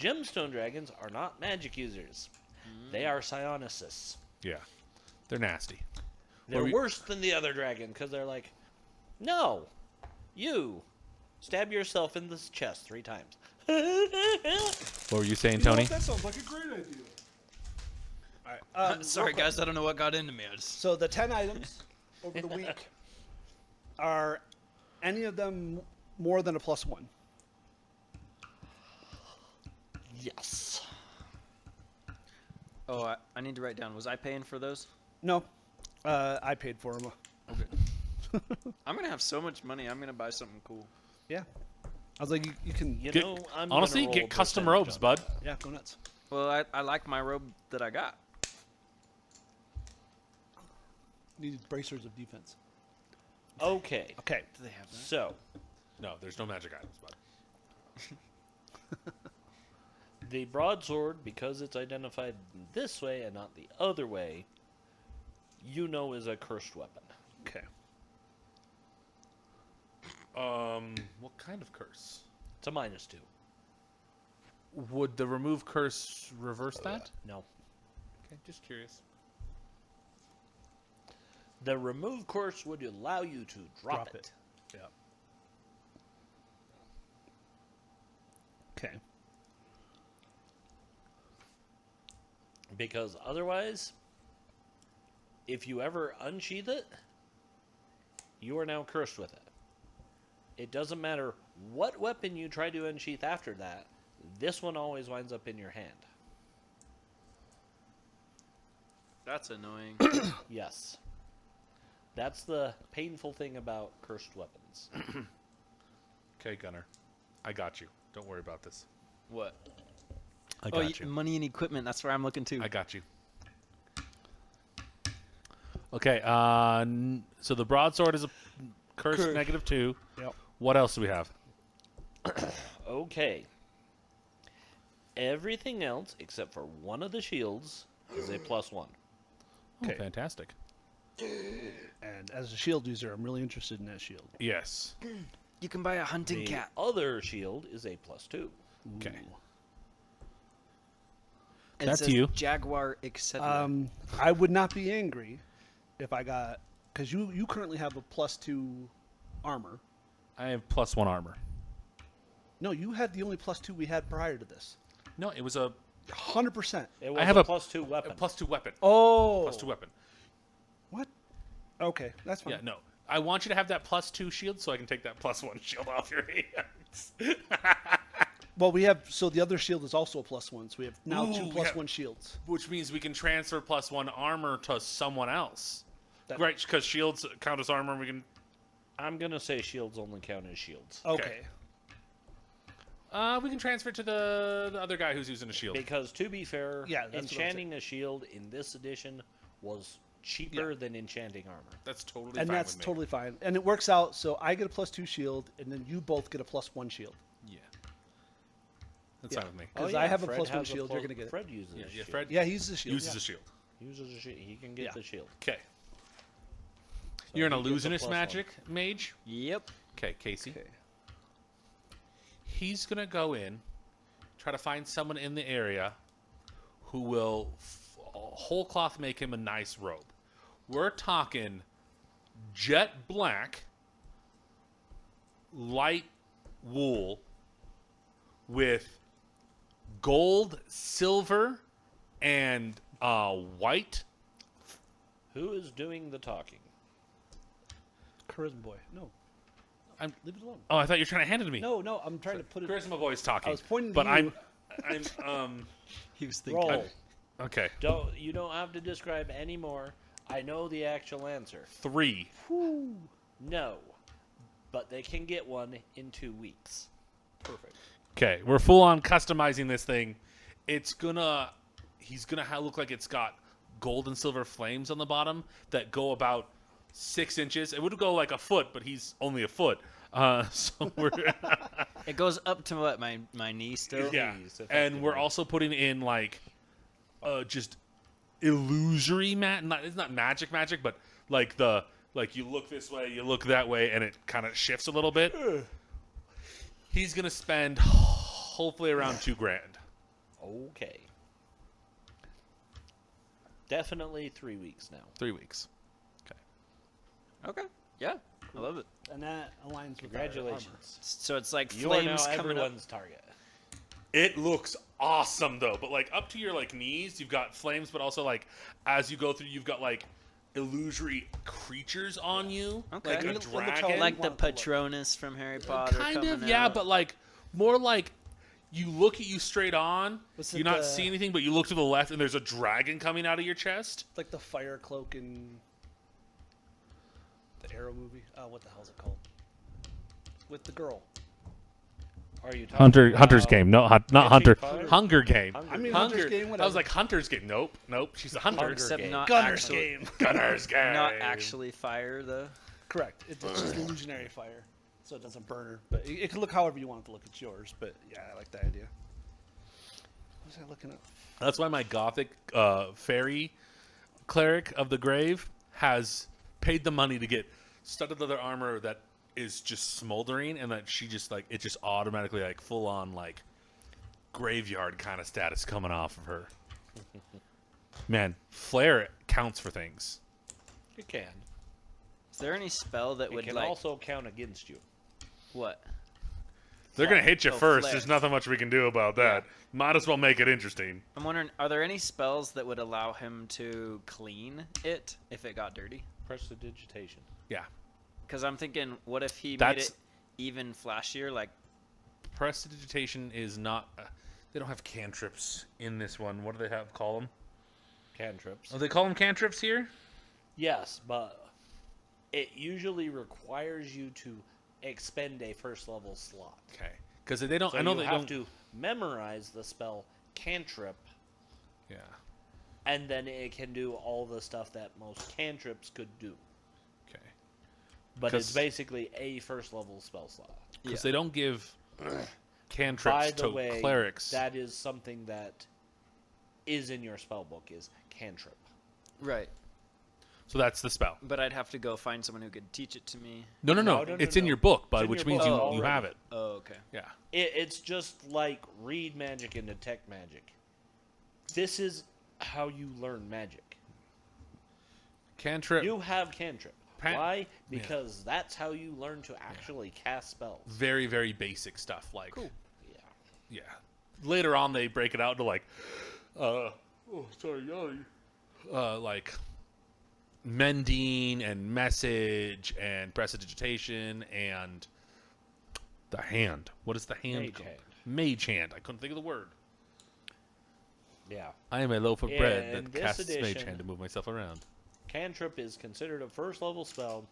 Gemstone dragons are not magic users. They are psionists. Yeah. They're nasty. They're we- worse than the other dragon because they're like, no, you stab yourself in the chest 3 times. What were you saying, Tony? that sounds like a great idea. All right. Sorry, real quick. guys. I don't know what got into me. I just... So the 10 items over the week, are any of them more than a +1? Yes. Oh, I need to write down. Was I paying for those? No. I paid for them. I'm gonna have so much money. I'm gonna buy something cool. Yeah. I was like, you can. You Get- know, I'm gonna honestly, roll get a custom percentage robes, on bud. that. Yeah, go nuts. Well, I like my robe that I got. Need bracers of defense. Okay, Okay. Do they have that? so No, there's no magic items, bud. the broadsword, because it's identified this way and not the other way, you know is a cursed weapon. Okay. What kind of curse? It's a -2. Would the remove curse reverse that? No. Okay, just curious. The remove curse would allow you to drop it. Yeah. Okay. Because otherwise, if you ever unsheath it, you are now cursed with it. It doesn't matter what weapon you try to unsheath after that, this one always winds up in your hand. That's annoying. Yes. That's the painful thing about cursed weapons. Okay, Gunner. I got you. Don't worry about this. What? I Oh, got you. money and equipment. That's where I'm looking to. I got you. Okay, so the broadsword is a curse -2. Yep. What else do we have? Okay. Everything else, except for one of the shields, is a +1. Okay. Oh, fantastic. And as a shield user, I'm really interested in that shield. Yes. You can buy a hunting The cat. other shield is a +2. Okay. It That's says you. Jaguar, etc. I would not be angry if I got, because you currently have a +2 armor. I have +1 armor. No, you had the only +2 we had prior to this. No, it was a 100%. It was I have a a +2 weapon. +2 weapon. Oh. +2 weapon. What? Okay, that's fine. Yeah, no. I want you to have that +2 shield so I can take that +1 shield off your hands. Well, we have the other shield is also a +1, so we have now Ooh, two we +1 have- shields. Which means we can transfer +1 armor to someone else. That- Right, because shields count as armor. We can. I'm gonna say shields only count as shields. Okay. We can transfer to the other guy who's using a shield. Because to be fair, Yeah, that's what I'm saying. enchanting a shield in this edition was cheaper than enchanting armor. That's totally And fine that's with me. totally fine. And it works out, so I get a +2 shield, and then you both get a +1 shield. Yeah. That's Yeah. fine with me. Because I have a Fred +1 has shield, you're going to get it. Fred uses Yeah, a yeah. shield. Fred Yeah, he uses a shield. uses yeah. a shield. Uses a shield. He can get Yeah. the shield. Okay. So You're an he gets a illusionist +1. magic mage. Yep. Okay, Casey. Okay. He's gonna go in, try to find someone in the area who will whole cloth make him a nice robe. We're talking jet black, light wool with gold, silver, and white. Who is doing the talking? Charisma boy. No. Leave it alone. Oh, I thought you were trying to hand it to me. No, I'm trying to put it. Charisma boy's talking. I was pointing to but you. I'm He was thinking. Roll. okay. You don't have to describe any more. I know the actual answer. 3. No, but they can get one in 2 weeks. Perfect. Okay, we're full on customizing this thing. He's gonna look like it's got gold and silver flames on the bottom that go about 6 inches. It would go like a foot, but he's only a foot. So we're It goes up to what, my knee still? yeah, Please, and we're effectively. also putting in like just illusory it's not magic, but like you look this way, you look that way, and it kind of shifts a little bit. He's gonna spend hopefully around $2,000. Okay. Definitely 3 weeks now. 3 weeks. Okay. Yeah. I love it. And that aligns with our armor. Congratulations. So it's like You are now flames coming up. everyone's target. It looks awesome though, but like up to your like knees, you've got flames, but also like as you go through, you've got like illusory creatures on you, Okay. like a It looks how dragon. Like the want it to look. Patronus from Harry Potter. Kind coming of, yeah, out. but like more like you look at you straight on, Was you it not the- see anything, but you look to the left and there's a dragon coming out of your chest. Like the fire cloak in the Arrow movie. What the hell's it called? With the girl. Are you talking Hunter's about Game, not Catching Hunter, Fire? Hunger Game. Hunger I mean, Games? Hunter's Game, I whatever. was like Hunter's Game. Nope, she's a hunter. Hunger Except Game. not Gunner's actually, Game. Gunner's Game. not actually fire though. Correct. It's just illusionary fire, so it doesn't burn her. But it can look however you want it to look. It's yours. But yeah, I like that idea. What was I looking up? That's why my gothic fairy cleric of the grave has paid the money to get studded leather armor that is just smoldering, and that she just like it just automatically like full on like graveyard kind of status coming off of her. Man, flare counts for things. It can. Is there any spell that It would can like also count against you. what? They're gonna hit you Oh, first. flare. There's nothing much we can do about that. Might as well make it interesting. I'm wondering, are there any spells that would allow him to clean it if it got dirty? Prestidigitation. Yeah, Because I'm thinking, what if he made That's- it even flashier? Like, prestidigitation is not. They don't have cantrips in this one. What do they have? Call them? Cantrips. Oh, they call them cantrips here. Yes, but it usually requires you to expend a first level slot. Okay, because they don't. So I know you they have don't. to memorize the spell cantrip, Yeah. and then it can do all the stuff that most cantrips could do. Okay. But it's 'Cause- basically a first level spell slot. Because Yeah. they don't give By cantrips the to way, clerics. that is something that is in your spell book is cantrip. right. So that's the spell. But I'd have to go find someone who could teach it to me. No. No, It's in your book, bud, in which your means book you already. have it. Oh, okay. Yeah. It's just like read magic and detect magic. This is how you learn magic. Cantrip. You have cantrip. Pa- Why? Because that's how you learn to actually cast spells. Very, very basic stuff. Like. Yeah. Yeah. Later on, they break it out to like, like mending and message and prestidigitation and the hand. What is the hand Mage called? hand. Mage hand. I couldn't think of the word. Yeah. I am a loaf of bread In that this casts mage edition- hand to move myself around. Cantrip is considered a first level spell.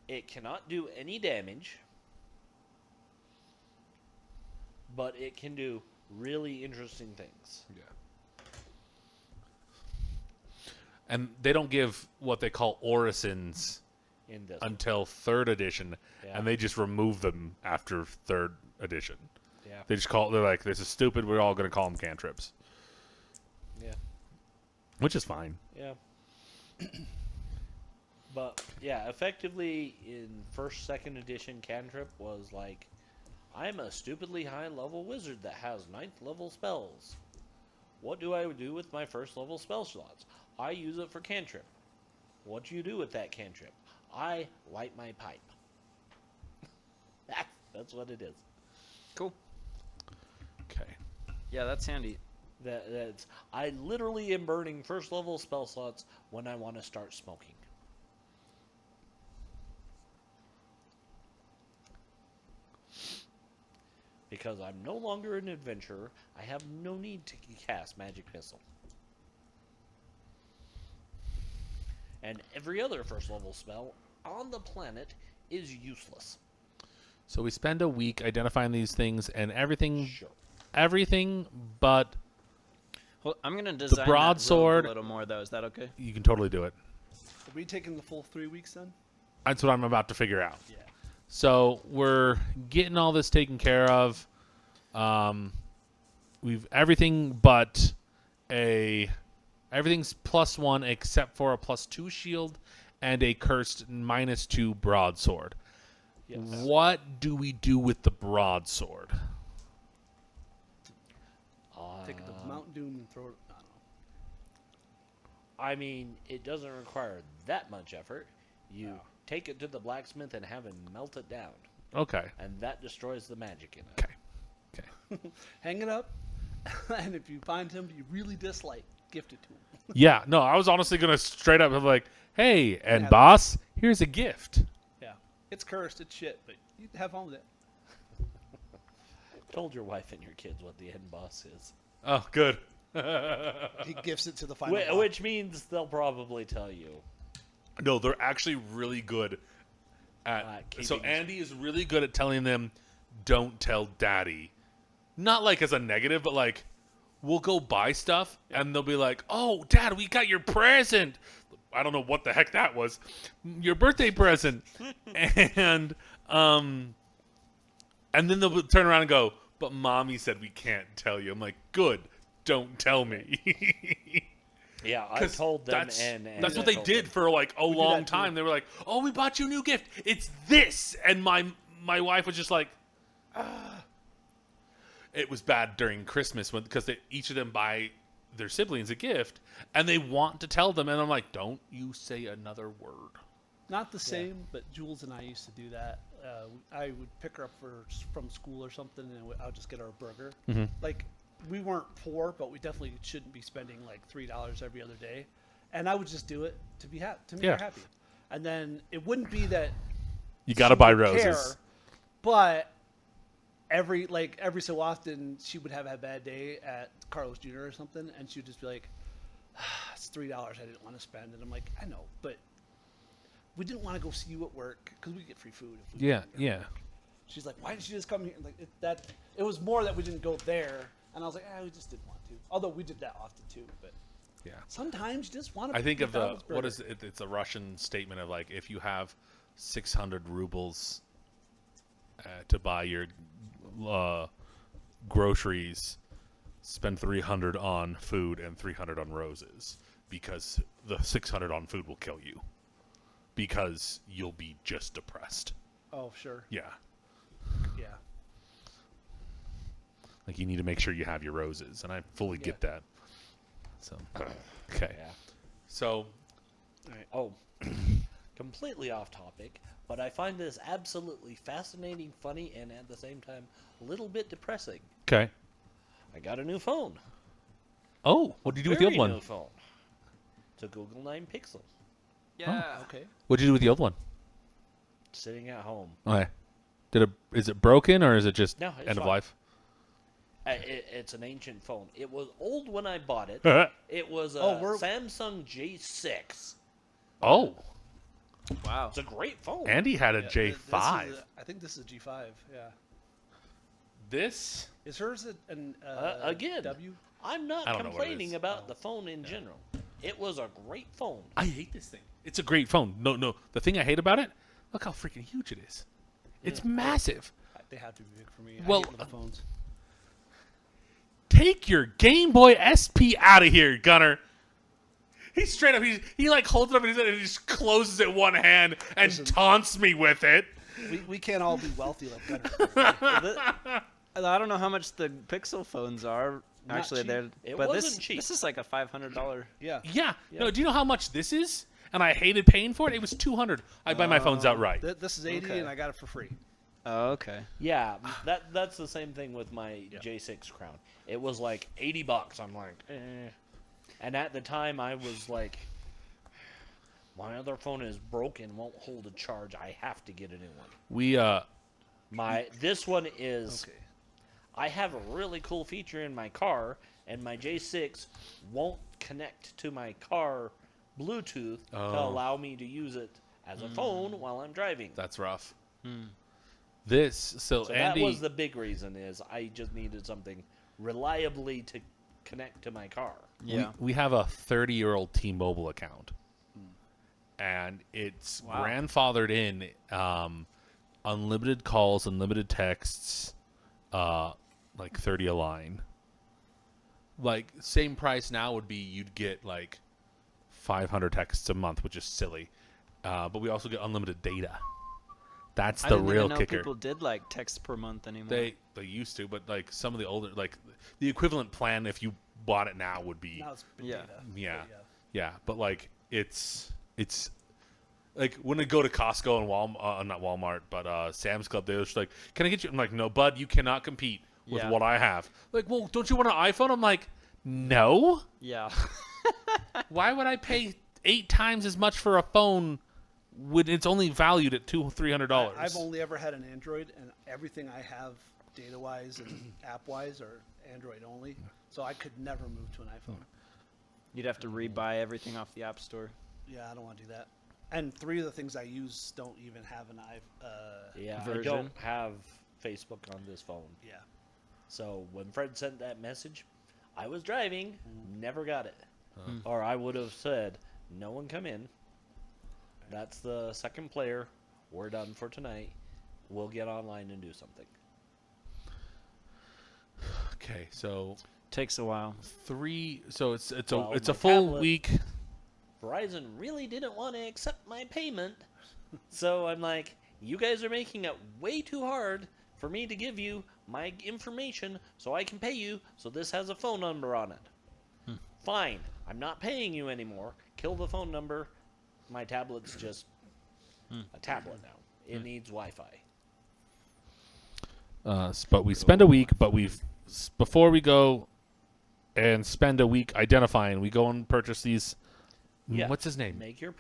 It cannot do any damage, but it can do really interesting things. Yeah. And they don't give what they call orisons In this, until 3rd edition, Yeah. and they just remove them after 3rd edition. yeah, They're like, this is stupid, we're all going to call them cantrips. yeah, Which is fine. yeah. But yeah, effectively in 1st, 2nd edition, Cantrip was like, I'm a stupidly high level wizard that has 9th level spells. What do I do with my 1st level spell slots? I use it for cantrip. What do you do with that cantrip? I light my pipe. That's what it is. Cool. Okay. Yeah, that's handy. That's I literally am burning 1st level spell slots when I want to start smoking. Because I'm no longer an adventurer, I have no need to cast Magic Missile. And every other 1st level spell on the planet is useless. So we spend a week identifying these things, and everything but Well, I'm gonna design that broadsword- rogue a little more though. Is that okay? you can totally do it. Are we taking the full 3 weeks then? That's what I'm about to figure out. Yeah. So we're getting all this taken care of. We've everything but everything's +1 except for a +2 shield and a cursed -2 broadsword. Yes. What do we do with the broadsword? Take the Mountain Doom and throw it. I don't know. I mean, it doesn't require that much effort. You take it to the blacksmith and have him melt it down, Okay. and that destroys the magic in it. Okay. Hang it up, and if you find him you really dislike, gift it to him. Yeah. No, I was honestly gonna straight up have like, hey, and Yeah. boss, here's a gift. Yeah. It's cursed, it's shit, but you have fun with it. Told your wife and your kids what the end boss is. Oh, good. He gifts it to the final boss. Which means they'll probably tell you. No, they're actually really good at. So keeping- Andy is really good at telling them, "Don't tell Daddy." Not like as a negative, but like, we'll go buy stuff, and they'll be like, "Oh, Dad, we got your present." I don't know what the heck that was. Your birthday present, and then they'll turn around and go, "But Mommy said we can't tell you." I'm like, "Good, don't tell me." Yeah, I 'Cause told them, that's, and that's I what they told did them. for like a did long that too. time. They were like, "Oh, we bought you a new gift. It's this," and my wife was just like, "Ah." It was bad during Christmas because each of them buy their siblings a gift, and they want to tell them, and I'm like, "Don't you say another word." Not the same, but Jules and I used to do that. I would pick her up from school or something, and I would just get her a burger. Like, we weren't poor, but we definitely shouldn't be spending like $3 every other day. And I would just do it to be to make Yeah. her happy. And then it wouldn't be that You got to she buy would roses. care, but every so often she would have a bad day at Carlos Jr. or something, and she would just be like, "It's $3 I didn't want to spend." And I'm like, "I know, but we didn't want to go see you at work because we get free food if we Yeah, go to yeah. work." She's like, "Why didn't you just come here?" Like it was more that we didn't go there, and I was like, we just didn't want to. Although we did that often too, but Yeah. sometimes you just want to. I think of what is it? It's a Russian statement of like, if you have 600 rubles to buy your groceries, spend 300 on food and 300 on roses, because the 600 on food will kill you, because you'll be just depressed. Oh sure, Yeah. yeah. Like, you need to make sure you have your roses, and I fully get that. So, okay. Yeah. So, Oh, completely off topic, but I find this absolutely fascinating, funny, and at the same time a little bit depressing. okay. I got a new phone. Oh, what did you do with the Very old new one? phone. It's a Google 9 Pixel. Yeah. Okay. What'd you do with the old one? Sitting at home. Okay. Is it broken or is it just No, it's end of fine. life? It's an ancient phone. It was old when I bought it. It was a Samsung J6. Oh, Wow. It's a great phone. Andy had a Yeah, J5. I think this is a G5. Yeah. This? Is hers an Again, W? I'm not I don't know what it complaining is. about the phone in general. It was a great phone. I hate this thing. It's a great phone. No. The thing I hate about it, look how freaking huge it is. It's massive. They have to be big for me. Well, I hate little phones. Take your Game Boy SP out of here, Gunner. He's straight up. He like holds it up in his hand and he just closes it one hand and taunts me with it. We can't all be wealthy like Gunner. I don't know how much the Pixel phones are. Not Actually, cheap. they're. It but wasn't cheap. This is like a $500. Yeah. Yeah. No. Do you know how much this is? And I hated paying for it. It was $200. I buy my phones outright. This is 80 Okay. and I got it for free. Oh, okay. Yeah, that's the same thing with my J6 Crown. It was like $80. I'm like, eh. And at the time, I was like, my other phone is broken, won't hold a charge. I have to get a new one. This one is. Okay. I have a really cool feature in my car, and my J6 won't connect to my car Bluetooth to allow me to use it as a phone while I'm driving. That's rough. So Andy, that was the big reason is I just needed something reliably to connect to my car. Yeah. we have a 30-year-old T-Mobile account, and it's grandfathered in unlimited calls, unlimited texts, like 30 a line. Like same price now would be you'd get like 500 texts a month, which is silly. But we also get unlimited data. That's I the didn't real even know kicker. people did like text per month anymore. They used to, but like some of the older, like the equivalent plan if you bought it now would be Now it's big Yeah. data. yeah. But like it's like when I go to Costco and not Walmart, but Sam's Club, they're just like, "Can I get you?" I'm like, "No, bud, you cannot compete with Yeah. what I have." Like, well, don't you want an iPhone? I'm like, no. Yeah. Why would I pay 8 times as much for a phone when it's only valued at $200-$300? I've only ever had an Android, and everything I have data-wise and app-wise are Android only. So I could never move to an iPhone. You'd have to rebuy everything off the App Store. Yeah, I don't want to do that. And 3 of the things I use don't even have an iPhone. Yeah, I Version? don't have Facebook on this phone. Yeah. So when Fred sent that message, I was driving, never got it. Or I would have said, no one come in. That's the second player. We're done for tonight. We'll get online and do something. Okay, so Takes a while. 3. So it's Well, a my full tablet- week. Verizon really didn't want to accept my payment. So I'm like, you guys are making it way too hard for me to give you my information so I can pay you, so this has a phone number on it. Fine. I'm not paying you anymore. Kill the phone number. My tablet's just a tablet now. It needs Wi-Fi. But we spend a week. But before we go and spend a week identifying, we go and purchase these. Yeah. What's his name? Make your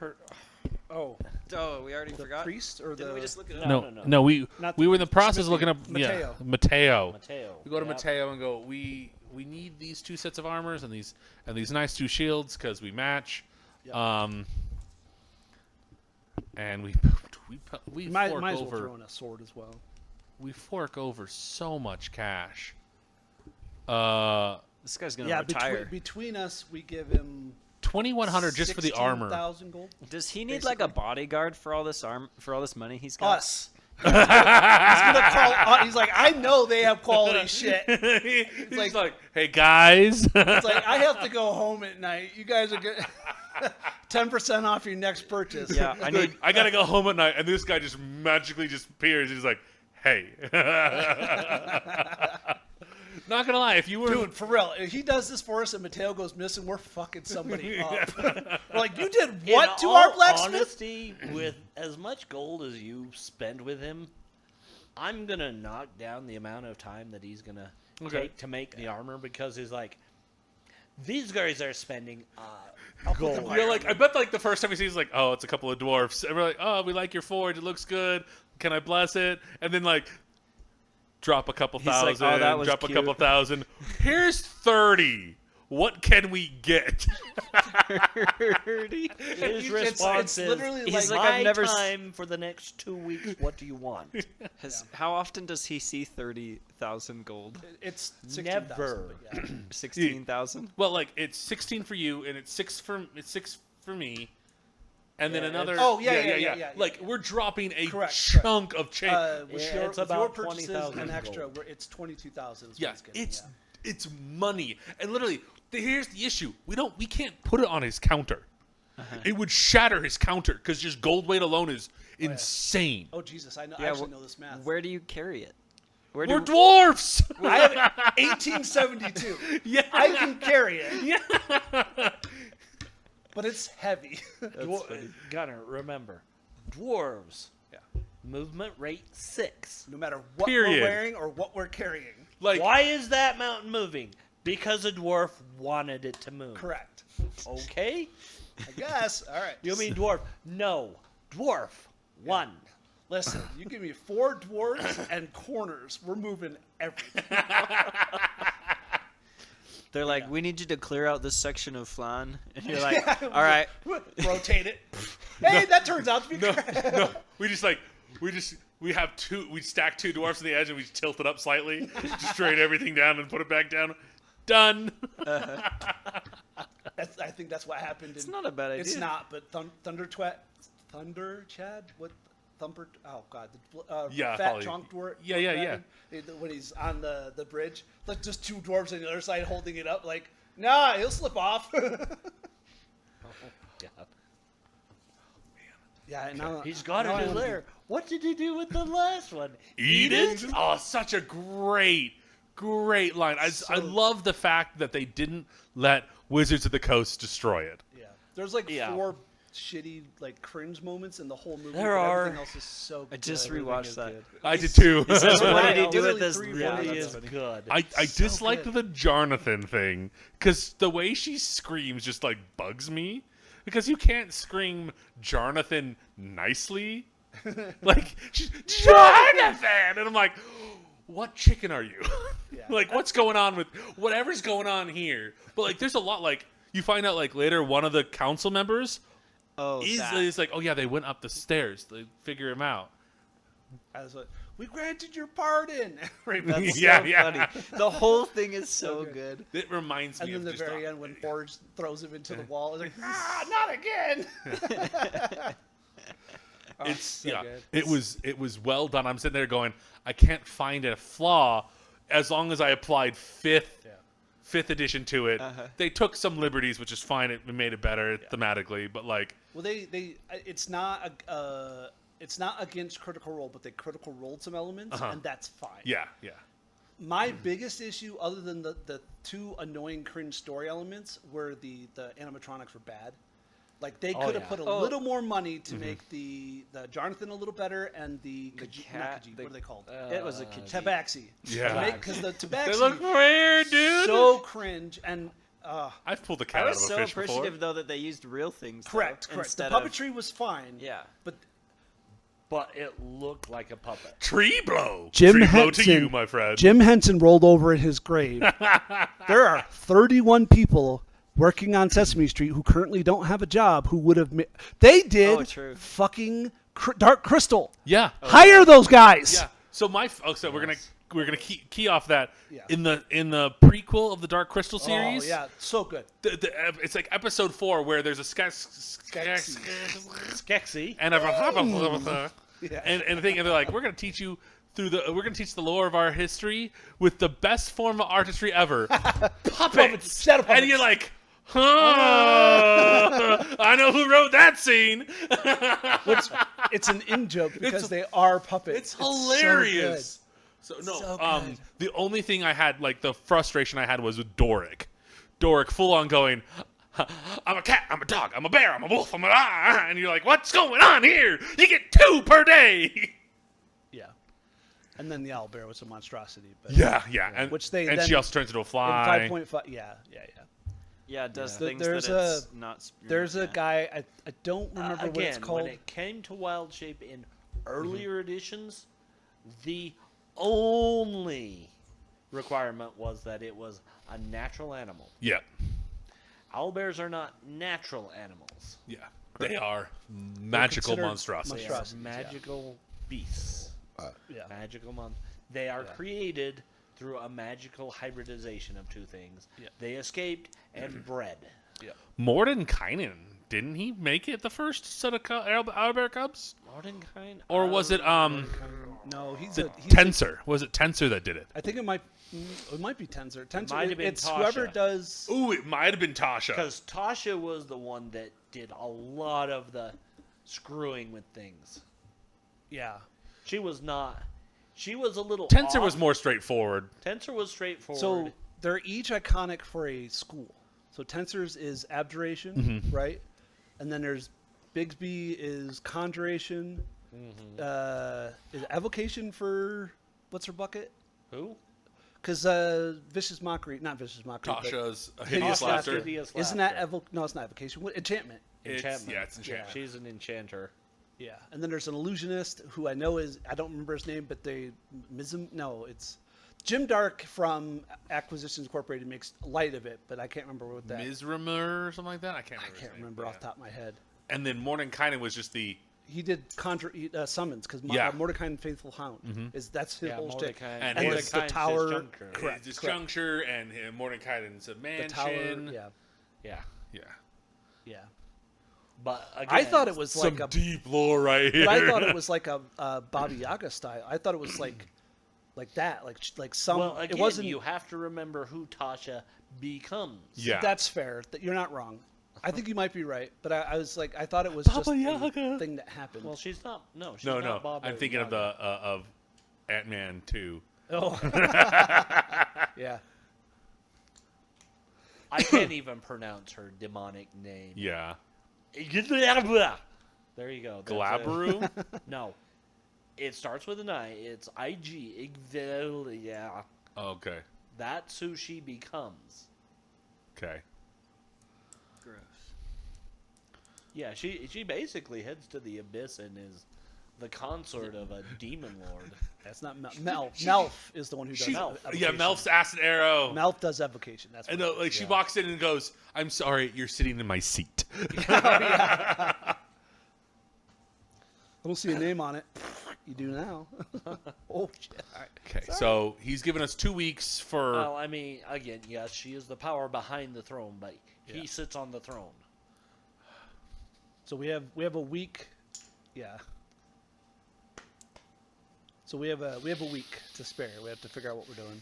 Oh, Oh, we already the forgot. priest or Didn't the we just look it up? No. We Not were in the the process of Smithy. looking up. Mateo. Yeah, Mateo. Mateo. We go to Yep. Mateo and go. We need these 2 sets of armors and these nice 2 shields because we match. Yep. And we might fork as well over. throw in a sword as well. We fork over so much cash. This guy's gonna Yeah, retire. between us, we give him 2,100 just for the armor. 16,000 gold. Does he need like a bodyguard for all this money he's got? Us. He's gonna call. He's like, I know they have quality shit. He's like- like, hey guys. It's like I have to go home at night. You guys are good. 10% off your next purchase. Yeah, I gotta go home at night, and this guy just magically just appears. He's like, hey. Not gonna lie, if you were Dude, for real, if he does this for us and Mateo goes missing, we're fucking somebody up. We're like, you did what In to all our blacksmith? honesty, with as much gold as you spend with him, I'm gonna knock down the amount of time that he's gonna take to make the armor because he's like, These guys are spending put them gold. higher. You're like, I bet like the first time he sees like, oh, it's a couple of dwarfs. And we're like, oh, we like your forge. It looks good. Can I bless it? And then like, drop a couple He's like, thousand. "Oh, that was drop a cute." couple thousand. Here's 30. What can we get? His response is, literally He's like, like, "I've my never time for the next 2 weeks. What do you want? How often does he see 30,000 gold? it's 16,000, Never. but yeah. 16,000? Well, like it's 16 for you, and it's six for me, and then Yeah, another. it's- Oh, yeah. Like we're dropping a Correct. chunk of change. With Yeah, your, it's with your about purchases 20,000 and extra, gold. it's 22,000. Yeah, it's money, and literally, here's the issue: we can't put it on his counter. It would shatter his counter because just gold weight alone is insane. Oh Jesus, I know. Yeah, I actually know this math. Where do you carry it? Where We're do dwarfs. I have 1872. Yeah. I can carry it, Yeah. but it's heavy. Gunner, remember, dwarves. Yeah. Movement rate 6. No matter what Period. we're wearing or what we're carrying. Like Why is that mountain moving? Because a dwarf wanted it to move. Correct. Okay? I guess. All right. You mean dwarf? No. Dwarf. 1. Listen, you give me 4 dwarves and corners. We're moving everything. They're like, we need you to clear out this section of flan. And you're like, all right. Rotate it. Hey, that turns out to be no, correct. no. We have two. We stack 2 dwarfs on the edge and we just tilt it up slightly, just straight everything down and put it back down. Done. I think that's what happened. It's not a bad idea. It's not, but Thunder Chad? What? Thumper? Oh God, the Yeah, I fat follow you. chunk dwarf. Yeah, yeah. When he's on the bridge, like just 2 dwarves on the other side holding it up, like, nah, he'll slip off. God. Yeah, now He's got now I a new wanna lair. What did he do with the last one? Eat it? Oh, such a great line. I love the fact that they didn't let Wizards of the Coast destroy it. Yeah, there's like Yeah. 4 shitty like cringe moments in the whole movie. There but are. Everything else is so good. I just Everything rewatched is that. good. I did too. says, Yeah, what did he do literally with this? 3, Yeah, 4 Really that's is funny. good. I So disliked good. the Jarnathan thing because the way she screams just like bugs me. Because you can't scream Jarnathan nicely. Like, she's Jarnathan! And I'm like, what chicken are you? Yeah. Like, what's going on with whatever's going on here? But like, there's a lot. Like, you find out like later one of the council members Oh, is like, oh yeah, they went up the stairs. They figure him out. I was like, we granted your pardon. Right, that's Yeah, so yeah. funny. The whole thing is so good. good. It reminds And me then of the just very end when Forge throws him into the wall, it's like, not again. Oh, it's so yeah. good. It was well done. I'm sitting there going, I can't find a flaw as long as I applied fifth edition to it. They took some liberties, which is fine. It made it better thematically, but like, Well, it's not against Critical Role, but they Critical Rolled some elements, and that's fine. yeah. My biggest issue, other than the 2 annoying cringe story elements, were the animatronics were bad. Like they could have put a little more money to make the Jonathan a little better and the cat- Khajiit, what are they called? It was a Khajiit. Tabaxi. Yeah. Because the They Tabaxi look weird, dude. so cringe and I've pulled a I cat out was of a so fish appreciative before. though that they used real things. correct. though, The instead puppetry was fine. Yeah. But But it looked like a puppet. Tree blow. Jim Tree blow Henson- to you, my friend. Jim Henson rolled over in his grave. There are 31 people working on Sesame Street who currently don't have a job who would have they did Oh, true. fucking Dark Crystal. Yeah. Hire those guys. Yeah. So so we're gonna key off that Yeah. in the prequel of the Dark Crystal Oh series. yeah, so good. It's like episode 4 where there's a Skexy. and Yeah. and the thing, and they're like, we're gonna teach you we're gonna teach the lore of our history with the best form of artistry ever, puppets. Shadow puppets. And you're like, huh? I know who wrote that scene. It's an in joke because they are puppets. It's hilarious. So no, So good. the only thing I had, like the frustration I had, was with Doric. Doric full on going, I'm a cat, I'm a dog, I'm a bear, I'm a wolf, I'm a and you're like, what's going on here? You get 2 per day. Yeah. And then the owlbear was a monstrosity. But Yeah, and Which they and then- she also turns into a in fly. 5.5. Yeah. Yeah, it does Yeah. things There's that it's not. There's a yeah. guy, I don't remember what it's Again, called. when it came to wild shape in earlier editions, the only requirement was that it was a natural animal. Yeah. Owlbears are not natural animals. Yeah. They are magical considered monstrosities. They are Monstrosities, yeah. magical beasts. Yeah. Magical They are Yeah. created through a magical hybridization of two things. Yeah. They escaped and bred. Mordenkainen, didn't he make it the first set of owlbear cubs? Mordenkainen? Or was it No, he's the a Tensor? Was it Tensor that did it? I think it might be Tensor. Tensor. might have been it's whoever Tasha. does. Ooh, it might have been Tasha. Because Tasha was the one that did a lot of the screwing with things. Yeah. She was not. She was a little. Tensor off. was more straightforward. Tensor was straightforward. So they're each iconic for a school. So Tensor's is Abjuration, right? And then there's Bigsby is Conjuration. Is Evocation for what's her bucket? Who? Because Vicious Mockery, not Vicious Mockery. but Tasha's a hideous Hideous laughter. Laughter. Hideous Isn't that Laughter. No, it's not Evocation. What, Enchantment. Enchantment? Yeah, it's enchantment. She's an enchanter. Yeah, and then there's an illusionist who I know I don't remember his name, but it's Jim Dark from Acquisitions Incorporated makes light of it, but I can't remember what that. Mizramer or something like that. I can't I remember. his can't name, remember yeah. off the top of my head. And then Mordenkainen was just the He did summons because Yeah. Mordecai and Faithful Hound that's his Yeah, whole shtick. Mordecai. And And his- the tower, disjuncture. correct? disjuncture, and Mordenkainen's a The mansion. tower, yeah, Yeah. Yeah. yeah. But again, I thought it was Some like a, deep lore right here. but I thought it was like a Baba Yaga style. I thought it was like that, like some. Well, again, it wasn't. you have to remember who Tasha becomes. Yeah. That's fair. You're not wrong. I think you might be right, but I was like, I thought it was Baba just a Yaga. thing that happened. Well, she's not. No, she's No, not no. Baba I'm thinking of Yaga. the of Ant-Man 2. Oh, yeah. I can't even pronounce her demonic name. Yeah. There you go. That's it. Galabru? No. It starts with an I. It's IG. Yeah. Okay. That's who she becomes. Okay. Gross. Yeah, she basically heads to the abyss and is the consort of a demon lord. That's not Melf. Melf is the one who does Melf. Yeah, evocation. Melf's acid arrow. Melf does evocation. That's I what know, it like is, she yeah. walks in and goes, "I'm sorry, you're sitting in my seat." I don't see a name on it. You do now. Oh shit! All right. Okay, so he's given us 2 weeks for. Well, I mean, again, yes, she is the power behind the throne, but he Yeah. sits on the throne. So we have a week. Yeah. So we have a week to spare. We have to figure out what we're doing.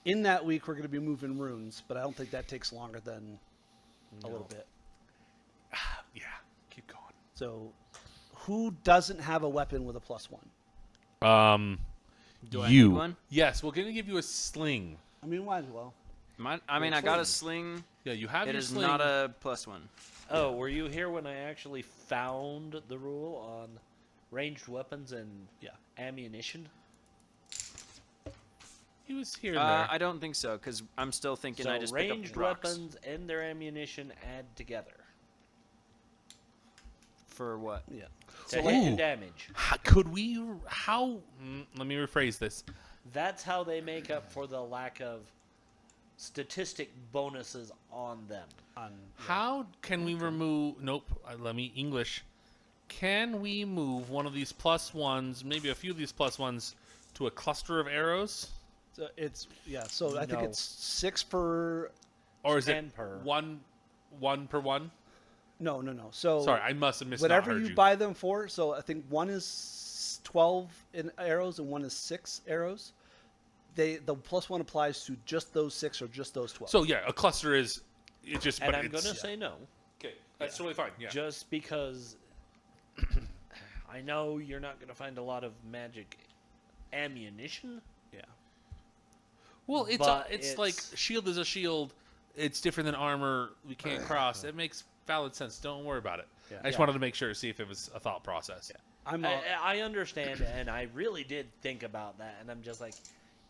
In that week, we're going to be moving runes, but I don't think that takes longer than a little bit. Yeah, keep going. So, who doesn't have a weapon with a +1? Do I you. need one? Yes, we're gonna give you a sling. I mean, might as well. I got a sling. Yeah, you have It your is sling. not a +1. Oh, were you here when I actually found the rule on ranged weapons and Yeah. ammunition? He was here. And there. I don't think so, because I'm still thinking So I just pick ranged up rocks. weapons and their ammunition add together For what? Yeah. to So- hit Ooh. and damage. Could we? Let me rephrase this. That's how they make up for the lack of statistic bonuses on them. How can we remove? Nope. Let me English. Can we move one of these +1s, maybe a few of these +1s, to a cluster of arrows, So it's So I think No. it's 6 per. or is 10 it per. one per one? No. So Sorry, I must have missed. whatever you buy them for. So I think one is 12 in arrows and one is 6 arrows. The +1 applies to just those 6 or just those 12. So yeah, a cluster is. It just. And but I'm it's, going to say no, Okay, that's totally fine. Yeah. just because I know you're not going to find a lot of magic ammunition. yeah. Well, it's But it's like it's- shield is a shield. It's different than armor. We can't cross. It makes valid sense. Don't worry about it. Yeah. I just wanted to make sure, see if it was a thought process. I'm. I understand, and I really did think about that, and I'm just like,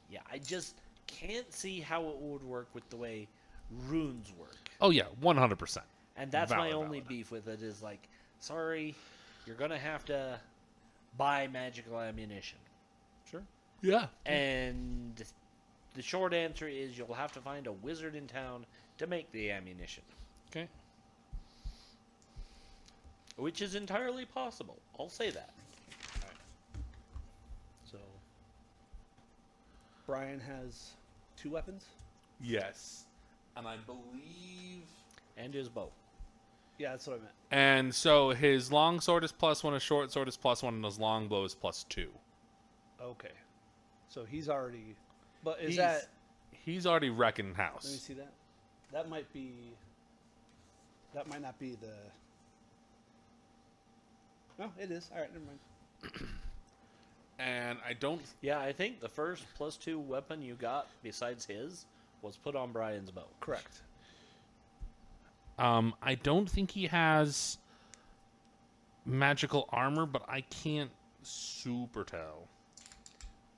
yeah, I just can't see how it would work with the way runes work. Oh yeah, 100%. And that's my Valid, only valid. beef with it is like, sorry, you're gonna have to buy magical ammunition. Sure. Yeah. And the short answer is you'll have to find a wizard in town to make the ammunition, Okay. which is entirely possible. I'll say that. So Brian has 2 weapons. Yes. And I believe. And his bow. Yeah, that's what I meant. And so his long sword is +1, his short sword is +1, and his long bow is +2. Okay. So he's already. But is He's- that? He's already wrecking Let me house. see that. That might be. That might not be the. No, it is. All right, never mind. And I don't. Yeah, I think the first +2 weapon you got besides his was put on Brian's bow. Correct. I don't think he has magical armor, but I can't super tell.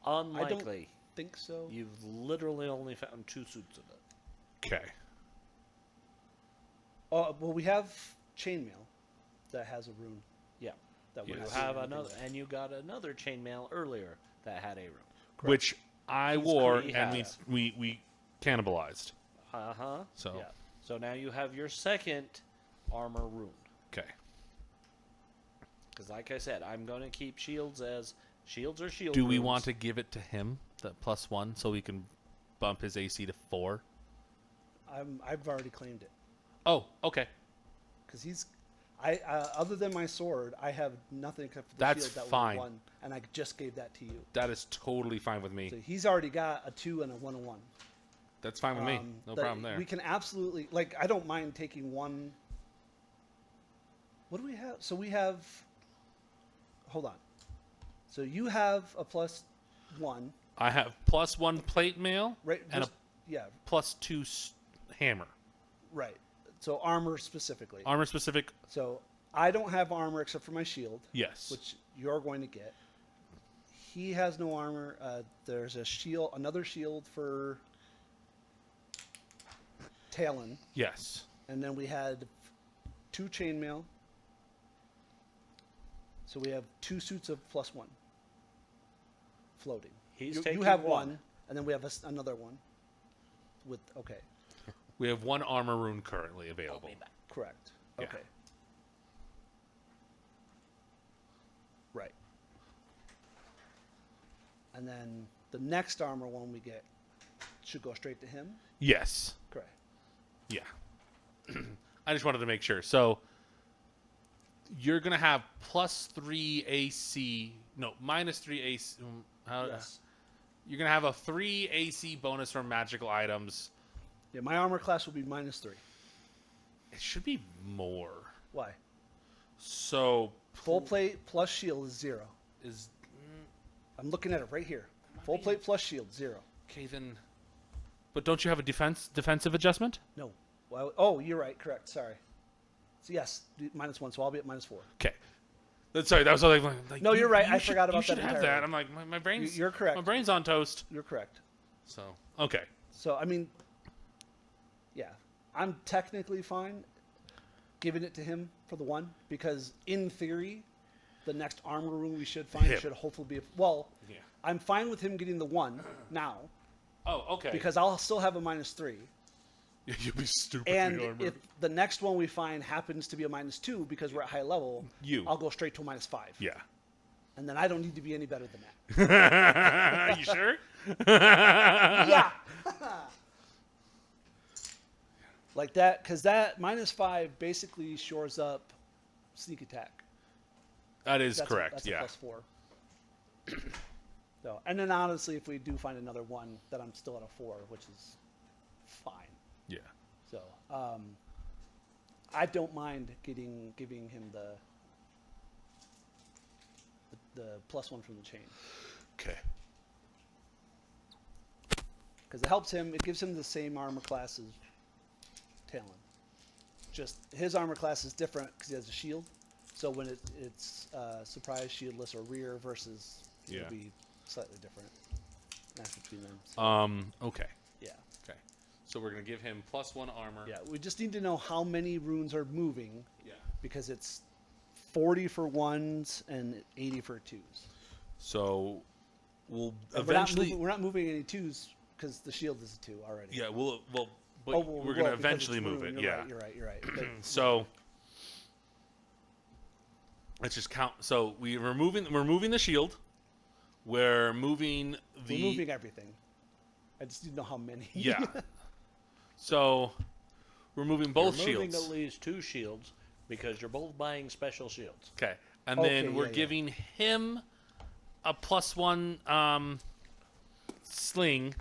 Unlikely. Think so. You've literally only found 2 suits of it. Okay. Oh well, we have chainmail that has a rune. Yeah. That Yes. we're You not have seeing anything another, with. and you got another chainmail earlier that had a rune. Which I He's wore, cre- and yeah. we cannibalized. Uh-huh. So. Yeah. So now you have your second armor rune. Okay. Because like I said, I'm going to keep shields as shields or shield Do we runes. want to give it to him, that +1, so we can bump his AC to 4? I've already claimed it Oh, okay. because he's. Other than my sword, I have nothing except for the That's shield that fine. was a 1, and I just gave that to you. That is totally fine with me. So he's already got a 2 and a 1 and 1. That's fine with me. No problem there. We can absolutely I don't mind taking one. What do we have? So we have. Hold on. So you have a +1, I have +1 plate mail right? and a yeah, +2 hammer. right. So armor specifically. Armor specific, So I don't have armor except for my shield, yes. which you're going to get. He has no armor. There's a shield, another shield for Talon, Yes. and then we had 2 chainmail. So we have 2 suits of +1 floating. He's You taking have one. 1, and then we have another one. With okay, We have 1 armor rune currently available. correct. Yeah. Okay. Right. And then the next armor one we get should go straight to him. Yes. Correct. Yeah. I just wanted to make sure. So you're going to have +3 AC. No, -3 AC. Yes. You're going to have a 3 AC bonus from magical items. Yeah, my armor class will be -3. It should be more. Why? So Full plate plus shield is 0. is I'm looking at it right here. Full plate plus shield 0. okay then. But don't you have a defensive adjustment? No. Well, oh, you're right. Correct. Sorry. So yes, -1. So I'll be at -4. Okay. Sorry, that was like No, you're right. I should- forgot about you should that have entirely. that. I'm like my brain's. You're correct. My brain's on toast. You're correct. So okay. So I mean, yeah, I'm technically fine giving it to him for the 1 because in theory, the next armor room we should find Him. should hopefully be well. Yeah. I'm fine with him getting the 1 now Oh, okay. because I'll still have a -3. you'll be stupid. And if the next one we find happens to be a -2 because we're at high level, I'll go straight to a -5. yeah. And then I don't need to be any better than that. You sure? Yeah. Like that, because that -5 basically shores up sneak attack. That is That's correct. That's yeah. a +4. So, and then honestly, if we do find another 1, then I'm still at a 4, which is fine. Yeah. So, I don't mind giving him the +1 from the chain Okay. because it helps him. It gives him the same armor class as Talon. Just his armor class is different because he has a shield. So when it's surprise, shieldless, or rear versus Yeah. it'll be slightly different. That's between them. So, Okay. yeah. Okay. So we're gonna give him +1 armor. Yeah, we just need to know how many runes are moving Yeah. because it's 40 for ones and 80 for twos. So we'll And eventually. we're not moving any twos because the shield is a 2 already. Yeah, well, but Oh, we're gonna eventually move it. Yeah. You're right. But So let's just count. So we're moving the shield. We're moving we're moving everything. I just need to know how many. Yeah. So we're moving both You're moving shields. at least 2 shields because you're both buying special shields. Okay. And Okay, then we're yeah. giving him a +1 sling.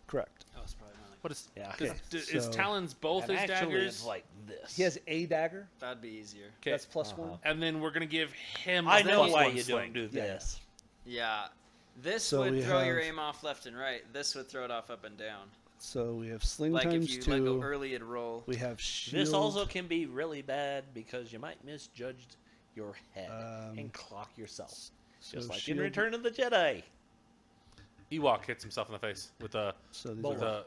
Correct. That was probably not like, What is? Yeah. Is, Okay, is so- talons both And his actually, daggers? it's like this. He has a dagger. that'd be easier. Okay. That's +1. And then we're gonna give him. I a know why +1 you sling. don't do Yeah. this. Yeah. This So we would throw your have- aim off left and right. This would throw it off up and down. So we have sling Like times if you 2. let go early, it'd roll. We have shield. This also can be really bad because you might misjudge your head and clock yourself. so Just like shield- in Return of the Jedi. Ewok hits himself in the face with a. So these Bola.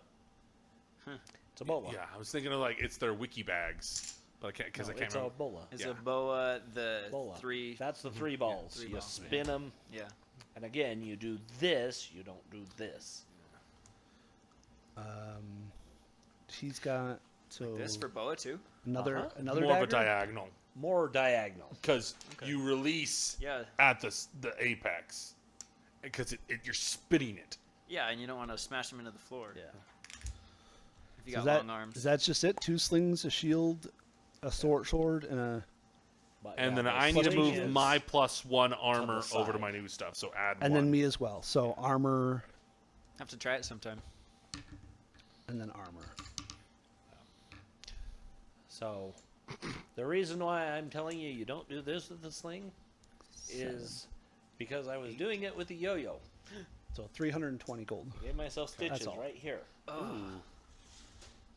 are It's a bola. Yeah, I was thinking of like it's their wiki bags, but I can't because I can't it's remember. a bola. Is Yeah. a boa the Bola. 3? That's the 3 balls. 3 you balls, spin them, Yeah. and again, you do this. You don't do this. he's got so This for boa too? another Uh-huh. another More dagger. of a diagonal More diagonal. because you release Yeah. at the apex because you're spitting it. Yeah, and you don't want to smash them into the floor. Yeah. If you So got is that, long arms. is that just it? 2 slings, a shield, a sword, and a But, And yeah, then the I need to sling move is- my +1 armor the over to side. my new stuff. So add and 1. then me as well. So armor Have to try it sometime. and then armor. So, the reason why I'm telling you you don't do this with the sling is because I was doing it with the yo-yo. So 320 gold. Gave myself stitches all. right here. Oh.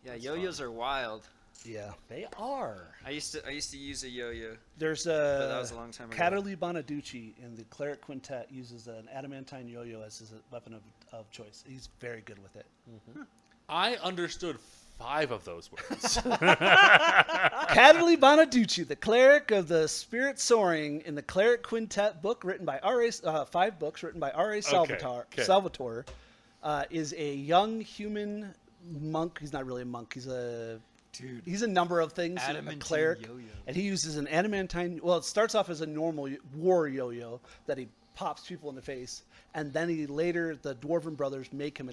Yeah, yo-yos are wild. Yeah. They are. I used to use a yo-yo. There's But that was a long time ago. Caterly Bonaducci in the Cleric Quintet uses an adamantine yo-yo as his weapon of choice. He's very good with it. I understood 5 of those words. Caterly Bonaducci, the cleric of the Spirit Soaring in the Cleric Quintet book written by R.A. 5 books written by R.A. Okay. Salvatore, is a young human monk. He's not really a monk. He's a number of things. A Adamantine cleric, yo-yo. and he uses an adamantine. Well, it starts off as a normal war yo-yo that he pops people in the face, and then the Dwarven brothers make him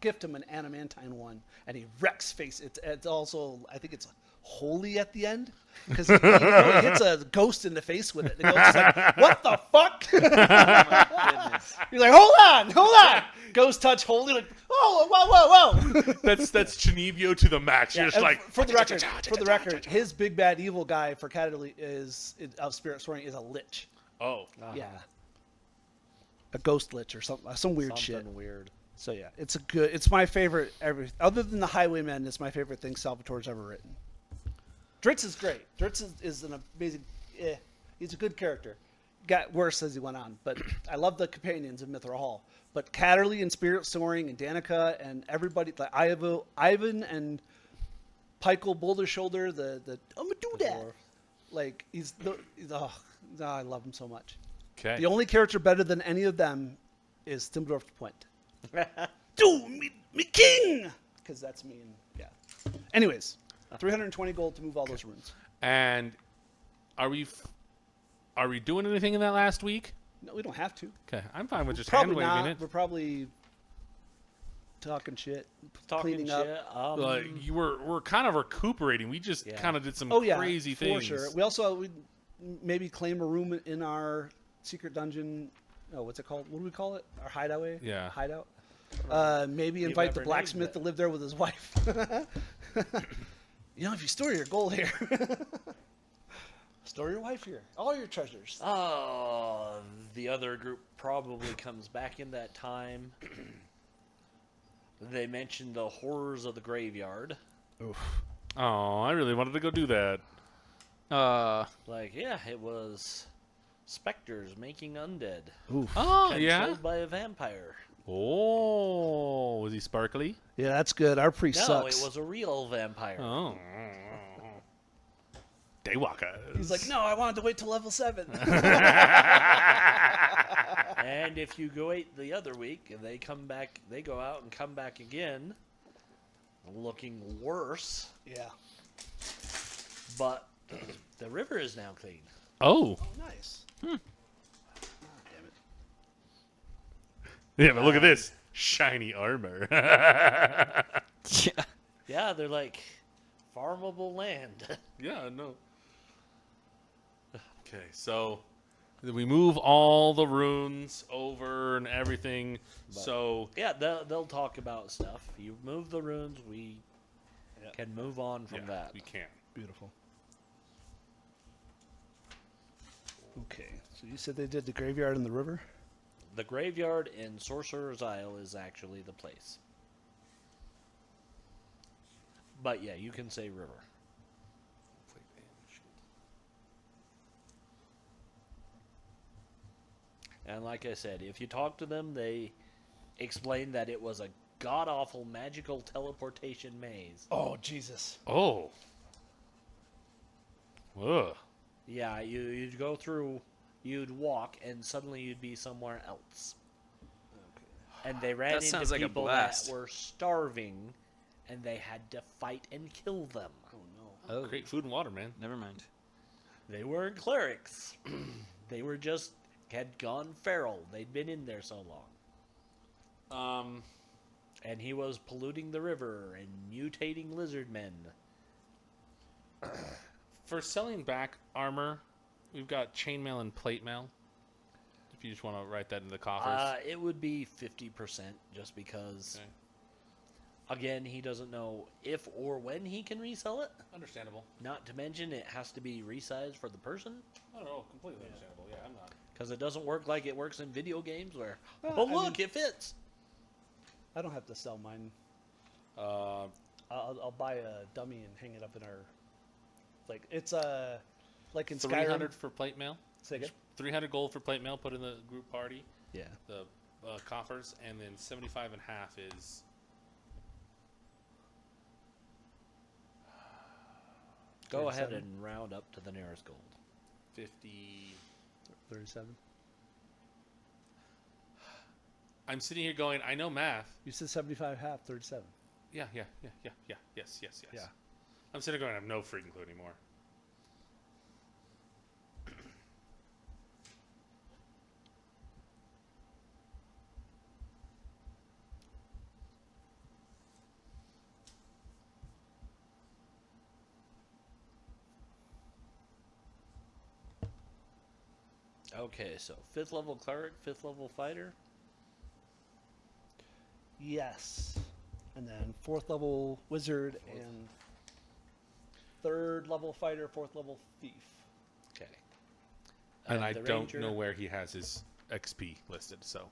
gift him an adamantine one, and he wrecks face. It's also, I think it's holy at the end because he hits a ghost in the face with it. The ghost is like, "What the fuck?" Goodness. He's like, hold on. Ghost touch holy, like, oh, whoa. that's Chinibyo to the max. You're just And like for the record, his big bad evil guy for Caterly of Spirit Soaring is a lich. Oh, Yeah, a ghost lich or some weird shit. Something weird. So yeah, it's my favorite. Other than the Highwaymen, it's my favorite thing Salvatore's ever written. Dritz is great. Dritz is an amazing. He's a good character. Got worse as he went on, but I love the companions in Mithra Hall. But Caterly and Spirit Soaring and Danica and everybody, like Ivan and Peichel Boulder Shoulder, the I'm gonna do that. dwarf. Like I love him so much. okay. The only character better than any of them is Thimbledorf Point. Do me king, because that's me. And yeah. Anyways, 320 gold to move all those runes. And are we doing anything in that last week? No, we don't have to. Okay, I'm fine with just Probably hand waving not. it. We're probably talking shit, Talking cleaning shit. up. Like we're kind of recuperating. We just Yeah. kind of did some Oh yeah, crazy for things. sure. We also maybe claim a room in our secret dungeon. Oh, what's it called? What do we call it? Our hideaway? Yeah. Hideout. Maybe You've invite the never blacksmith named to it. live there with his wife. If you store your gold here, store your wife here. All your treasures. The other group probably comes back in that time. They mentioned the horrors of the graveyard. Oof. Oh, I really wanted to go do that. Like, yeah, it was specters making undead. Oof. Oh, yeah. Controlled by a vampire. Oh, was he sparkly? Yeah, that's good. Our priest No, sucks. it was a real vampire. Oh. Daywalkers. He's like, no, I wanted to wait till level 7. And if you go wait the other week, and they come back, they go out and come back again, looking worse. Yeah. But the river is now clean. Oh. Oh, nice. Hmm. Oh, damn it. Yeah, but look at this. Shiny armor. Yeah. Yeah, they're like farmable land. Yeah, no. Okay, so we move all the runes over and everything. So Yeah, they'll talk about stuff. You move the runes, we can move on from that. we can. Beautiful. Okay, so you said they did the graveyard in the river? The graveyard in Sorcerer's Isle is actually the place. But yeah, you can say river. And like I said, if you talk to them, they explain that it was a god-awful magical teleportation maze. Oh, Jesus. Oh. Ugh. Yeah, you'd go through, you'd walk, and suddenly you'd be somewhere else. And they ran That into sounds like a people blast. that were starving, and they had to fight and kill them. Oh, no. Oh, Great food and water, man. never mind. They weren't clerics. They were just had gone feral. They'd been in there so long. And he was polluting the river and mutating lizard men. For selling back armor, we've got chainmail and plate mail. If you just want to write that in the coffers. It would be 50% just because, again, he doesn't know if or when he can resell it. Understandable. Not to mention it has to be resized for the person. I don't know. Completely understandable. Yeah, I'm not. Because it doesn't work like it works in video games where, Well, oh, I look, mean- it fits. I don't have to sell mine. Uh, I'll buy a dummy and hang it up in our... Like, it's like in 300 Skyrim. for plate mail. Say again? 300 gold for plate mail. Put in the group party. Yeah. The coffers, and then 75 and a half is. Go ahead 37. and round up to the nearest gold. 50. 37. I'm sitting here going, I know math. You said 75 half, 37. Yeah. Yes. Yeah. I'm sitting there going, I have no freaking clue anymore. Okay, so 5th level cleric, 5th level fighter. Yes. And then 4th level wizard and 3rd level fighter, 4th level thief. Okay. And I the don't ranger, know where he has his XP listed, so.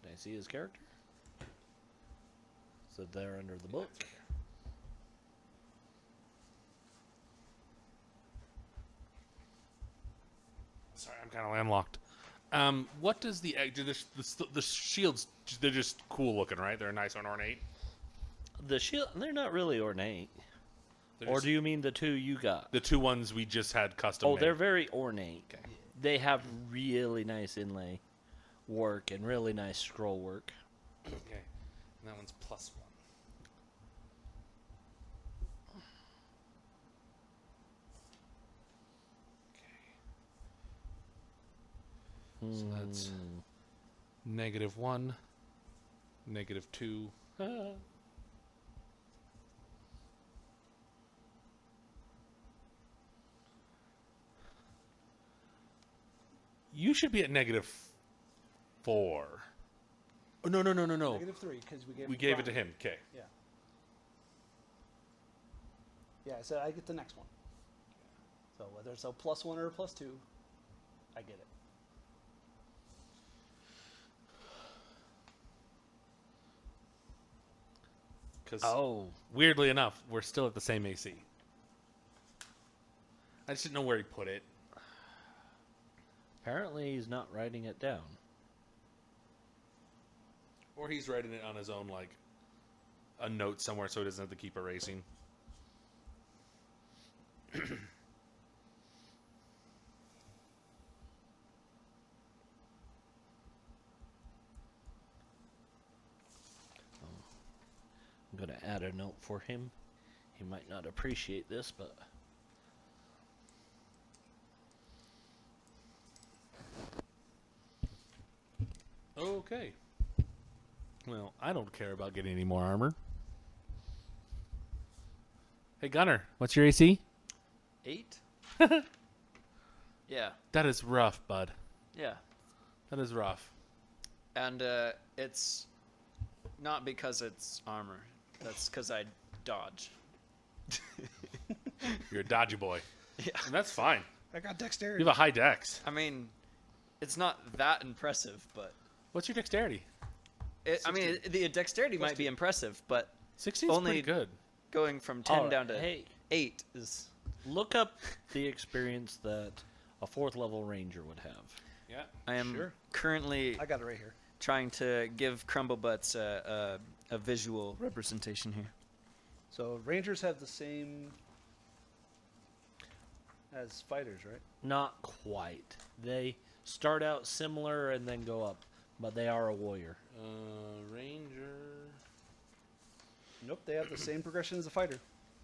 Can I see his character? So they're under the book. Sorry, I'm kind of landlocked. What does the the shields? They're just cool looking, right? They're nice and ornate. The shield, they're not really ornate. They're Or just- do you mean the two you got? the two ones we just had custom? Oh, made. they're very ornate. Okay. They have really nice inlay work and really nice scroll work. Okay, and that one's +1. So that's -1, -2. You should be at -4. Oh, no. -3 because we gave We him gave it to Brian. him. Okay. Yeah. Yeah, I said I get the next one. So whether it's a +1 or a +2, I get it. Because Oh, weirdly enough, we're still at the same AC. I just didn't know where he put it. apparently he's not writing it down. Or he's writing it on his own, like a note somewhere, so he doesn't have to keep erasing. I'm going to add a note for him. He might not appreciate this, but... Okay. Well, I don't care about getting any more armor. Hey, Gunner, what's your AC? 8? Yeah. That is rough, bud. Yeah. That is rough. And it's not because it's armor. That's because I dodge. You're a dodgy boy. Yeah. And that's fine. I got You dexterity. have a high dex. I mean, it's not that impressive, but What's your dexterity? the dexterity might be impressive, but 16 is Only- pretty good. going from 10 down to hey, 8 is... look up the experience that a 4th level ranger would have. Yeah. I am Sure. currently I got it right here. trying to give Crumblebutts a visual representation here. So Rangers have the same as fighters, right? Not quite. They start out similar and then go up, but they are a warrior. Ranger. Nope, they have the same progression as a fighter.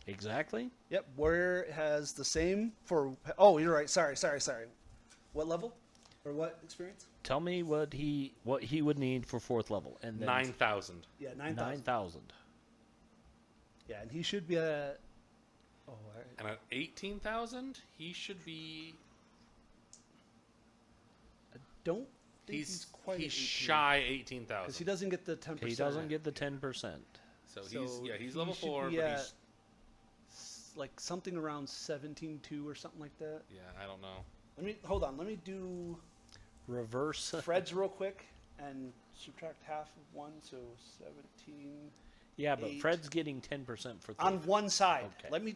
Exactly. Yep, warrior has the same for. Oh, you're right. Sorry. What level or what experience? Tell me what he would need for 4th level, and then 9,000. Yeah, 9,000. 9,000. Yeah, and he should be at. Oh, all right. And at 18,000, he should be. I don't think he's quite. at 18, shy because 18,000. he doesn't get the 10%. He doesn't get the 10%. So So he's he level should 4, be but at he's like something around 17.2 or something like that. yeah, I don't know. Hold on. Let me do Reverse. Fred's real quick and subtract half of 1, so 17 Yeah, but 8. Fred's getting 10% for on one side. Okay. Let me.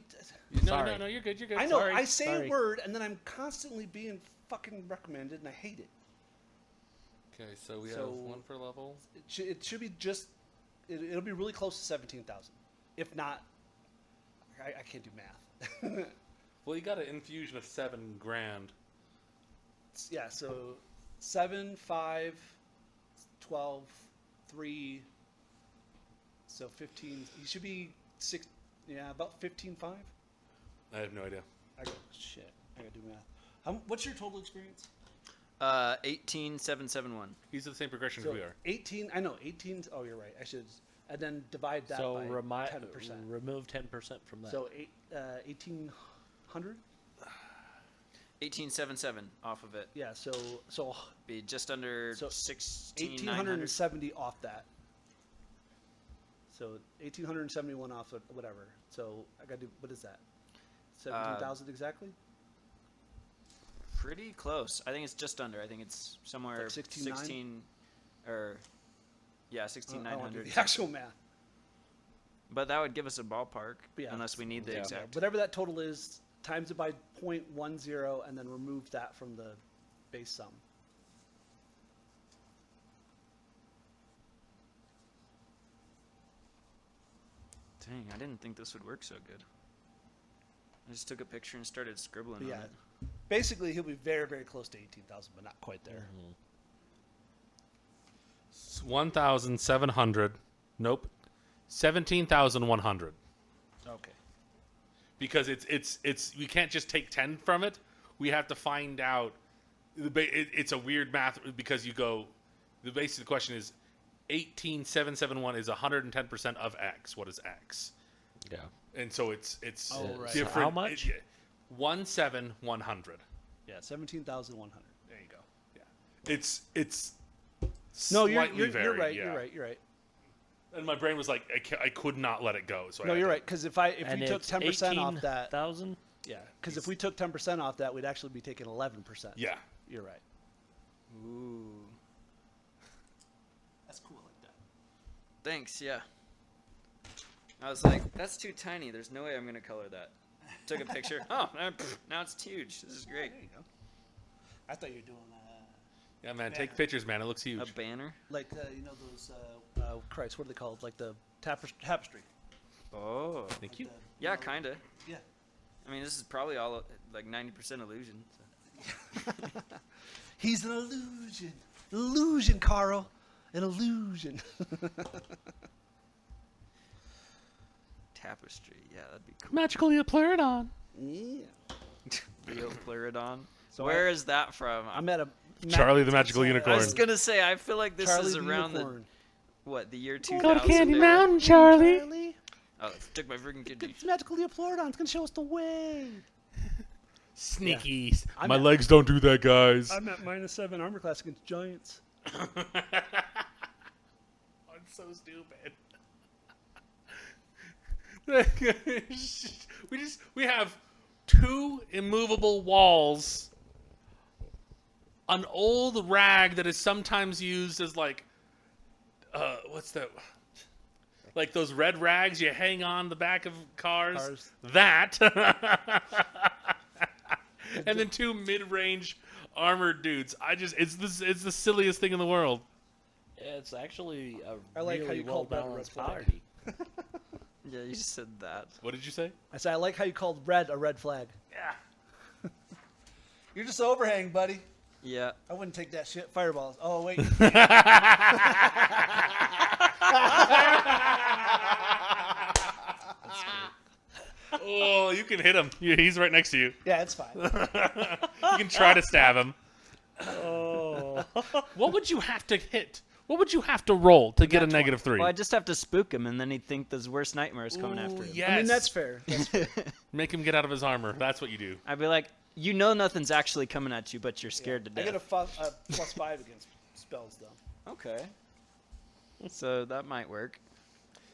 Sorry. No, you're good. You're good. I know. Sorry. I say Sorry. a word and then I'm constantly being fucking recommended, and I hate it. Okay, so we have So- 1 for level. It should be just. It'll be really close to 17,000. If not, I can't do math. Well, you got an infusion of 7 grand. Yeah, so 7, 5, 12, 3. So 15. He should be 6. Yeah, about 15.5. I have no idea. I gotta do math. What's your total experience? 18,771. He's at the same progression So as we are. 18. I know 18. Oh, you're right. I should. And then divide that So by 10%. remove 10% from that. So 1,800. 18,777 off of it. Yeah. So Be just under So 16,900. 1,870 off that. So 1,871 off of whatever. So I got to do, what is that? 17,000 exactly? Pretty close. I think it's just under. I think it's somewhere Like 16,900? 16 or yeah, I wanna do 16,900. the actual math. But that would give us a ballpark Yeah. unless we need the Yeah. exact. Whatever that total is, times it by 0.10 and then remove that from the base sum. Dang, I didn't think this would work so good. I just took a picture and started scribbling But yeah. on it. Basically, he'll be very, very close to 18,000, but not quite there. 1,700. Nope. 17,100. Okay. Because it's we can't just take 10 from it. We have to find out. It's a weird math because you go. The base of the question is 18,771 is 110% of X. What is X? Yeah. And so it's Oh, right. different. So how much? 1,700. Yeah, 17,100. There you go. Yeah. It's No, you're slightly varied, right. yeah. You're right. And my brain was like, I could not let it go. So No, I had you're to- right. Because if And we took it's 10% off that, 18,000? yeah. Because if we took 10% off that, we'd actually be taking 11%. Yeah. You're right. Ooh. That's cool like that. Thanks, yeah. I was like, that's too tiny. There's no way I'm going to color that. Took a picture. Oh, now it's huge. This is great. There you go. I thought you were doing Yeah, man. Take pictures, man. It looks huge. A banner? like you know those Christ, what are they called? Like the tapestry. Oh. Thank you. Yeah, kind of. Yeah. I mean, this is probably all like 90% illusion. So. He's an illusion. Illusion, Carl. An illusion. Tapestry. Yeah, that'd be cool. Magical Eoplerodon. Yeah. Leoplerodon. So Where is that from? I'm at a Charlie the Magical I Unicorn. was gonna say, I feel like this Charlie is the around Unicorn. the year 2000. Go to Candy era. Mountain, Charlie. Charlie. Oh, took my freaking kidney. It's Magical Leoplerodon. It's gonna show us the way. Sneaky. I'm My at- legs don't do that, guys. I'm at -7 armor class against giants. I'm so stupid. we have 2 immovable walls, an old rag that is sometimes used as like what's that, like those red rags you hang on the back of cars. That and then 2 mid-range armored dudes. It's the silliest thing in the world. It's actually a I like how really you called that well-balanced red flag. party. Yeah, you just said that. What did you say? I said I like how you called red a red flag. Yeah. You're just overhang, buddy. Yeah. I wouldn't take that shit. Fireballs. Oh wait. Oh, you can hit him. He's right next to you. Yeah, it's fine. You can try to stab him. Oh. What would you have to hit? What would you have to roll to get a -3? Well, I just have to spook him, and then he'd think his worst nightmare is coming after him. Yes. I mean, that's fair. That's fair. Make him get out of his armor. That's what you do. I'd be like, you know nothing's actually coming at you, but you're scared to I death. get a +5 against spells, though. Okay. So that might work.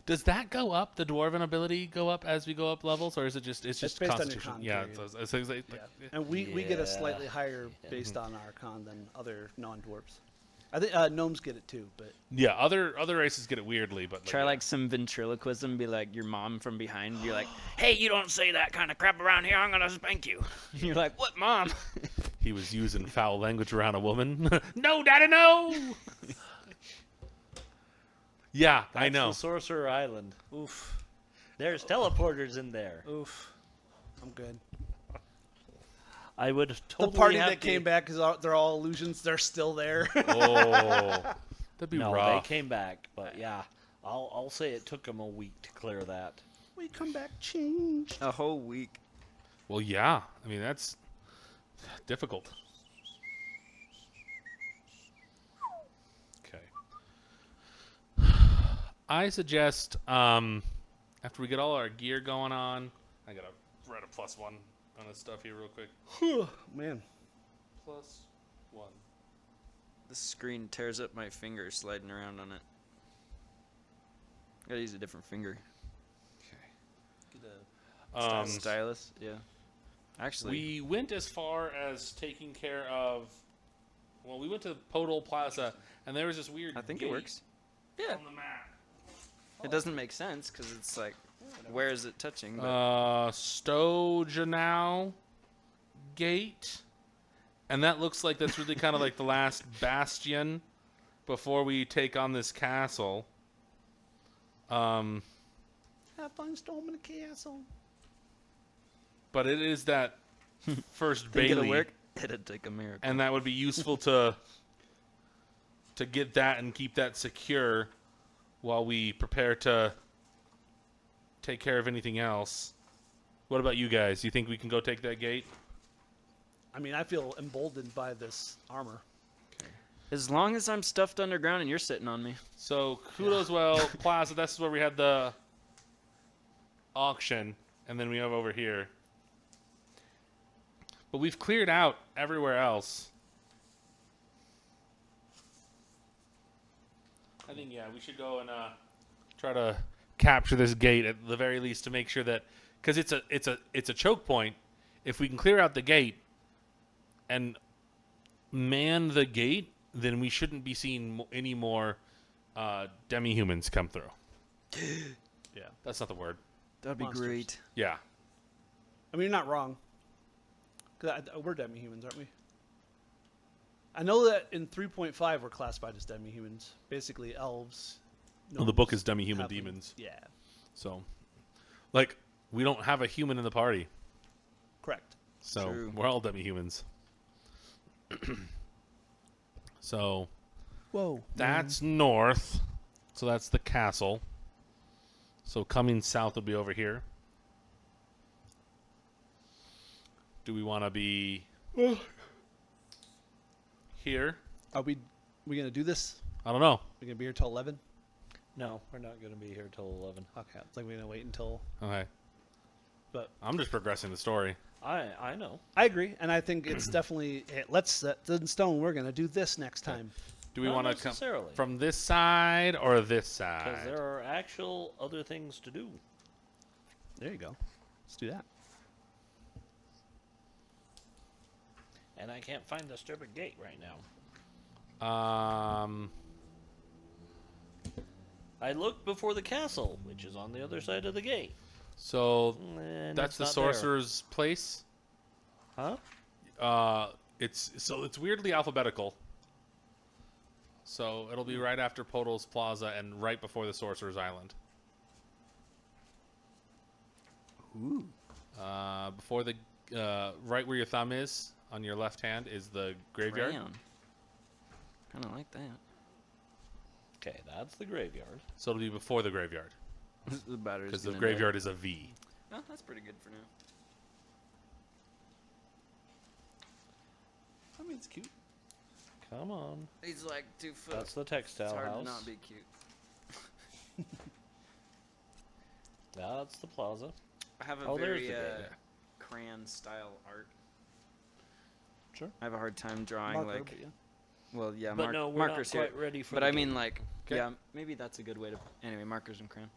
Does that go up? The dwarven ability go up as we go up levels, or is it just it's just based on your constitution? con Yeah. period. It's like- Yeah. And we get a Yeah. slightly higher based on our con than other non-dwarves. I think gnomes get it too, but yeah. Other races get it weirdly, but Try like some ventriloquism, be like your mom from behind. You're like, hey, you don't say that kind of crap around here. I'm gonna spank you. You're like, what, mom? he was using foul language around a woman. No, daddy, no. Yeah, I That's know. the Sorcerer Island. oof, There's teleporters in there. oof. I'm good. I would totally The party have that to- came back because they're all illusions. They're still there. Oh, that'd be No, rough. they came back, but yeah, I'll say it took them a week to clear that. We come back changed. A whole week. Well, yeah. I mean, that's difficult. Okay. I suggest after we get all our gear going on, I gotta write a +1 on this stuff here real quick. Man, +1. The screen tears up my finger sliding around on it. Gotta use a different finger. Stylus, yeah. Actually, We went as far as taking care of. Well, we went to Podol Plaza, and there was this weird. I think it gate works. Yeah. on the map. It doesn't make sense because it's like, where is it touching? But Stojanau Gate, and that looks like that's really kind of like the last bastion before we take on this castle. have fun storming the castle. But it is that first think it'll Bailey, work? It'd take a miracle. and that would be useful to get that and keep that secure while we prepare to take care of anything else. What about you guys? You think we can go take that gate? I mean, I feel emboldened by this armor. As long as I'm stuffed underground and you're sitting on me. So kudos, well, Plaza. This is where we had the auction, and then we have over here. But we've cleared out everywhere else. I think we should go and try to capture this gate at the very least to make sure that, because it's a choke point. If we can clear out the gate and man the gate, then we shouldn't be seeing any more demi-humans come through. Yeah, that's not the word. That'd be Monsters. great. Yeah. I mean, you're not wrong. 'Cause we're demi-humans, aren't we? I know that in 3.5 we're classified as demi-humans. Basically elves Well, the book gnomes is Dummy Human have them. Demons. Yeah, So, like, we don't have a human in the party. correct. So, True. we're all dummy humans. So, Whoa. that's north. So, that's the castle. So, coming south will be over here. Do we want to be here? Are we gonna do this? I don't know. We're gonna be here till 11. No, we're not going to be here till 11. Okay, it's like we're gonna wait until. Okay. But I'm just progressing the story. I know. I agree, and I think it's definitely let's set in stone. We're gonna do this next time. Do we Not want to come necessarily. from this side or this Because side? there are actual other things to do. There you go. Let's do that. And I can't find the stupid gate right now. I looked before the castle, which is on the other side of the gate. So And that's it's the not there. sorcerer's place. Huh? It's weirdly alphabetical. So it'll be right after Podol's Plaza and right before the Sorcerer's Island. Ooh. Before the right where your thumb is on your left hand is the graveyard. Kind of like that. Okay, that's the graveyard. So it'll be before the graveyard The battery's because the gonna graveyard is a V. die. Oh, that's pretty good for now. I mean, it's cute. Come on. He's like 2 foot. That's the It's textile hard house. to not be cute. That's the plaza. I have a Oh, there's very the gate. crayon style art. Sure. I have a hard time drawing Marker, like. but yeah. Well, yeah, But no, we're markers not here. quite ready for But the I gate. mean, like, Okay. yeah, maybe that's a good way to. Anyway, markers and crayon.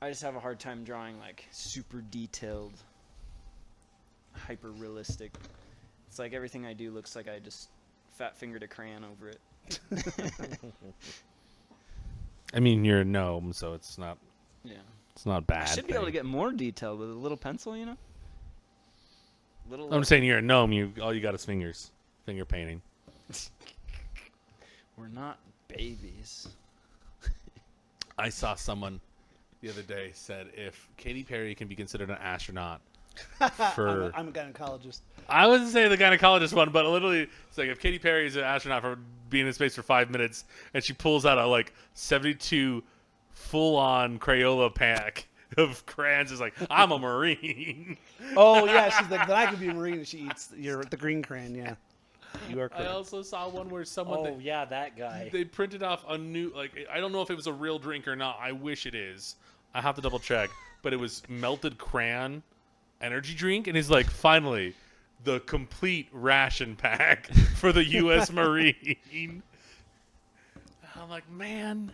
I just have a hard time drawing like super detailed, hyper realistic. It's like everything I do looks like I just fat fingered a crayon over it. I mean, you're a gnome, so it's not Yeah. bad. I should be able to get more detail with a little pencil, you know. Little. I'm just saying, you're a gnome. All you got is fingers, finger painting. We're not babies. I saw someone the other day said if Katy Perry can be considered an astronaut for I'm a gynecologist. I wouldn't say the gynecologist one, but literally it's like if Katy Perry is an astronaut for being in space for 5 minutes and she pulls out a like 72 full-on Crayola pack of crayons, is like, I'm a Marine. Oh yeah, she's like, then I could be a Marine. And she eats the green crayon. Yeah, you are I correct. also saw one where someone Oh, yeah, that guy. they printed off a new, like, I don't know if it was a real drink or not. I wish it is. I have to double check, but it was melted crayon energy drink, and he's like, finally, the complete ration pack for the U.S. Marine. I'm like, man,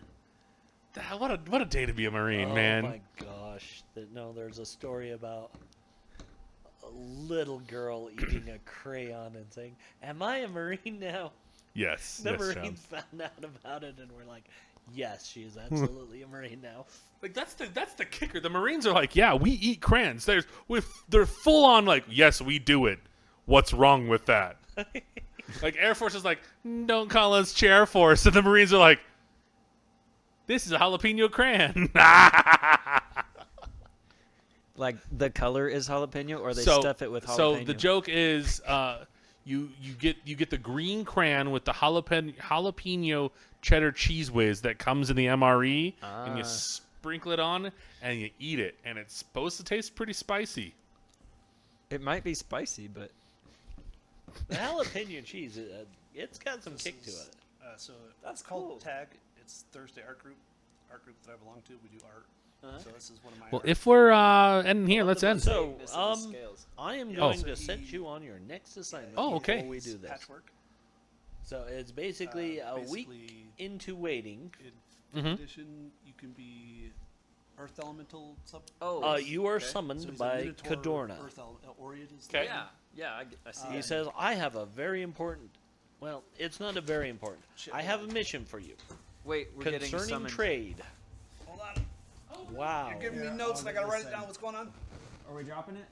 what a day to be a Marine, Oh man. my gosh. No, there's a story about a little girl eating a crayon and saying, "Am I a Marine now?" Yes, The yes, Sean. Marines found out about it and we're like, "Yes, she is absolutely a Marine now." Like that's the kicker. The Marines are like, yeah, we eat crayons. They're full on like, yes, we do it. What's wrong with that? Like Air Force is like, don't call us Chair Force, and the Marines are like, this is a jalapeno crayon. Like the color is jalapeno, or they so, stuff it with jalapeno. So the joke is, you get the green crayon with the jalapeno cheddar cheese whiz that comes in the MRE, and you sprinkle it on and you eat it, and it's supposed to taste pretty spicy. It might be spicy, but The jalapeno cheese, it's got some kick to it. So That's it's called cool. Tag. It's Thursday art group that I belong to. We do art. So this is one of my. Well, art. if we're ending here, let's end. So, This is the scales. I am Yeah, going so to set he- you on your next assignment Oh, okay. before we do It's this. patchwork. So it's basically a week Basically, into waiting. in Mhm. addition, you can be Earth Elemental sub. Oh, You are okay. summoned So he's a by Minotaur Cadorna. Earth Oread is Okay. Yeah, I see. He that. says, I have a very important, well, it's not a very important. Shit. I have a mission for you Wait, we're getting concerning summoned. trade. Hold on. Wow. You're giving me notes and I gotta write it down. What's going on? Are we dropping it?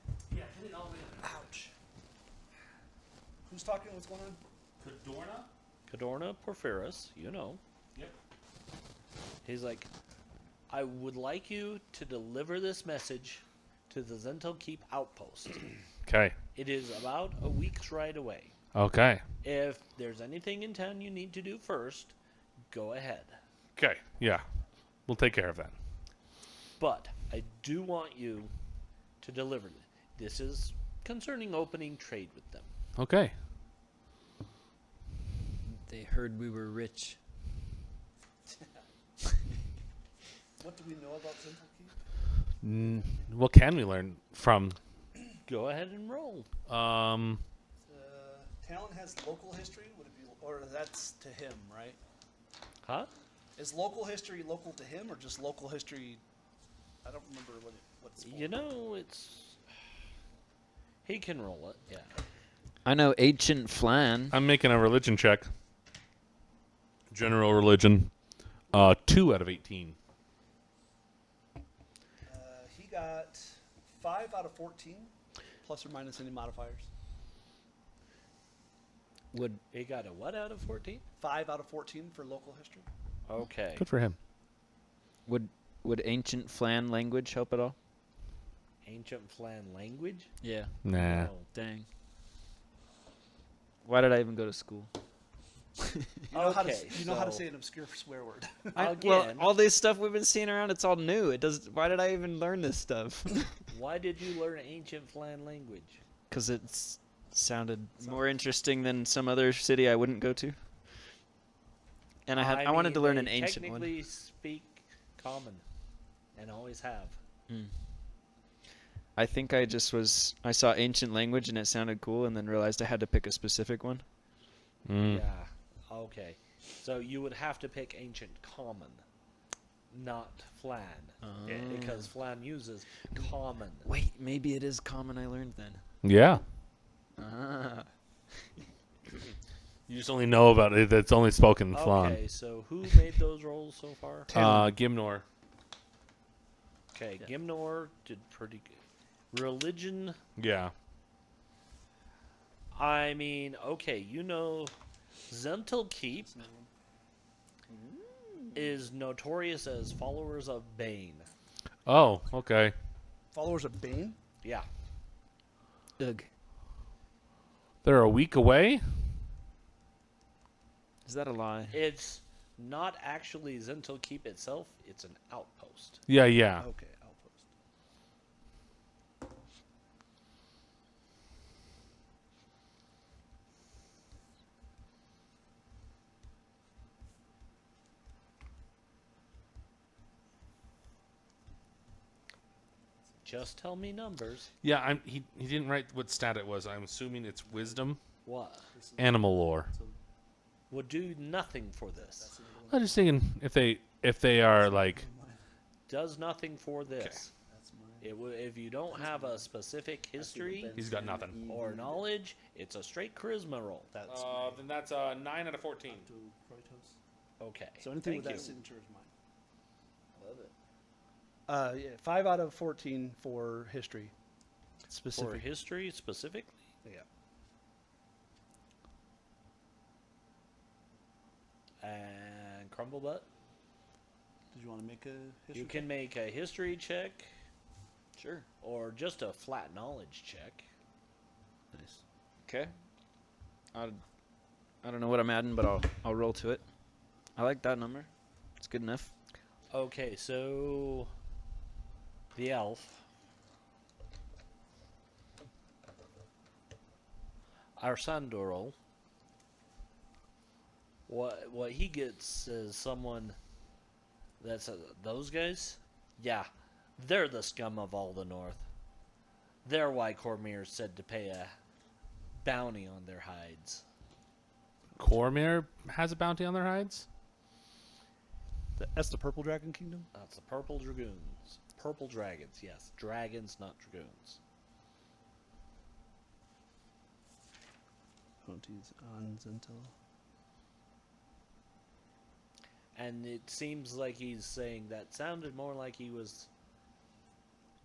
Ouch. Who's talking? What's going on? Cadorna? Cadorna Porphyris, you know. Yep. He's like, I would like you to deliver this message to the Zental Keep outpost. Okay. It is about a week's ride away. Okay. If there's anything in town you need to do first, go ahead. Okay. Yeah. We'll take care of that. But I do want you to deliver. This is concerning opening trade with them. Okay. They heard we were rich. What do we know about Zental Keep? What can we learn from? Go ahead and roll. Talon has local history. Would it be, or that's to him, right? Huh? Is local history local to him, or just local history? I don't remember what it's for. You know, it's... He can roll it, yeah. I know ancient flan. I'm making a religion check. General religion. 2 out of 18. He got 5 out of 14, plus or minus any modifiers. Would He got a what out of 14? 5 out of 14 for local history. Okay. Good for him. would ancient flan language help at all? Ancient Flan language? Yeah. Nah. No. Dang. Why did I even go to school? You know how to Okay, you know how to so- say an obscure swear word. Well, Again. all this stuff we've been seeing around, it's all new. It does. Why did I even learn this stuff? Why did you learn Ancient Flan language? Because it sounded more interesting than some other city I wouldn't go to. And I wanted to learn an ancient one. Technically speak common, and always have. I think I saw ancient language and it sounded cool, and then realized I had to pick a specific one. Mm. Yeah. Okay. So you would have to pick Ancient Common, not Flan, because Flan uses common. Wait, maybe it is common I learned then. Yeah. Ah. You just only know about it. That's only spoken in Flan. Okay. So who made those rolls so far? Gimnor. Okay. Gimnor did pretty good. Religion. Yeah. I mean, okay, you know, Zental Keep is notorious as followers of Bane. Oh, okay. Followers of Bane. Yeah. Ugh. They're a week away? Is that a lie? It's not actually Zental Keep itself, it's an outpost. Yeah, yeah. Okay, outpost. Just tell me numbers. Yeah, he didn't write what stat it was. I'm assuming it's wisdom. What? Animal lore. Would do nothing for this. I'm just thinking if they are like Does nothing for this. It would, if you don't have a specific history he's got nothing. or knowledge, it's a straight charisma roll. That's Then that's 9 out of 14. Okay. so anything Thank with you. that signature is mine. Love it. Yeah, 5 out of 14 for history. For Specific. history specifically? Yeah. And Crumblebutt? Did you want to make a history? You can make a history check Sure. or just a flat knowledge check. Nice. Okay. I don't know what I'm adding, but I'll roll to it. I like that number. It's good enough. Okay, so the elf. Arsandorol. What he gets is someone that's those guys. Yeah, they're the scum of all the North. They're why Cormier's said to pay a bounty on their hides. Cormir has a bounty on their hides? That's the Purple Dragon Kingdom? That's the Purple Dragoons. Purple Dragons, yes. Dragons, not Dragoons. Bounties on Zental. And it seems like he's saying that sounded more like he was...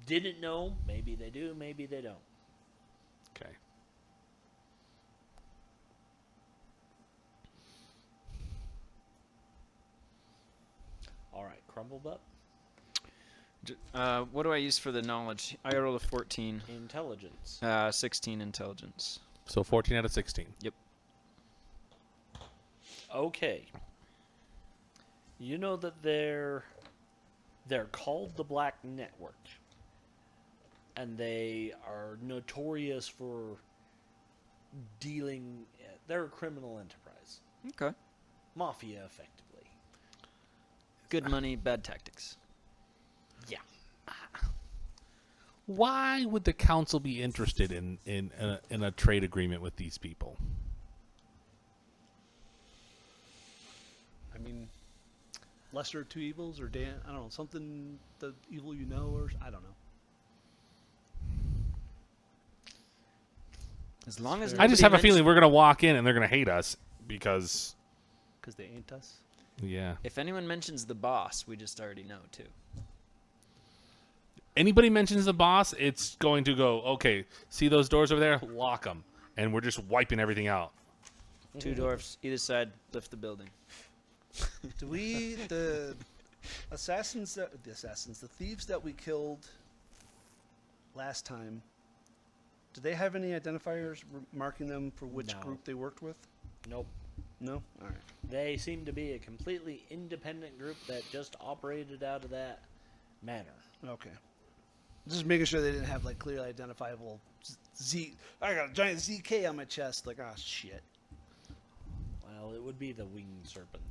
Didn't know. Maybe they do, maybe they don't. Okay. All right, Crumbled Up. What do I use for the knowledge? I rolled a 14. Intelligence. 16 intelligence. So 14 out of 16. Yep. Okay. You know that they're called the Black Network, and they are notorious for dealing. They're a criminal enterprise, Okay. mafia, effectively. Good money, bad tactics. Yeah. Why would the council be interested in a trade agreement with these people? I mean, lesser of two evils, or I don't know, something, the evil you know, or I don't know. As long as I just nobody have a mentions- feeling we're gonna walk in and they're gonna hate us because. Because they ain't us. Yeah. If anyone mentions the boss, we just already know too. Anybody mentions the boss, it's going to go, okay, see those doors over there? Lock them. And we're just wiping everything out. 2 dwarfs, either side, lift the building. Do we the thieves that we killed last time? Do they have any identifiers marking them for which No. group they worked with? Nope. No. All right. They seem to be a completely independent group that just operated out of that manor. Okay. Just making sure they didn't have like clearly identifiable Z. I got a giant ZK on my chest. Like, oh shit. Well, it would be the winged serpent.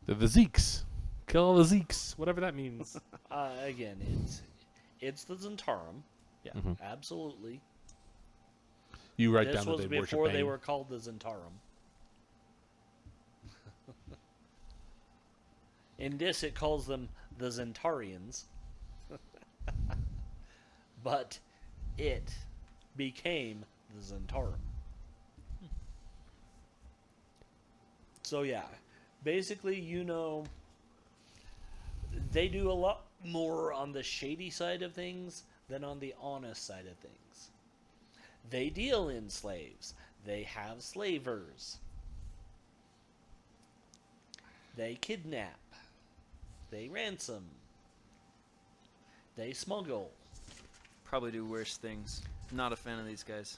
They're the Zeeks. Kill all the Zeeks. Whatever that means. Again, it's the Zentarum. Yeah. Mhm. Absolutely. You write This down that was they worship before they Bane. were called the Zentarum. In this, it calls them the Zentarians. But it became the Zentarum. So yeah, basically, they do a lot more on the shady side of things than on the honest side of things. They deal in slaves. They have slavers. They kidnap. They ransom. They smuggle. Probably do worse things. Not a fan of these guys.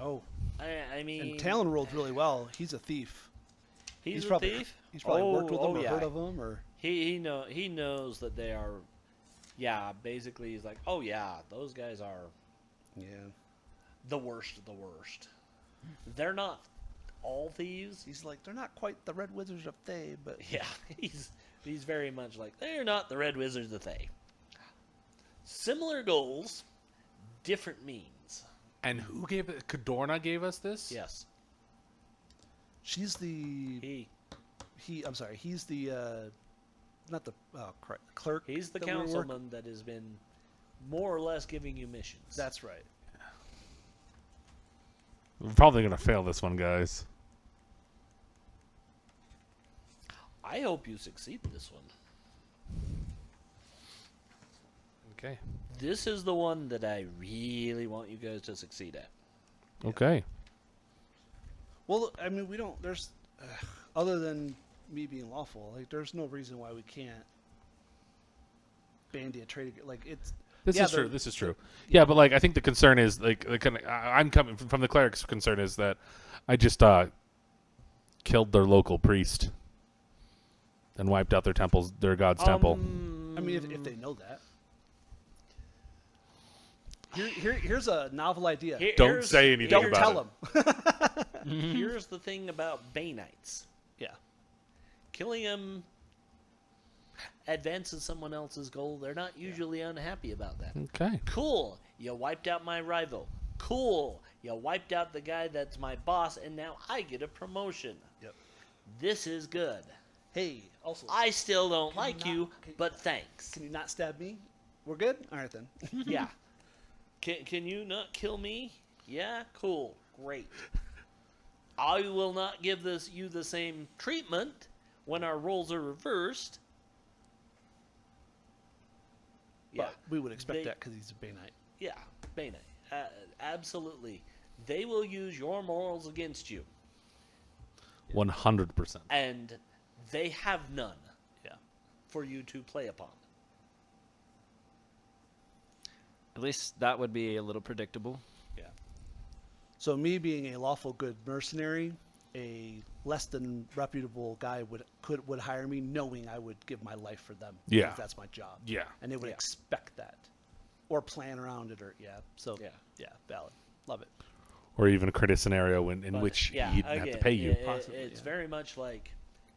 Oh. I mean, And Talon rolled really well. He's a thief. he's a probably, thief. He's probably worked with them or yeah. heard of them or. He knows that they are. Yeah, basically, he's like, oh yeah, those guys are Yeah. the worst of the worst. They're not all thieves. He's like, they're not quite the Red Wizards of Thay, but Yeah, he's very much like, they're not the Red Wizards of Thay. Similar goals, different means. And who gave it? Cadorna gave us this? Yes, she's the I'm sorry. He's the not the clerk. he's the that we were councilman that has been more or less giving you missions. That's right. We're probably going to fail this one, guys. I hope you succeed this one. Okay. This is the one that I really want you guys to succeed at. Okay. Well, I mean, we don't. There's other than me being lawful, like, there's no reason why we can't bandy a trade. Like, it's. This Yeah, is true. the- This is true. Yeah, but like I think the concern is like the kind of, I'm coming from the cleric's concern is that I just killed their local priest and wiped out their temples, their god's temple. I mean, if they know that. Here's a novel idea. Don't Here's- say anything Don't about tell it. them. Here's the thing about Baneites. Yeah. Killing them advances someone else's goal. They're not usually unhappy about that. Okay. Cool, you wiped out my rival. Cool, you wiped out the guy that's my boss, and now I get a promotion. Yep. This is good. Hey, also, I still don't Can you like not- you, can- but thanks. can you not stab me? We're good. All right then. Yeah. Can you not kill me? Yeah, cool, great. I will not give you the same treatment when our roles are reversed. Yeah, But we would expect They- that because he's a Baneite. yeah, Bane. Absolutely. They will use your morals against you. 100%. And they have none Yeah. for you to play upon. At least that would be a little predictable. Yeah. So me being a lawful good mercenary, a less than reputable guy would hire me knowing I would give my life for them. Yeah. Because that's my job. Yeah. And they would Yeah. expect that. Or plan around it, or So Yeah. valid. Love it. Or even a credit scenario in But, which yeah, he'd have to again, pay you. Possibly, it's yeah. very much like,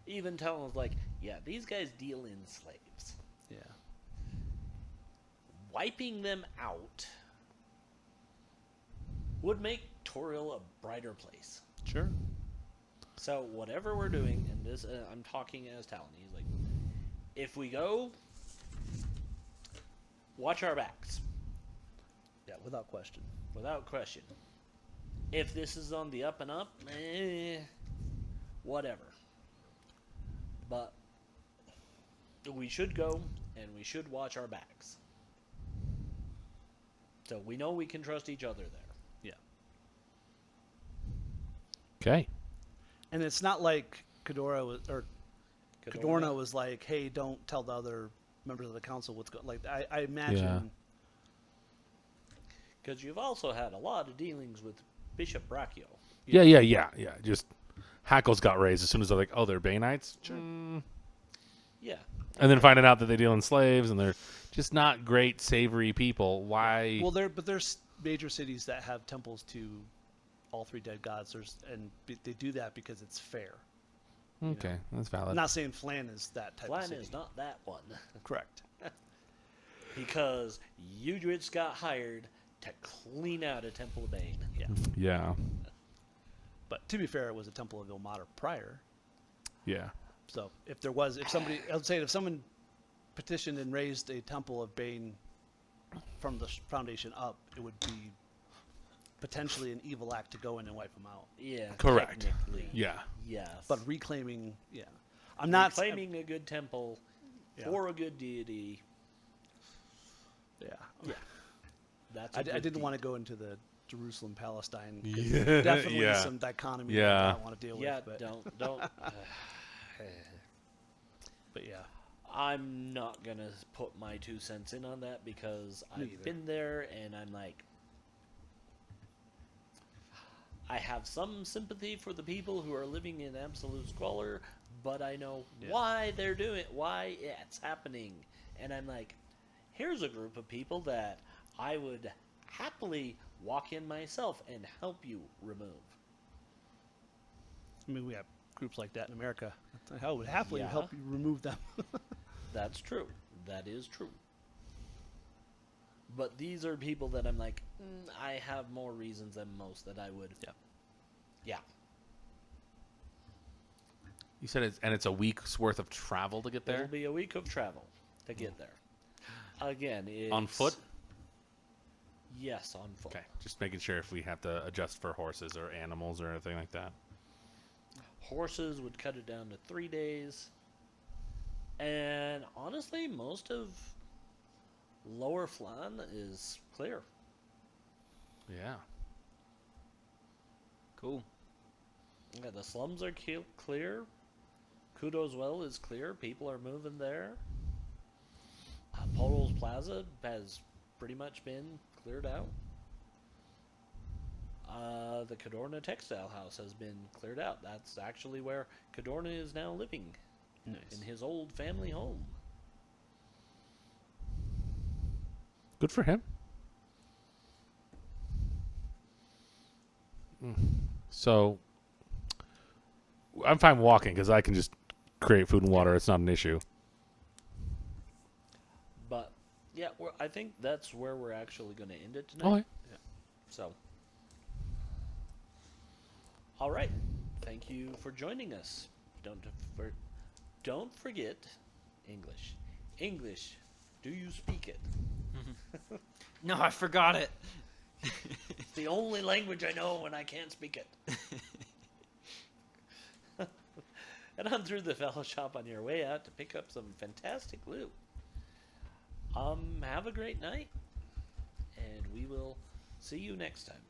even telling us like, yeah, these guys deal in slaves. Yeah. Wiping them out would make Toriel a brighter place. Sure. So whatever we're doing, and this I'm talking as Talon. He's like, if we go, watch our backs, Yeah, without question. without question. If this is on the up and up, whatever. But we should go, and we should watch our backs. So we know we can trust each other there. Yeah. Okay. And it's not like Cadorna was like, hey, don't tell the other members of the council what's going. Like I imagine. Yeah. Because you've also had a lot of dealings with Bishop Brachio. Yeah. Just hackles got raised as soon as they're like, oh, they're Baneites? Sure. Yeah. And then finding out that they deal in slaves and they're just not great, savory people. Why? Well, there's major cities that have temples to all three dead gods. They do that because it's fair. Okay, that's valid. I'm not saying Flan is that type of Flan city. is not that one. Correct. Because you just got hired to clean out a Temple of Bane. Yeah. Yeah. But to be fair, it was a temple of Ilmater prior. Yeah. So if someone petitioned and raised a temple of Bane from the foundation up, it would be potentially an evil act to go in and wipe them out. Yeah. Correct. Technically. Yeah. Yes. But reclaiming, I'm not claiming a good temple for a good deity. Yeah. That's I didn't want to go into the Jerusalem Palestine. 'Cause Yeah. Definitely Yeah. some dichotomy Yeah. that I don't want to deal Yeah, with. But, don't. but yeah. I'm not gonna put my 2 cents in on that because Me I've either. been there and I'm like, I have some sympathy for the people who are living in absolute squalor, but I know why they're doing it, why it's happening, and I'm like, here's a group of people that I would happily walk in myself and help you remove. I mean, we have groups like that in America. I would happily Yeah. help you remove them. That's true. That is true. But these are people that I'm like, I have more reasons than most that I would. Yeah. You said it's a week's worth of travel to get It'll there? be a week of travel to get there. Again, it's... On foot? Yes, on foot. Okay, just making sure if we have to adjust for horses or animals or anything like that. Horses would cut it down to 3 days. And honestly, most of Lower Flan is clear. Yeah. Cool. Yeah, the slums are clear. Kudos Well is clear. People are moving there. Polo's Plaza has pretty much been cleared out. The Cadorna Textile House has been cleared out. That's actually where Cadorna is now living. In his old family home. Good for him. So, I'm fine walking because I can just create food and water. It's not an issue. But, yeah, I think that's where we're actually going to end it tonight. Okay. So, all right. Thank you for joining us. Don't forget English. English. Do you speak it? No, I forgot it. It's the only language I know when I can't speak it. Head on through the Fellow Shop on your way out to pick up some fantastic loot. Have a great night, and we will see you next time.